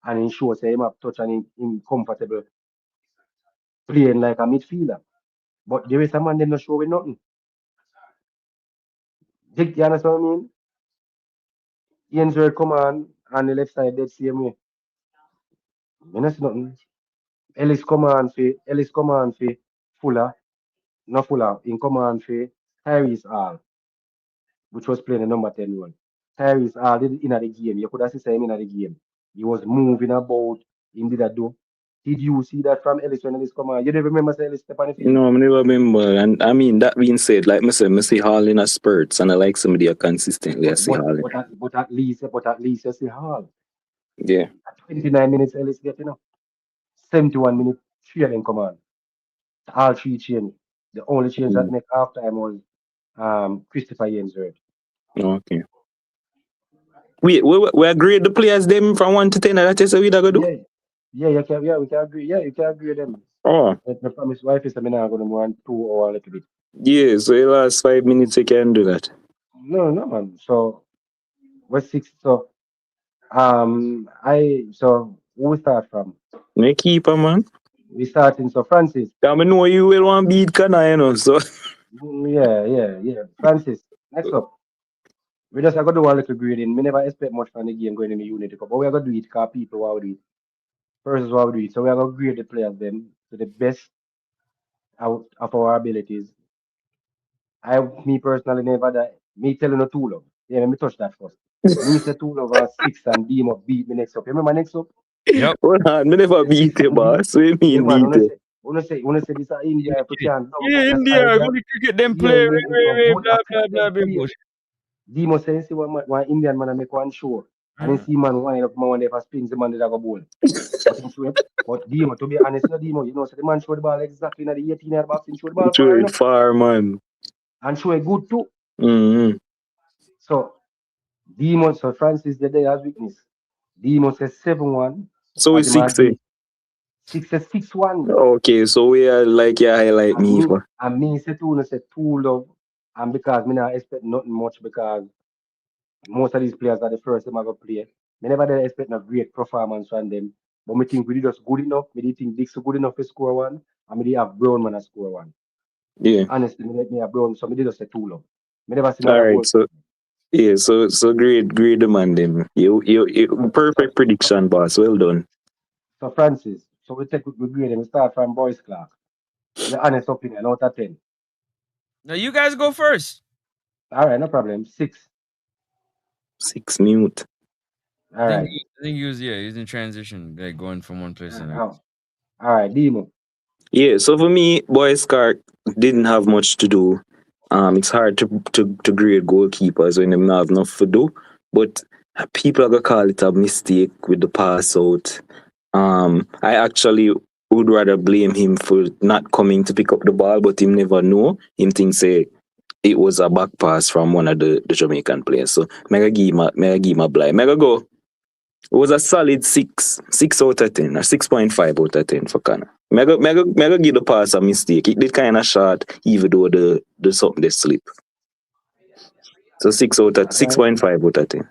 And he shows say him have touch and him comfortable playing like a midfielder. But the rest of man them not show with nothing. You understand what I mean? Ian's come on the left side that same way. You know see nothing. Ellis come on for Fuller, not Fuller, in come on for Tyrese Hall, which was playing the number 10 role. Tyrese Hall did in the game. You could have seen him in the game. He was moving about, him did that do. Did you see that from Ellis when Ellis come on? You never remember say Ellis step on the field? No, I never remember. And I mean, that being said, like I said, I see Hall in a spurts, and I like somebody who consistently I see Hall in. But at least you see Hall. Yeah. At 29 minutes Ellis getting up. 71 minutes, three of them come on. All three change. The only change that make half time was Christopher Yensworth. Okay. We agree the players them from 1 to 10. That's just what we gonna do. Yeah, we can agree. Yeah, you can agree with them. Oh. I promise wife is I'm not gonna want 2 or a little bit. Yeah, so the last 5 minutes you can do that. No, man. So we're 6. So who we start from? Me keeper, man. We starting so Francis. I know you will want beat Kana, you know, so. Yeah. Francis, next up. We just are gonna do a little grading. We never expect much from the game going in the Unity Cup, but we are gonna do it because people want to do it. First is what we do it. So we are gonna grade the players them to the best out of our abilities. Me personally never that me telling no two love. Yeah, let me touch that first. Me say 2 love and 6 and Demo beat me next up. You remember next up? Yep. Hold on, me never beat you, boss. What do you mean beat you? Wanna say this is India if we can. Yeah, India, go to cricket them play, blah, bush. Demo says see one Indian man make one show. And then see man wind up man there spins the man that go ball. But Demo, to be honest, Demo, you know, so the man show the ball exactly in the 18-yard box and show the ball Throw far it enough. far, man. And show it good too. Mm-hmm. So Demo, so Francis the day as witness. Demo says 7-1. So it's 6 eh? 6 says 6-1. Okay, so we are like you highlight me for. And me say 2 love. And because me not expect nothing much because most of these players are the first time I go play. Me never did expect a great performance from them. But me think we did just good enough. Me did think Dix good enough to score 1. And me did have Brown man to score 1. Yeah. Honestly, me let me have Brown. So me did just say 2 love. Me never seen All another right, goal. so yeah, so great the man them. You perfect prediction, boss. Well done. So Francis, so we grade them. We start from BOYZ Clark. Your honest opinion out of 10. Now you guys go first. All right, no problem. 6. 6 mute. All right. I think he was he's in transition, like going from one place to the next. All right, Demo. Yeah, so for me, BOYZ Clark didn't have much to do. It's hard to grade goalkeepers when they don't have enough to do. But people are gonna call it a mistake with the pass out. I actually would rather blame him for not coming to pick up the ball, but him never know. Him think say it was a back pass from one of the Jamaican players. So mega give him a blind. Mega go. It was a solid 6 out of 10 or 6.5 out of 10 for Connor. Mega give the pass a mistake. It did kind of short, even though the something they slip. So 6.5 out of 10.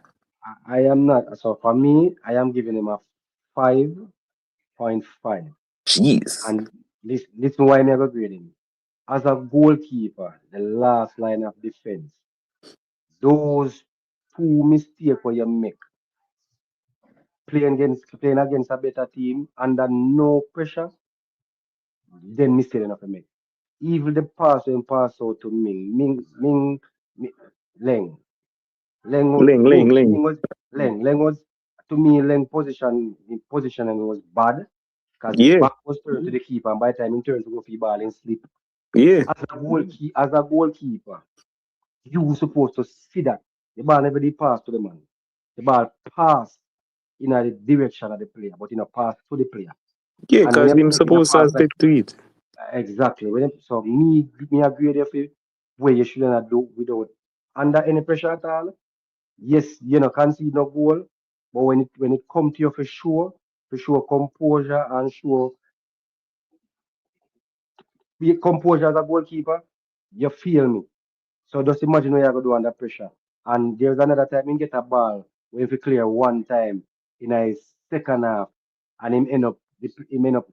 I am not. So for me, I am giving him a 5.5. Jeez. And listen why I never grade him. As a goalkeeper, the last line of defense, those 2 mistakes where you make, playing against a better team under no pressure, then mistake enough to make. Even the pass when pass out to Ming, Leng. Leng was to me Leng positioning was bad because his back was turned to the keeper and by the time he turned to go for the ball and slip. Yeah. As a goalkeeper, you were supposed to see that the ball never did pass to the man. The ball passed in the direction of the player, but pass to the player. Yeah, And when because you him play in a supposed to fast like stick to it. exactly. So me agree with you where you shouldn't have do without under any pressure at all. Yes, you know, concede no goal, but when it come to you for sure composure and show be composure as a goalkeeper, you feel me. So just imagine what you're gonna do under pressure. And there's another time he get a ball when he clear one time in a second half, and him end up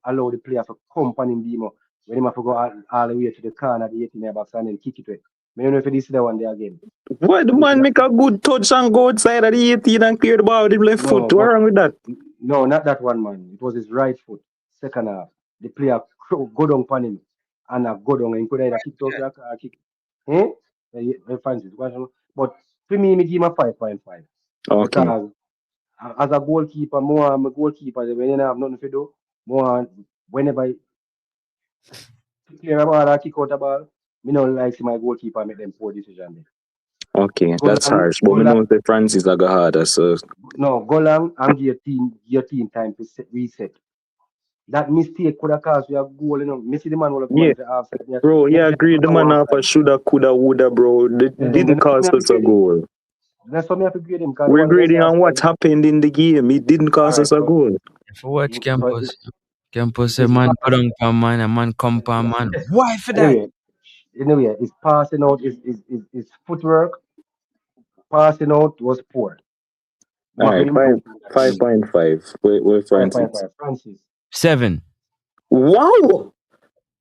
allow the player to come on him beam up when him have to go all the way to the corner, the 18 box, and then kick it away. I don't know if you see that one there again. Why the If man you make a good touch and go outside of the 18 and clear the ball with him left foot? no, What but wrong with that? no, not that one man. It was his right foot, second half. The player go down on him and go down and could either kick it out or kick. Eh? Francis, but for me, me give him a 5.5 Okay. because as a goalkeeper, more I'm a goalkeeper. When you don't have nothing to do, more whenever I clear a ball or kick out a ball, me don't like see my goalkeeper make them poor decision there. Okay, Go that's long, harsh. But go me long, know the Francis are go harder, so no, go long and give your team time to reset. That mistake could have caused you a goal, you know. Messi the man will have yeah, gone to offside. bro, You yeah, just agree. don't The know man have a offside. shoulda, coulda, woulda, bro. It Then didn't that's why me cost have to us a grade him. goal. That's why me have to grade him because the We're one just grading on what offside. happened in the game. It didn't All cost right, us a so goal. If you watch campus, campus it say is man go pass. down per man, a man come per man. Why for that? Anyway, his passing out, his footwork, passing out was poor. You All have to right, five improve that for five me. point five. Wait, Francis. 5.5. Francis. 7. Wow.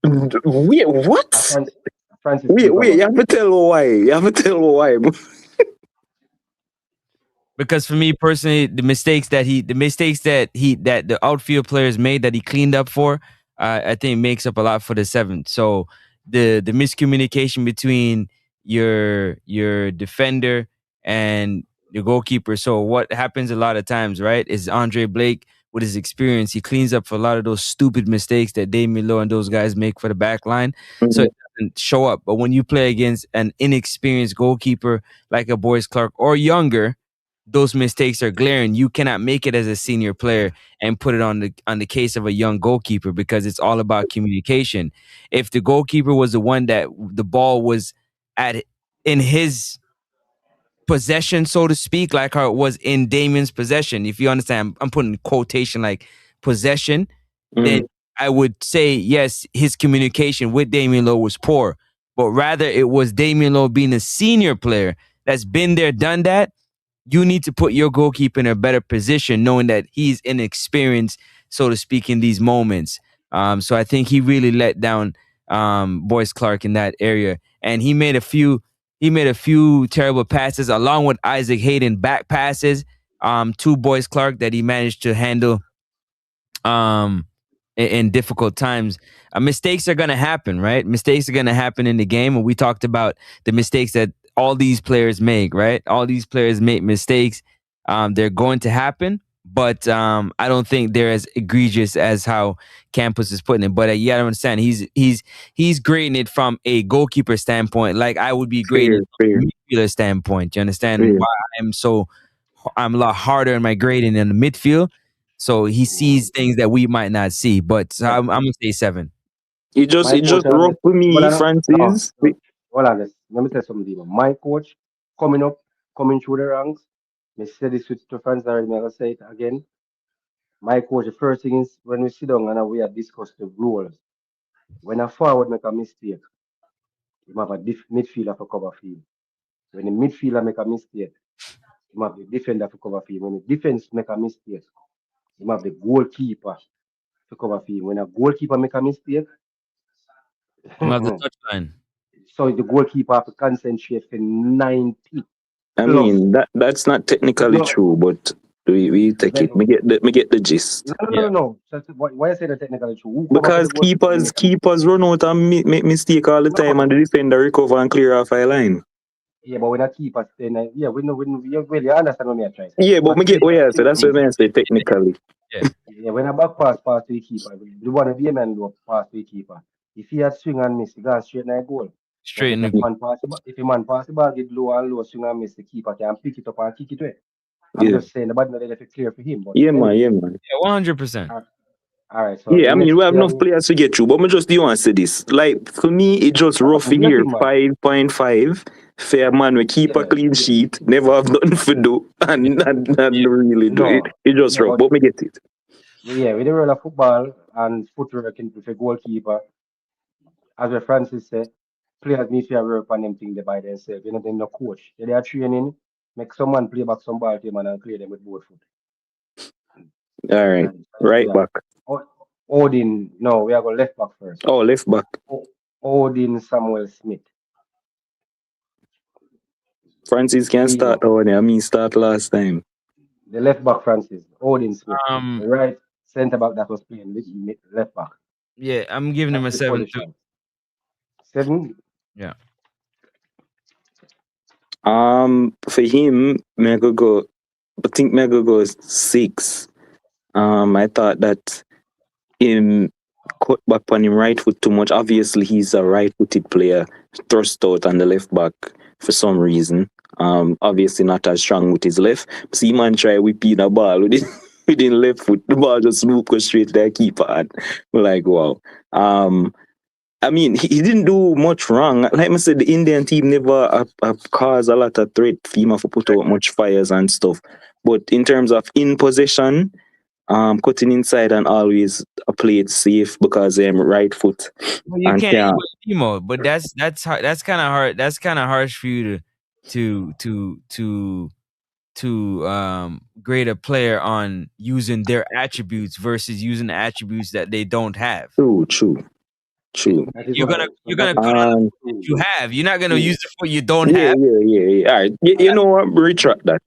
Wait, what? Francis. Francis Wait, keeper, wait. You man. have to tell me why. You have to tell me why. Because for me personally, the mistakes that the outfield players made that he cleaned up for, I think makes up a lot for the 7. So the miscommunication between your defender and the goalkeeper. So what happens a lot of times, right, is Andre Blake with his experience, he cleans up for a lot of those stupid mistakes that Damian Lowe and those guys make for the back line. So it doesn't show up. But when you play against an inexperienced goalkeeper like a BOYZ Clark or younger, those mistakes are glaring. You cannot make it as a senior player and put it on the case of a young goalkeeper because it's all about communication. If the goalkeeper was the one that the ball was in his possession, so to speak, like how it was in Damien's possession, if you understand, I'm putting quotation like possession, then I would say yes, his communication with Damian Lowe was poor, but rather it was Damian Lowe being a senior player that's been there, done that. You need to put your goalkeeper in a better position, knowing that he's inexperienced, so to speak, in these moments. So I think he really let down BOYZ Clark in that area, and he made a few terrible passes along with Isaac Hayden back passes to BOYZ Clark that he managed to handle in difficult times. Mistakes are going to happen, right? Mistakes are going to happen in the game. And we talked about the mistakes that all these players make, right? All these players make mistakes. They're going to happen, but I don't think they're as egregious as how Campus is putting it. But you gotta understand, he's grading it from a goalkeeper standpoint, like I would be grading it from a midfielder standpoint. You understand why I'm a lot harder in my grading in the midfield. So he sees things that we might not see. But I'm gonna say 7. It just rough for me, Francis. Hold on, let me tell you something, Diva. My coach coming through the ranks. Me said this to friends already, I'm gonna say it again. My coach, the first thing is when we sit down and we have discussed the rules. When a forward make a mistake, you have a midfielder for cover field. When the midfielder make a mistake, you have the defender for cover field. When the defense make a mistake, you have the goalkeeper to cover field. When a goalkeeper make a mistake, The touchline. so the goalkeeper have to concentrate for 90 I plus. mean that's not technically No, true, but we take it. Me get the gist. no. Why I say that technically true? Who cover for Because the goalkeeper when he make a mistake? keepers run out and make mistake all the time, and the defender recover and clear off a line. Yeah, but when a keeper stay, yeah, we know, well, you understand what I try to say. Yeah, but me get Keeper where stay so that's what I say technically. Yeah, when a back pass to the keeper, the one of the man do pass to the keeper. If he had swing and miss, he goes straight in the goal. Straight in the man pass the ball, if a man pass the ball, get low and low, swing and miss, the keeper can pick it up and kick it away. I'm Yeah. just saying the ball not clear for him. But Yeah, anyway, man. Yeah, 100%. All right, so Yeah, the I mean, next we have player, enough players to get through, but me just do want to say this. Like, for me, it just rough here. nothing man. 5.5. Fair man, we keep a Yeah, clean yeah. sheet, never have nothing to do, and really do it. No, It just no, rough, but but me get it. yeah, with the role of football and footwork with a goalkeeper, as what Francis said, players need to work on them things they by themselves. You know, they're no coach. They are training, make someone play back some ball to him and clear them with both foot. All right. Right Yeah. back. Odin, no, we are going left back first. Oh, left back. Odin Samuel Smith. Francis can start Demo. over there. I mean, start last time. The left back Francis. Odin Smith. Um, The right centre back that was playing left back. yeah, I'm giving him That's a the 7 too. position. 7. Yeah. For him, me go. I think me go 6. I thought that him cut back on him right foot too much. Obviously, he's a right-footed player, thrust out on the left back for some reason. Obviously not as strong with his left. See man try whipping the ball with with his left foot. The ball just go straight to the keeper. And we're like, wow. I mean, he didn't do much wrong. Like I said, the Indian team never caused a lot of threat for him to put out much fires and stuff. But in terms of in possession, cutting inside and always play it safe because right foot Well, you and can't, can't. but that's hard. That's kind of hard. That's kind of harsh for you to grade a player on using their attributes versus using the attributes that they don't have. True. You're gonna cut on what you have. You're not gonna use it for what you don't Yeah. have. All right. You know what? Retract that.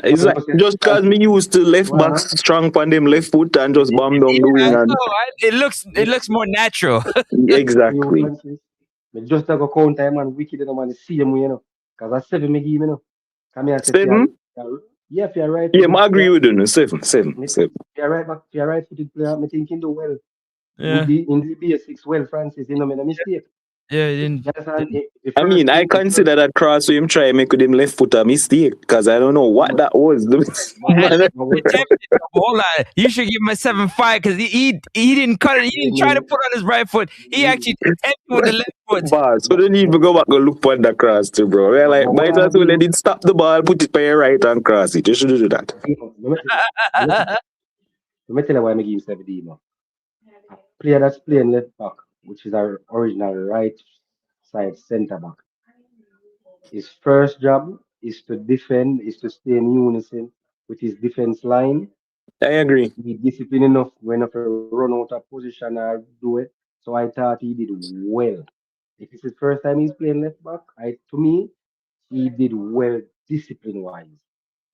It's like just cause me used to left back strong on them left foot and just bomb down the wing Yeah, and it looks more natural. exactly. Me just go count time and wicked no man see him, you know. Cause I 7 me give you know. Come here, say, 7? yeah, if you're right. Yeah, I agree with you. 7. If you're right back, if you're right footed player, me think you do well. Yeah. In the basics, well, Francis, you know, made a mistake. Yeah, he I mean, I consider that cross with him try make with him left foot a mistake because I don't know what that was. Hold on, you should give him a 7.5 because he didn't cut it. He didn't try to put on his right foot. He actually attempted with the left foot. So don't need to go back and look for that cross too, bro. We're like, might as well let it stop the ball, put it by your right and cross it. You should do that. Let me tell you why I give him 7 Demo. A player that's playing left back, which is our original right side centre back. His first job is to defend, is to stay in unison with his defense line. I agree. Be disciplined enough when to run out of position or do it. So I thought he did well. If it's his first time he's playing left back, to me, he did well discipline wise.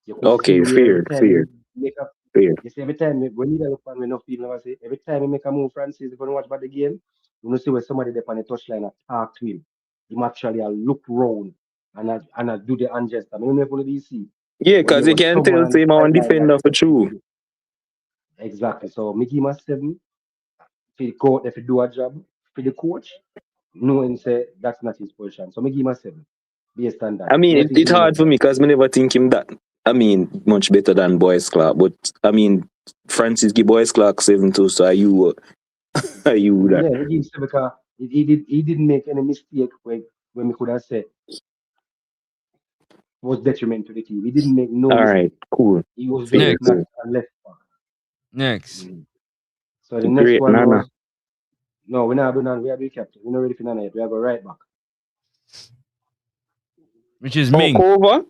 You could see Okay, where every fair. time he make a Fair. you see every time when you look on enough people never say every time he make a move, Francis, if you watch about the game, you see where somebody there on the touchline and talk to him. He actually look round and do the unjust. I mean, if you see. Yeah, when because there you was can tell someone on the him on sideline defender for true. Exactly. So Mickey must 7 for the coach if you do a job for the coach, knowing say that's not his position. So Mickey must 7 based on that. I mean, Nothing it's to do hard with for me because I never think him that. I mean, much better than Boys Clark. But I mean, Francis give Boys Clark 7 too. So are you that? Yeah, he gives 7 because he didn't make any mistake when we could have said was detriment to the team. He didn't make no All mistake. right, cool. He was Fair, very cool. and left back. Next. So the next Great, one Nana. was no, we're not doing that. We are doing captain. We're not ready for Nana yet. We are going right back. Which is Ming. Cover?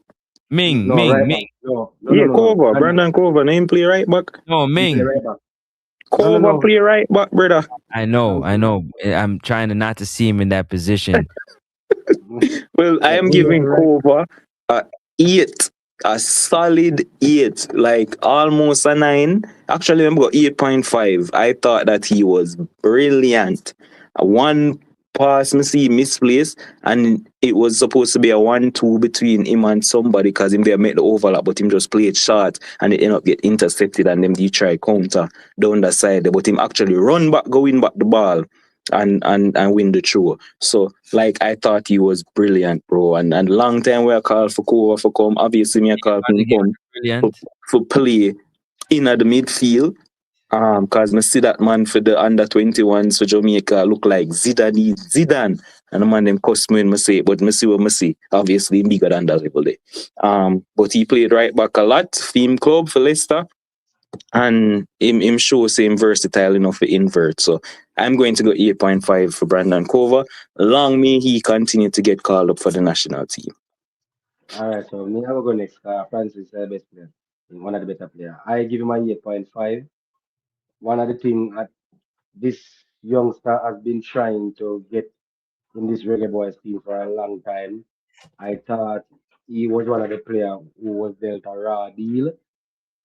Ming. Right Ming. back. No. Cover. Brandon Cover. Name play right back. No, Ming. Play right back. Cover play right back, brother. I know. I'm trying to not to see him in that position. Well, I am giving Cover a 8. A solid 8. Like almost a 9. Actually, I'm got 8.5. I thought that he was brilliant. One pass, me see misplaced, and it was supposed to be a 1-2 between him and somebody because him there make the overlap, but him just played short and it ended up get intercepted and them he try counter down the side, but him actually run back, win back the ball and win the throw. So like I thought he was brilliant, bro. And long time we are called for Cover for come. Obviously me I call him come for play in the midfield. Cause me see that man for the under 21s for Jamaica look like Zidane. And the man them cuss me when me say it, but me see what me see. Obviously bigger than that level there. But he played right back a lot, theme club for Leicester. And him show same versatile enough for invert. So I'm going to go 8.5 for Brandon Cover. Long may he continue to get called up for the national team. All right, so me I will go next. Francis is the best player, one of the better player. I give him a 8.5. One of the things this youngster has been trying to get in this Reggae Boys team for a long time. I thought he was one of the players who was dealt a raw deal.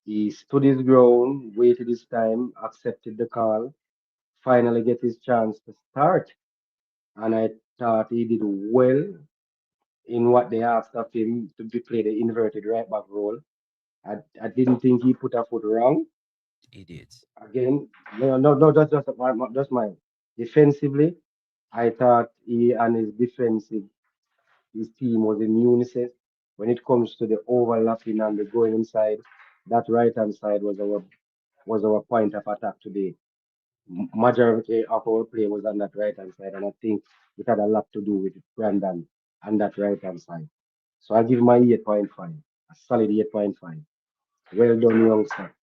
He stood his ground, waited his time, accepted the call, finally get his chance to start. And I thought he did well in what they asked of him to be play the inverted right back role. I didn't think he put a foot wrong. Idiots. Again, no, that's just my defensively. I thought he and his team was in unison. When it comes to the overlapping and the going inside, that right hand side was our point of attack today. Majority of our play was on that right hand side, and I think it had a lot to do with Brandon on that right hand side. So I give my 8.5, a solid 8.5. Well done, youngster.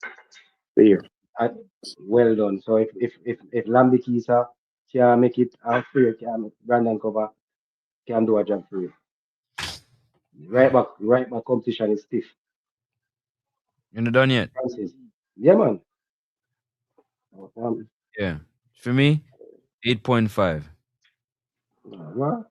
There. I, well done. So if Lambi Kisa can make it free, can Brandon Cover can do a job for you. Right back competition is stiff. You're not done yet? Francis. Yeah, man. Yeah. For me, 8.5. Well,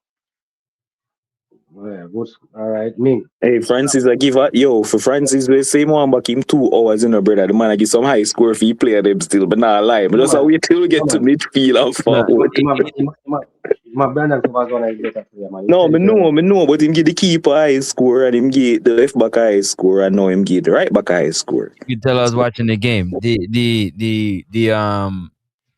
yeah, good. All right, me. Hey, Francis, I give a yo for Francis. We say one back him 2 hours in a brother. The man I give some high score for he play them still, but not lie. But No, just man. wait till we get No, to man. midfield and forward. My Brandon Covers one is better player, man. No, me know, but him give the keeper high score and him give the left back high score and now him give the right back high score. You tell I was watching the game. The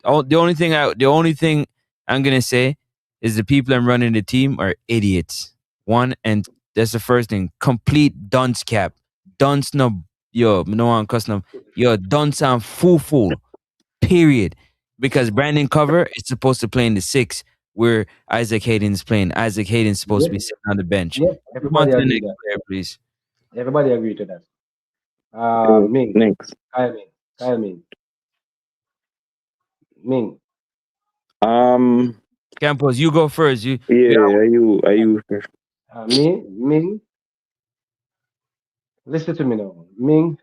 only thing I'm gonna say is the people I'm running the team are idiots. One, and that's the first thing. Complete dunce cap. Dunce no no one custom. Yo, dunce and fool. Period. Because Brandon Cover is supposed to play in the 6, where Isaac Hayden's playing. Isaac Hayden's supposed to be sitting on the bench. Yep, Move on everybody to the agree next that. player, please. Everybody agree to that. Ming. Next. Kyle Ming. Ming. Campos, you go first. Are you first? Ming. Listen to me now. Ming.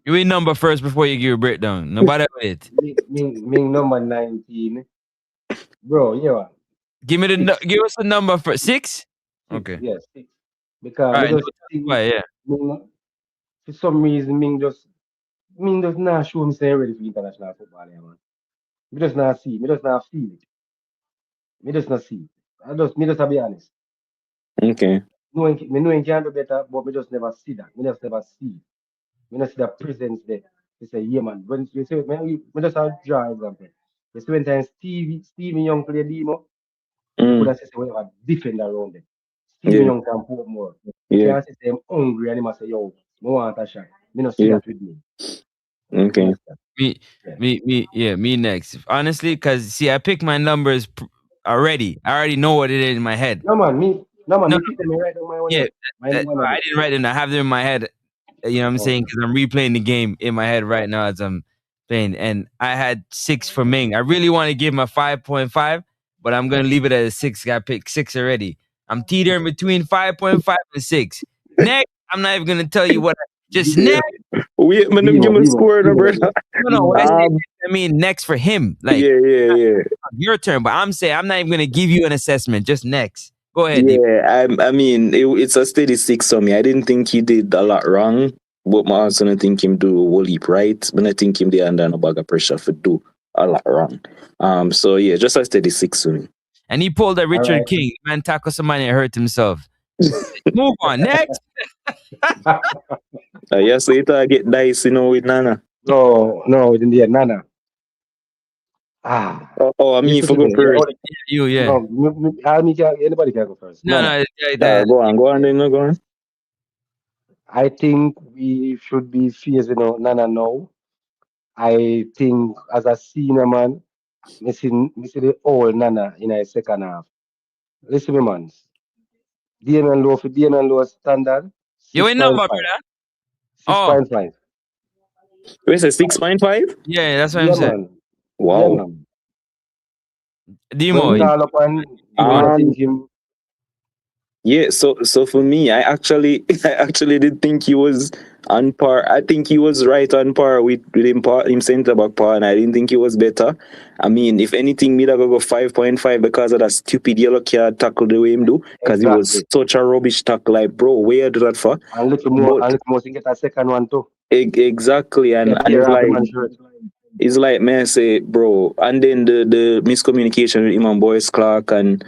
You read number first before you give a breakdown. Nobody it. Ming number 19. Bro, yeah. Give us the number for 6? Okay. Yes, 6. Because All right, I just think yeah. Ming, for some reason Ming does not show himself ready for international football, yeah, man. Me does not see, me does not feel it. Me does not see it. Me just be honest. Okay. Me know he can do better, but me just never see that. Me just never see it. Me not see the presence there. You say, yeah, man. When you say, me just have draw example. You see when time Stevie Young play demo, you could have said, we have a defender around them. Stevie Young can put more. You Yeah. can't say, I'm hungry, and he must say, yo, I want a shot. Me not see Yeah. that with me. Okay. Me next. Honestly, because see, I picked my numbers already. I already know what it is in my head. No, man, me pick them right on my one. Yeah, I didn't write them. I have them in my head. You know what I'm saying? Because I'm replaying the game in my head right now as I'm playing. And I had 6 for Ming. I really want to give him a 5.5, but I'm going to leave it at a 6. I picked 6 already. I'm teetering between 5.5 and 6. Next, I'm not even going to tell you what. Next. Wait, man, give me a score, brother. No, I mean next for him. Like, yeah. Your turn, but I'm saying I'm not even going to give you an assessment. Just next. Go ahead. Yeah, I mean, it's a steady 6 for me. I didn't think he did a lot wrong, but I also don't think him do a whole heap right. But I think him there under a bag of pressure for do a lot wrong. So yeah, just a steady 6 for me. And he pulled a Richard King. Man tackle somebody and hurt himself. Move on. Next. Yeah, so it get dice, with Nana. No, we didn't get Nana. I mean, for go first. You, yeah. No, anybody can go first. No, go on, then go on. I think we should be phasing out Nana now. I think as a senior man, me see the old Nana in a second half. Listen me man. Damian Low for Damian Low standard You six ain't point number, five. brother. Six Oh, point five. Where's a 6.5? yeah, that's what I'm Yeah saying. man. Yeah Wow. man. When Demo, call upon you would Um, think him yeah, so for me, I actually I actually did think he was on par. I think he was right on par with him center back par, and I didn't think he was better. I mean, if anything, me that go 5.5 because of that stupid yellow card tackle the way him do, because it was exactly. such a rubbish tackle. Like, bro, where you do that for? And But little more to get a second one too. exactly, Yeah, and tear off the man's shirt. it's like, man, I say, bro, and then the miscommunication with him and Boyce Clark, and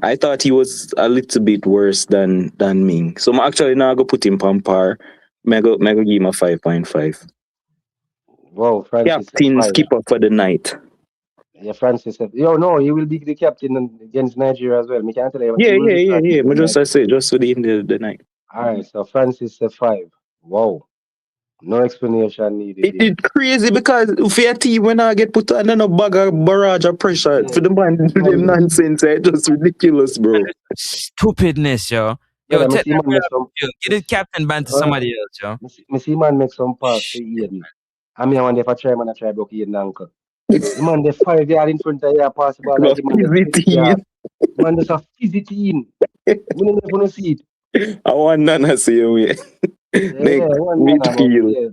I thought he was a little bit worse than me. So I'm actually now go put him on par. Mega give him a 5.5. Wow, Francis said Captain five. skipper for the night. Yeah, Francis said, yo, no, he will be the captain against Nigeria as well. Me can't tell you, he Yeah, will yeah, be yeah, starting yeah. But against just I Nigeria. say, just for the night. All right, so Francis said five. Wow, no explanation needed there. It crazy because for a team when I get put under no bag of barrage of pressure Yeah, for the man to do them man, nonsense, it's just ridiculous, bro. stupidness, yo. Yo, brother, me take see that man brother make off some, the field. Get me his see, captain banned to uh, somebody else, yo. me see man make some pass to Eden. I mean, I want if I try, man, I try block Eden ankle. The man, the 5 yard in front of you, pass the ball like But the man, the 50 PZT, yard. The man, just a fizzy in. Me don't even see it. I want Nana say away. Yeah, Next, one Nana, but midfield. yeah.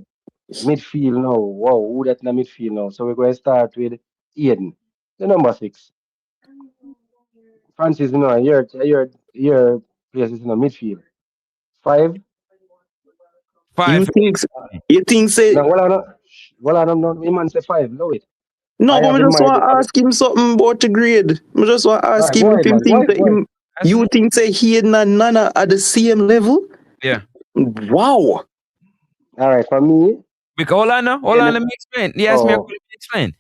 Midfield now. Wow, who that in the midfield now? So we're going to start with Aiden, the number six. Francis, your place is in the midfield. Five. You Five. think you think say Now, well, I don't know. The man say five. Know it. no, I but have I in just mind. want to ask him something about the grade. I just want to All ask right, go him if ahead, him man. Go think ahead, that go ahead. him you think say he and Nana are the same level? Yeah. Wow. All right, for me. Because hold on, let me explain. He asked me a Oh, question, let me explain.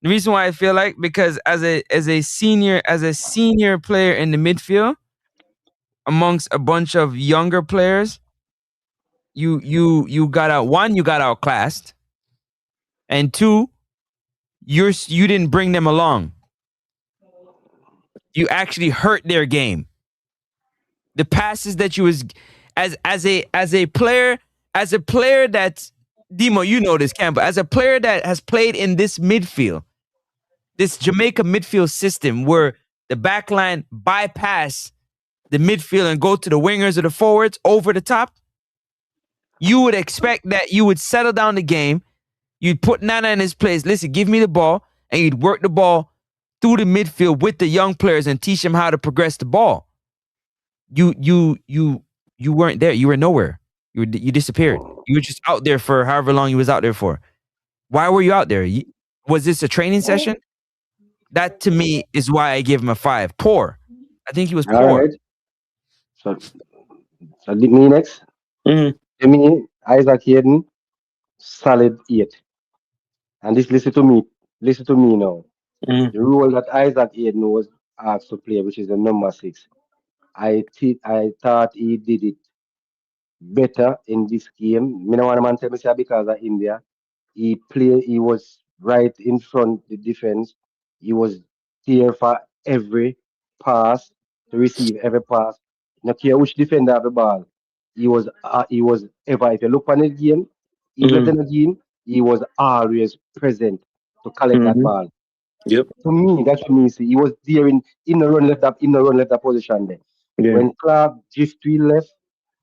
The reason why I feel like because as a senior player in the midfield amongst a bunch of younger players, you got outclassed, and two, you didn't bring them along. You actually hurt their game. The passes that you was as a player that's Demo, you know this, Campbell, as a player that has played in this midfield, this Jamaica midfield system where the back line bypass the midfield and go to the wingers or the forwards over the top, you would expect that you would settle down the game. You'd put Nana in his place. Listen, give me the ball, and you'd work the ball through the midfield with the young players and teach them how to progress the ball. You weren't there. You were nowhere. You disappeared. You were just out there for however long you was out there for. Why were you out there? Was this a training session? That to me is why I give him a 5. Poor. I think he was all poor. right. So, me next. Mm, To me, Isaac Hayden, solid 8. And this, listen to me. Listen to me now. mm, The role that Isaac Hayden was asked to play, which is the number 6. I thought he did it better in this game. Me no want man tell me say because of India. He was right in front the defense. He was there for every pass to receive every pass. No care which defender have the ball. He was ever if you look on the game, even mm, then again, he was always present to collect that mm-hmm. ball. Yep. To me, that to me, see, he was there in the run left up in the run left up position there. Yeah. When Clark drift to his left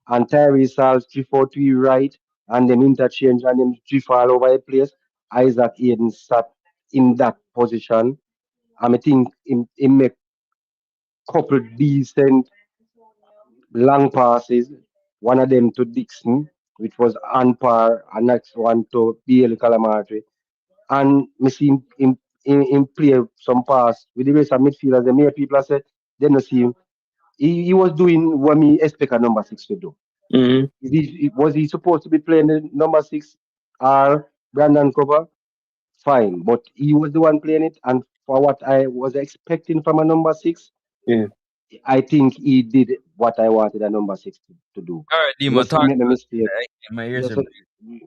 and Tyrese Salz drift out to his right and them interchange and them drift all over the place, Isaac Hayden sat in that position. And I think he make couple decent long passes. One of them to Dixon, which was on par, and next one to BL Calamari. And me see him play some pass with the rest of midfielders. The mere people said they don't see him. He was doing what me expect a number 6 to do. Mm-hmm. Was he supposed to be playing the number 6 or Brandon cover? Fine, but he was the one playing it, and for what I was expecting from a number 6, Yeah. I think he did what I wanted a number 6 to do. All right, You Demo, just talk make the about mistake. it. My ears Just, are.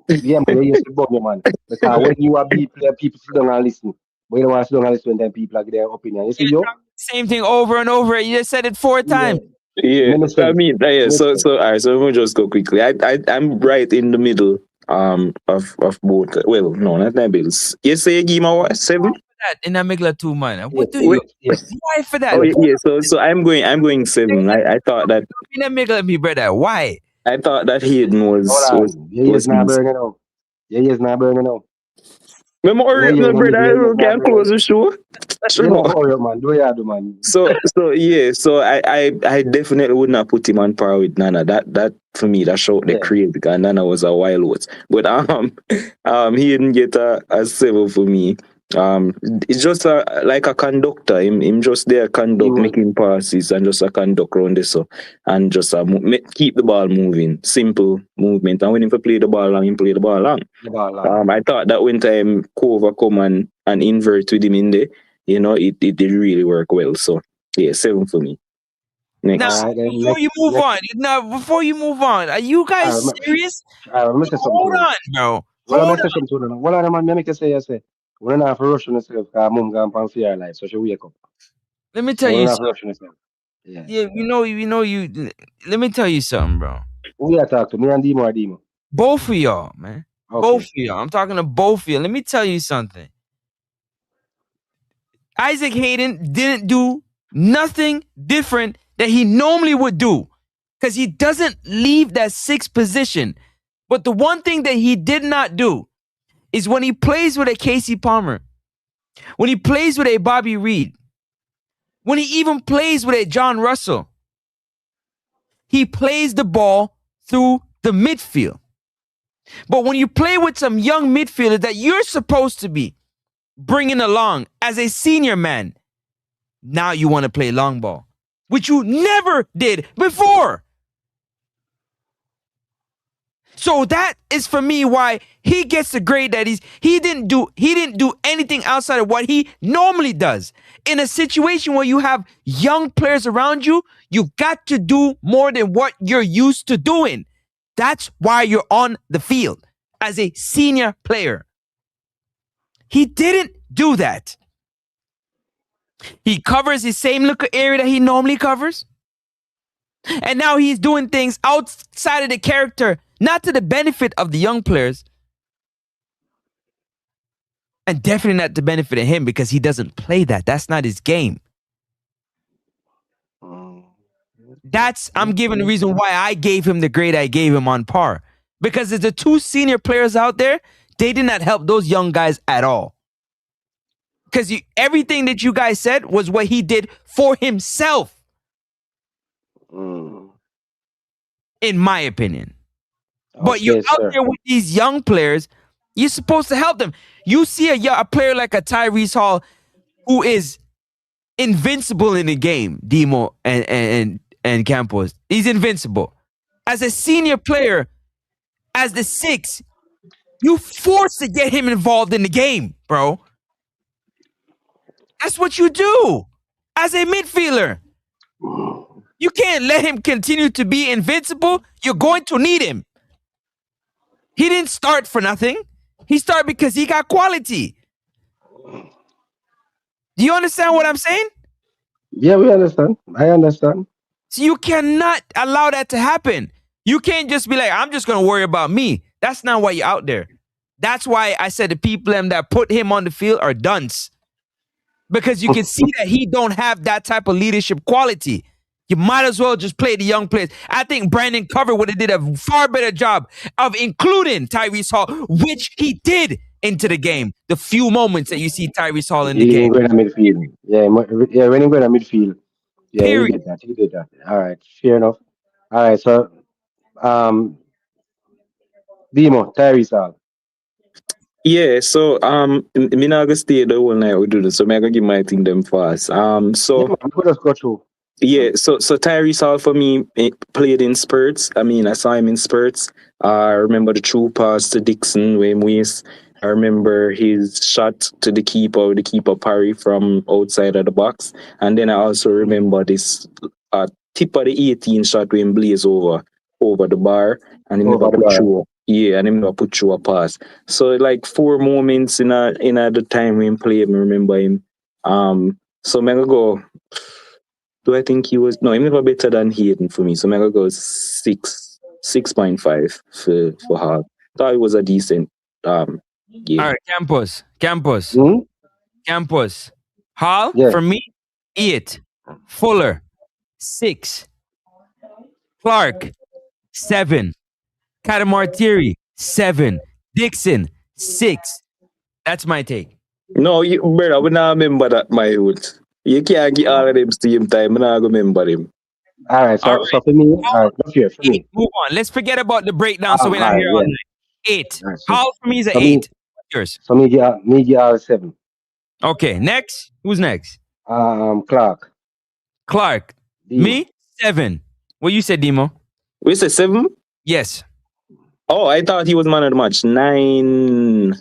yeah, man, you used to bug me, man. Because when you are beat player, people sit down and listen. But you don't want to sit down and listen when them people are their opinion. You see, yo? Same thing over and over. You just said it 4 Yeah. times. Yeah, Let me I say, mean, let me so say. all right, so we'll just go quickly. I'm right in the middle of both. Well, no, not that bills. You say you give me what, 7? That in that Migla 2 man. Yes, What do you? Wait, yes, Why for that? oh yes. yeah, so I'm going 7. I thought that In that Migla, me brother. Why? Hayden Hold was on. Your ears not decent. burning out. Your ears not burning out. Remember, Your hurry up, ears my in the middle, brother. your ears I not can burning close out. the show. Yeah, man, Sure. hurry up, man. Do you do, man? So yeah, so I definitely would not put him on par with Nana. That for me, that showed the Yeah. create because Nana was a wild horse. But he didn't get a 7 for me. It's just like a conductor. Him just there He conduct, was making passes and just a conduct around this so and just keep the ball moving. Simple movement. And when him play the ball long, him play the ball long. the ball long. I thought that when time Cover come and invert with him in there, it did really work well. So yeah, 7 for me. Now, Next. All right, then before you move next. on, before you move on, are you All guys right, serious? let me say something Hold to you. on, bro. Well, I'm Hold gonna on. say something to you. Well, I'm gonna make you say, we're not have to rush on yourself because mom gone pan fear life, so she wake up. Let me tell So we're you not have to something. rush on yourself. Yeah. Yeah, you. Let me tell you something, bro. Who you talk to? Me and Demo or Demo? Both of y'all, man. Both Okay. of y'all. I'm talking to both of you. Let me tell you something. Isaac Hayden didn't do nothing different that he normally would do because he doesn't leave that 6th position. But the one thing that he did not do is when he plays with a Casey Palmer, when he plays with a Bobby Reed, when he even plays with a John Russell, he plays the ball through the midfield. But when you play with some young midfielders that you're supposed to be bringing along as a senior man, now you want to play long ball, which you never did before. So that is for me why he gets the grade that he didn't do anything outside of what he normally does. In a situation where you have young players around you, you got to do more than what you're used to doing. That's why you're on the field as a senior player. He didn't do that. He covers the same little area that he normally covers. And now he's doing things outside of the character, not to the benefit of the young players. And definitely not to benefit of him because he doesn't play that. That's not his game. I'm giving the reason why I gave him the grade I gave him on par. Because there's the 2 senior players out there, they did not help those young guys at all. Because everything that you guys said was what he did for himself. In my opinion. But you're Okay, out sir. there with these young players, you're supposed to help them. You see a player like a Tyrese Hall who is invincible in the game, Demo and Campos. He's invincible. As a senior player, as the 6, you forced to get him involved in the game, bro. That's what you do as a midfielder. You can't let him continue to be invincible. You're going to need him. He didn't start for nothing. He started because he got quality. Do you understand what I'm saying? Yeah, we understand. I understand. So you cannot allow that to happen. You can't just be like, I'm just going to worry about me. That's not why you're out there. That's why I said the people that put him on the field are dunce. Because you can see that he don't have that type of leadership quality. You might as well just play the young players. I think Brandon Cover would have did a far better job of including Tyrese Hall, which he did into the game. The few moments that you see Tyrese Hall in the He game. didn't go in the midfield. Yeah, when he go in the midfield, yeah, he Period. did that. He did that. All right, fair enough. All right, so Demo, Tyrese Hall. Yeah, so me not gonna stay the whole night we do this, so me I gonna give my thing them fast. Yeah, So man, we could just go through. yeah, so Tyrese Hall for me played in spurts. I mean, I saw him in spurts. I remember the true pass to Dixon, where him waste I remember his shot to the keeper parry from outside of the box. And then I also remember this tip of the 18 shot when Blaze over the bar and he never Over the put bar. through. Yeah, and he never put through a pass. So like 4 moments in the time we play, I remember him. So I'm gonna go. Do I think he was no? He never better than Hayden for me. So I'm gonna go 6.5 for Hall. Thought it was a decent game. All right, Campos. Hmm? Campos. Hall, Yeah. for me, 8. Fuller, 6. Clark, 7. Catamartiri, 7. Dixon, 6. That's my take. No, brother, we not remember that, my youth. You can't get all of them same time. I not remember them. All right. All So for me, all right. Look here for 8. me. Move on. Let's forget about the breakdown so we're All not right. here all Yeah. night. 8. All right. Hall for me is an So me, 8. Yours. so me get 7. Okay, next. Who's next? Clark. Clark. Demo. Me, 7. What you said, Demo? We say 7? Yes. Oh, I thought he was man of the match. 9.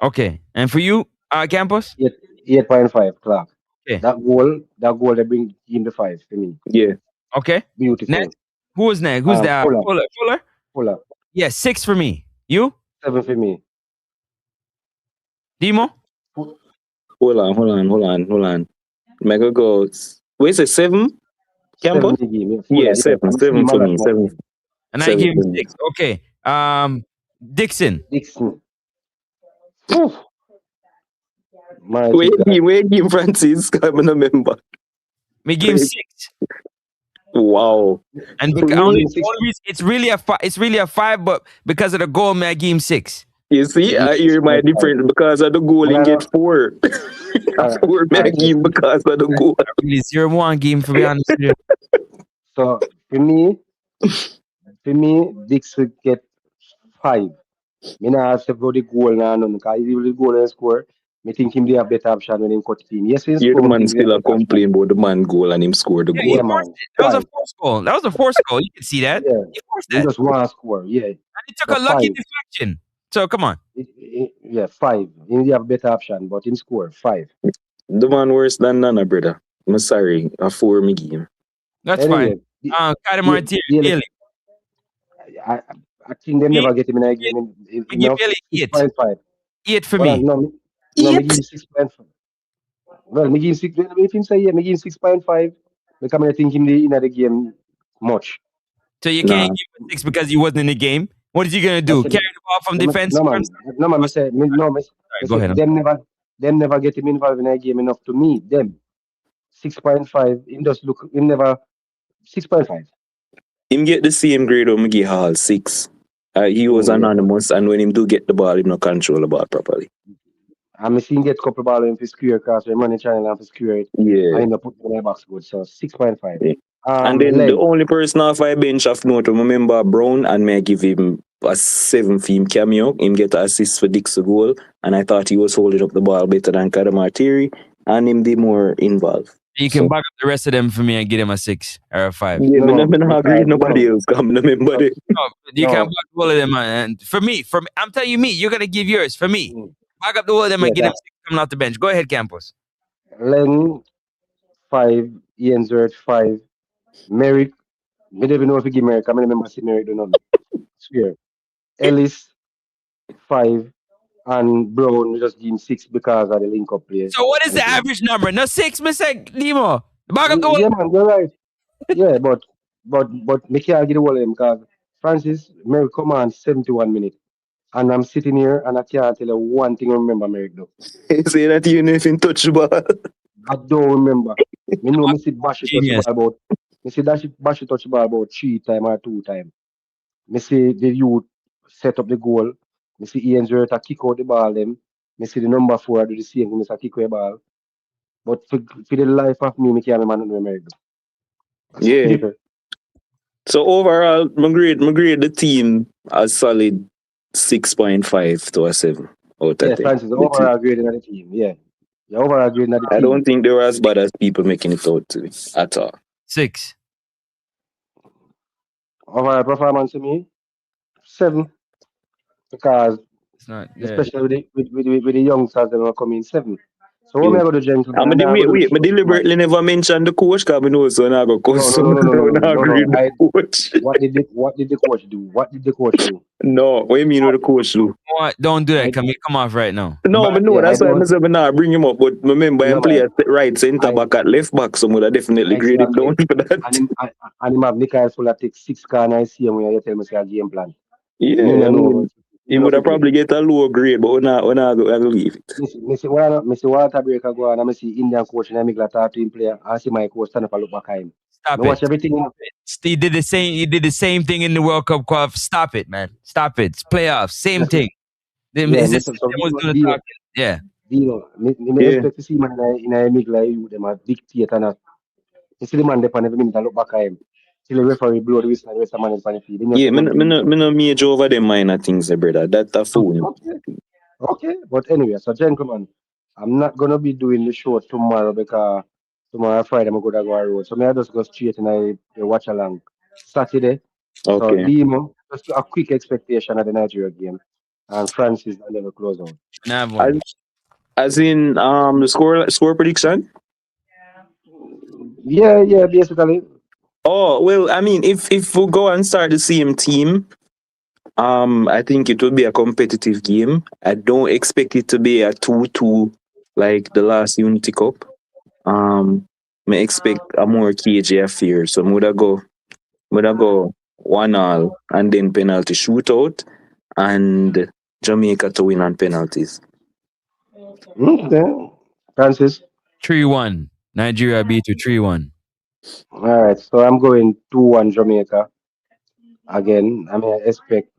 Okay. And for you, Campos? 8.5. Clark. Okay. That goal they bring him the 5 for me. Yeah. Okay. Beautiful. Next. Who was next? Who's that? Fuller. Fuller? Fuller. Yes, 6 for me. You? 7 for me. Demo? Hold on. Mega goals. Wait, say 7? 7 Campbell? in the game. Yeah, Fuller, 7. I'm 7 seeing for man me. at 7. And I 7 give him for me. 6. Okay. Dixon. Dixon. Whew. My Where God. game Francis? I don't remember. Me give him 6. Wow. And For me, only six. reason, it's really a 5, but because of the goal, me I give him 6. You see, I hear my difference because of the goal and get 4. 4 game because of the goal. I really 0-1 game, for be honest with you. So for me, Dixon get 5. Me not accept for the goal now, no, because if the goal and score, me think him they have better option when him cut it in. Yes, he You're the score, me man think he have still a better option. complain about the man goal and him score the Yeah, goal. he Yeah, forced man. it. That was a 5. forced goal. That was a forced goal. You can see that. Yeah. He forced He that. just want to score. Yeah. And he took So a lucky 5. deflection. So come on. Yeah, 5. He have better option, but him score 5. The man worse than Nana, brother. I'm sorry. A 4 me game. That's fine. Anyway, Catamartiri, Bailey, I think them never get him in a game me give enough. Bailey 8. 6.5. 8 for Well, me. no, me give him 6.5. Well, me give him 6. If him say yeah, me give him 6.5. Because I think him in the game much. So you can't give him 6 because he wasn't in the game. What is he gonna do? Carry the ball from defense? No, man. Me say, go ahead. Them never get him involved in a game enough to me. Them 6.5. Him just look. Him never 6.5. Him get the same grade when me give Hall 6. He was anonymous, and when him do get the ball, him not control the ball properly. I'm seeing get couple ball in for square across the money channel and for square it. Yeah. And him not put it in the box good. So 6.5. Yeah. And then the only person off I bench of note, remember Brown, and may I give him a 7 for him cameo. Him get an assist for Dix's goal, and I thought he was holding up the ball better than Catamartiri, and him be more involved. You can back up the rest of them for me and give them a 6 or a 5. Yeah, I'm not agree with nobody else. Come remember it. No, you can back all of them, and for me, I'm telling you, you're gonna give yours. For me, back up the whole of them and give them 6 coming off the bench. Go ahead, Campos. Len 5, Ian Zert 5, Merrick. I don't even know if you give Merrick. I remember see Merrick do nothing. Swear. Ellis 5, and Brown we just give him 6 because of the link up play. So what is the average number? No 6, Mr. Demo. Back up the whole. Yeah, man, you're right. Yeah, but me can't get the whole of them because Francis Merrick come on 71 minutes. And I'm sitting here and I can't tell you one thing I remember Merrick do. Say that you know if you touch the ball. I don't remember. Me know me see Bashi touch the ball about. Me see Bashi touch the ball about 3 times or 2 times. Me see the youth set up the goal. Me see Ian Zerta kick out the ball them. Me see the number 4 do the same thing. Me see kick out the ball. But for the life of me can't remember Merrick do. Yeah. So overall, my grade the team a solid 6.5 to a 7 out of 10. Yeah, Francis, overall grading of the team. Yeah. The overall grading of the team. I don't think they were as bad as people making it out to be at all. 6. Overall performance to me, 7. Because It's not there. especially with the youngsters that are coming seventh. So what Yeah. am I going to do, gentlemen? I'm I'm not going to do wait, but short tomorrow. deliberately never mentioned the coach because I know so now go coach. No, no, So no, no, no, no, I no, don't no, agree no. with the coach. What did the coach do? What did the coach do? No, what do you mean with the coach do? What? Don't do that. I, Can we come off right now? No, but no, yeah, I that's why I don't. said nah, bring him up. But remember, No I'm man, play at right centre I back at left back, so would have definitely grade him down exactly. for that. And him have Nikai full take 6 car and I see him when you tell me say a game plan. Me Yeah, no I know. mean, he would have probably get a lower grade, but I go leave it. Me see water breaker go on and I see Indian coach and I make like talk to him player. I see my coach stand up and look back at him. Stop Me watch it. everything. You know. He did the same. He did the same thing in the World Cup qual. Stop it, man. Stop it. It's playoffs. Same Listen, thing. Them yeah, is the Mr. system was doing the talking. Yeah. Me Yeah, expect to see man in a make like you them a dictate and a you see the man there on every minute and look back at him. Till the referee blow the whistle and the rest of man in the field. Then you have yeah, to jump in. me no major over them minor things, brother. That's a fool. Okay. Okay. But anyway, so gentlemen, I'm not gonna be doing the show tomorrow because tomorrow Friday I'm gonna go on road. So may I just go straight and I watch along Saturday. So Okay. Limo, just a quick expectation of the Nigeria game. And Francis and then we close out. Nav As, one. as in the score prediction. Yeah, basically. Oh well, I mean, if we go and start the same team, I think it will be a competitive game. I don't expect it to be a 2-2 like the last Unity Cup. I expect a more cagey affair. So would I go 1-1 and then penalty shootout and Jamaica to win on penalties. Okay. Francis. 3-1. Nigeria beat you 3-1. All right. So I'm going 2-1 Jamaica. Again, I mean I expect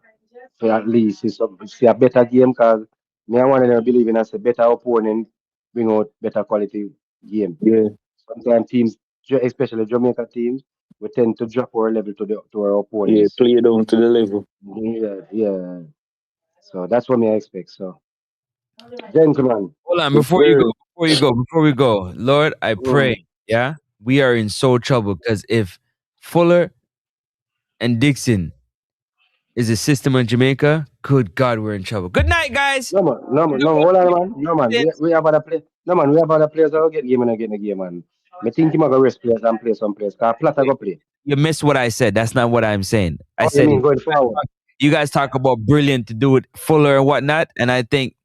to at least see a better game because me I want to believe in as a better opponent bring out better quality game. Yeah, Sometimes teams, especially Jamaica teams, we tend to drop our level to our yeah, opponents. play down to the level. Yeah. So that's what me I expect. So, gentlemen, Hold on, Yes, sir. before we go, Lord, I pray, mm, yeah, we are in so trouble because if Fuller and Dixon is a system in Jamaica, good God, we're in trouble. Good night, guys. hold on, man. No, man. We have other play. No, man. We have other players that will get game and again, man. Me think him gonna rest players and play some players. Cause Plata go play. You missed what I said. That's not what I'm saying. I What you said mean going forward? you guys talk about brilliant to do it Fuller and whatnot, and I think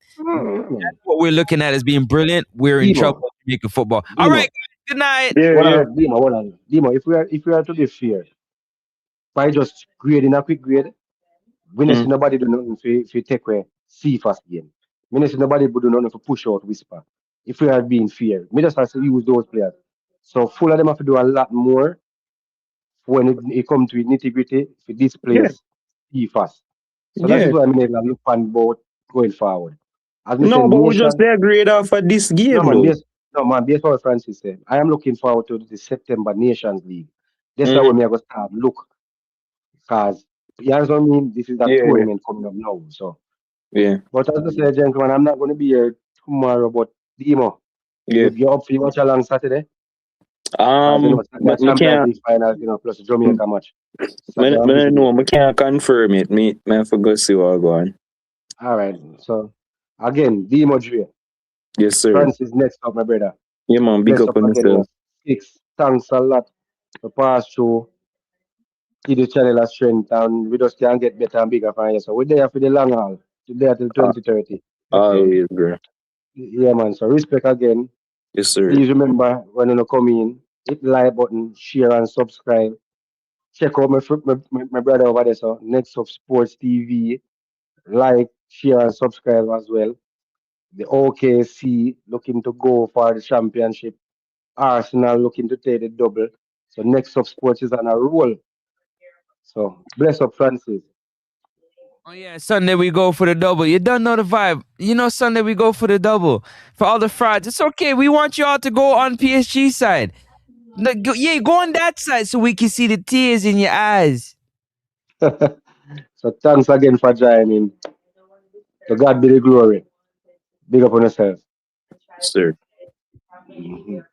what we're looking at as being brilliant, we're in trouble Demo, with Jamaica football. All Demo. right, guys, good night. Yeah. Hold on. Demo, if we are to be fair, by just grading a quick grade, we don't see Mm. nobody do nothing if you take away C first game. We don't see nobody do nothing for push out whisper. If we are being fair, we just have to use those players. So full of them have to do a lot more when it comes to nitty gritty for this Yeah. place C first. So that is Yeah. why I mean like, look on both going forward. As we said, No, but we just nation. grade off for this No game man, though. based on what Francis said. I am looking forward to the September Nations League. That's why Mm. when I go start look because you know what I mean. This is that Yeah. tournament coming up now. So, Yeah. but as I said, gentlemen, I'm not going to be here tomorrow. But Demo, Yeah. you're up for you watch along Saturday because you know Saturday But me Champions can't. League final, plus the Jamaica match. Saturday I'm Me busy no, there. me can't confirm it. Me I forgot see what go on. All right. So again, Demo Dre, Yes, sir. Francis next up, my brother. Yeah, man. Big Bless up up on again. yourself. 6. Thanks a lot for pass through. Keep the channel a strength and we just can get better and bigger from here. So we're there for the long haul. We're there till Uh, 2030. always, bro. Yeah, man. So respect again. Yes, sir. Please remember when you come in, hit the like button, share and subscribe. Check out my brother over there. So Next of Sports TV, like, share and subscribe as well. The OKC looking to go for the championship. Arsenal looking to take the double. So Next of Sports is on a roll. So bless up Francis. Oh yeah, Sunday we go for the double. You don't know the vibe. You know Sunday we go for the double. For all the frauds, it's okay. We want you all to go on PSG side. Go on that side so we can see the tears in your eyes. So thanks again for joining. To God be the glory. Big up on yourself. Sir. Mhm.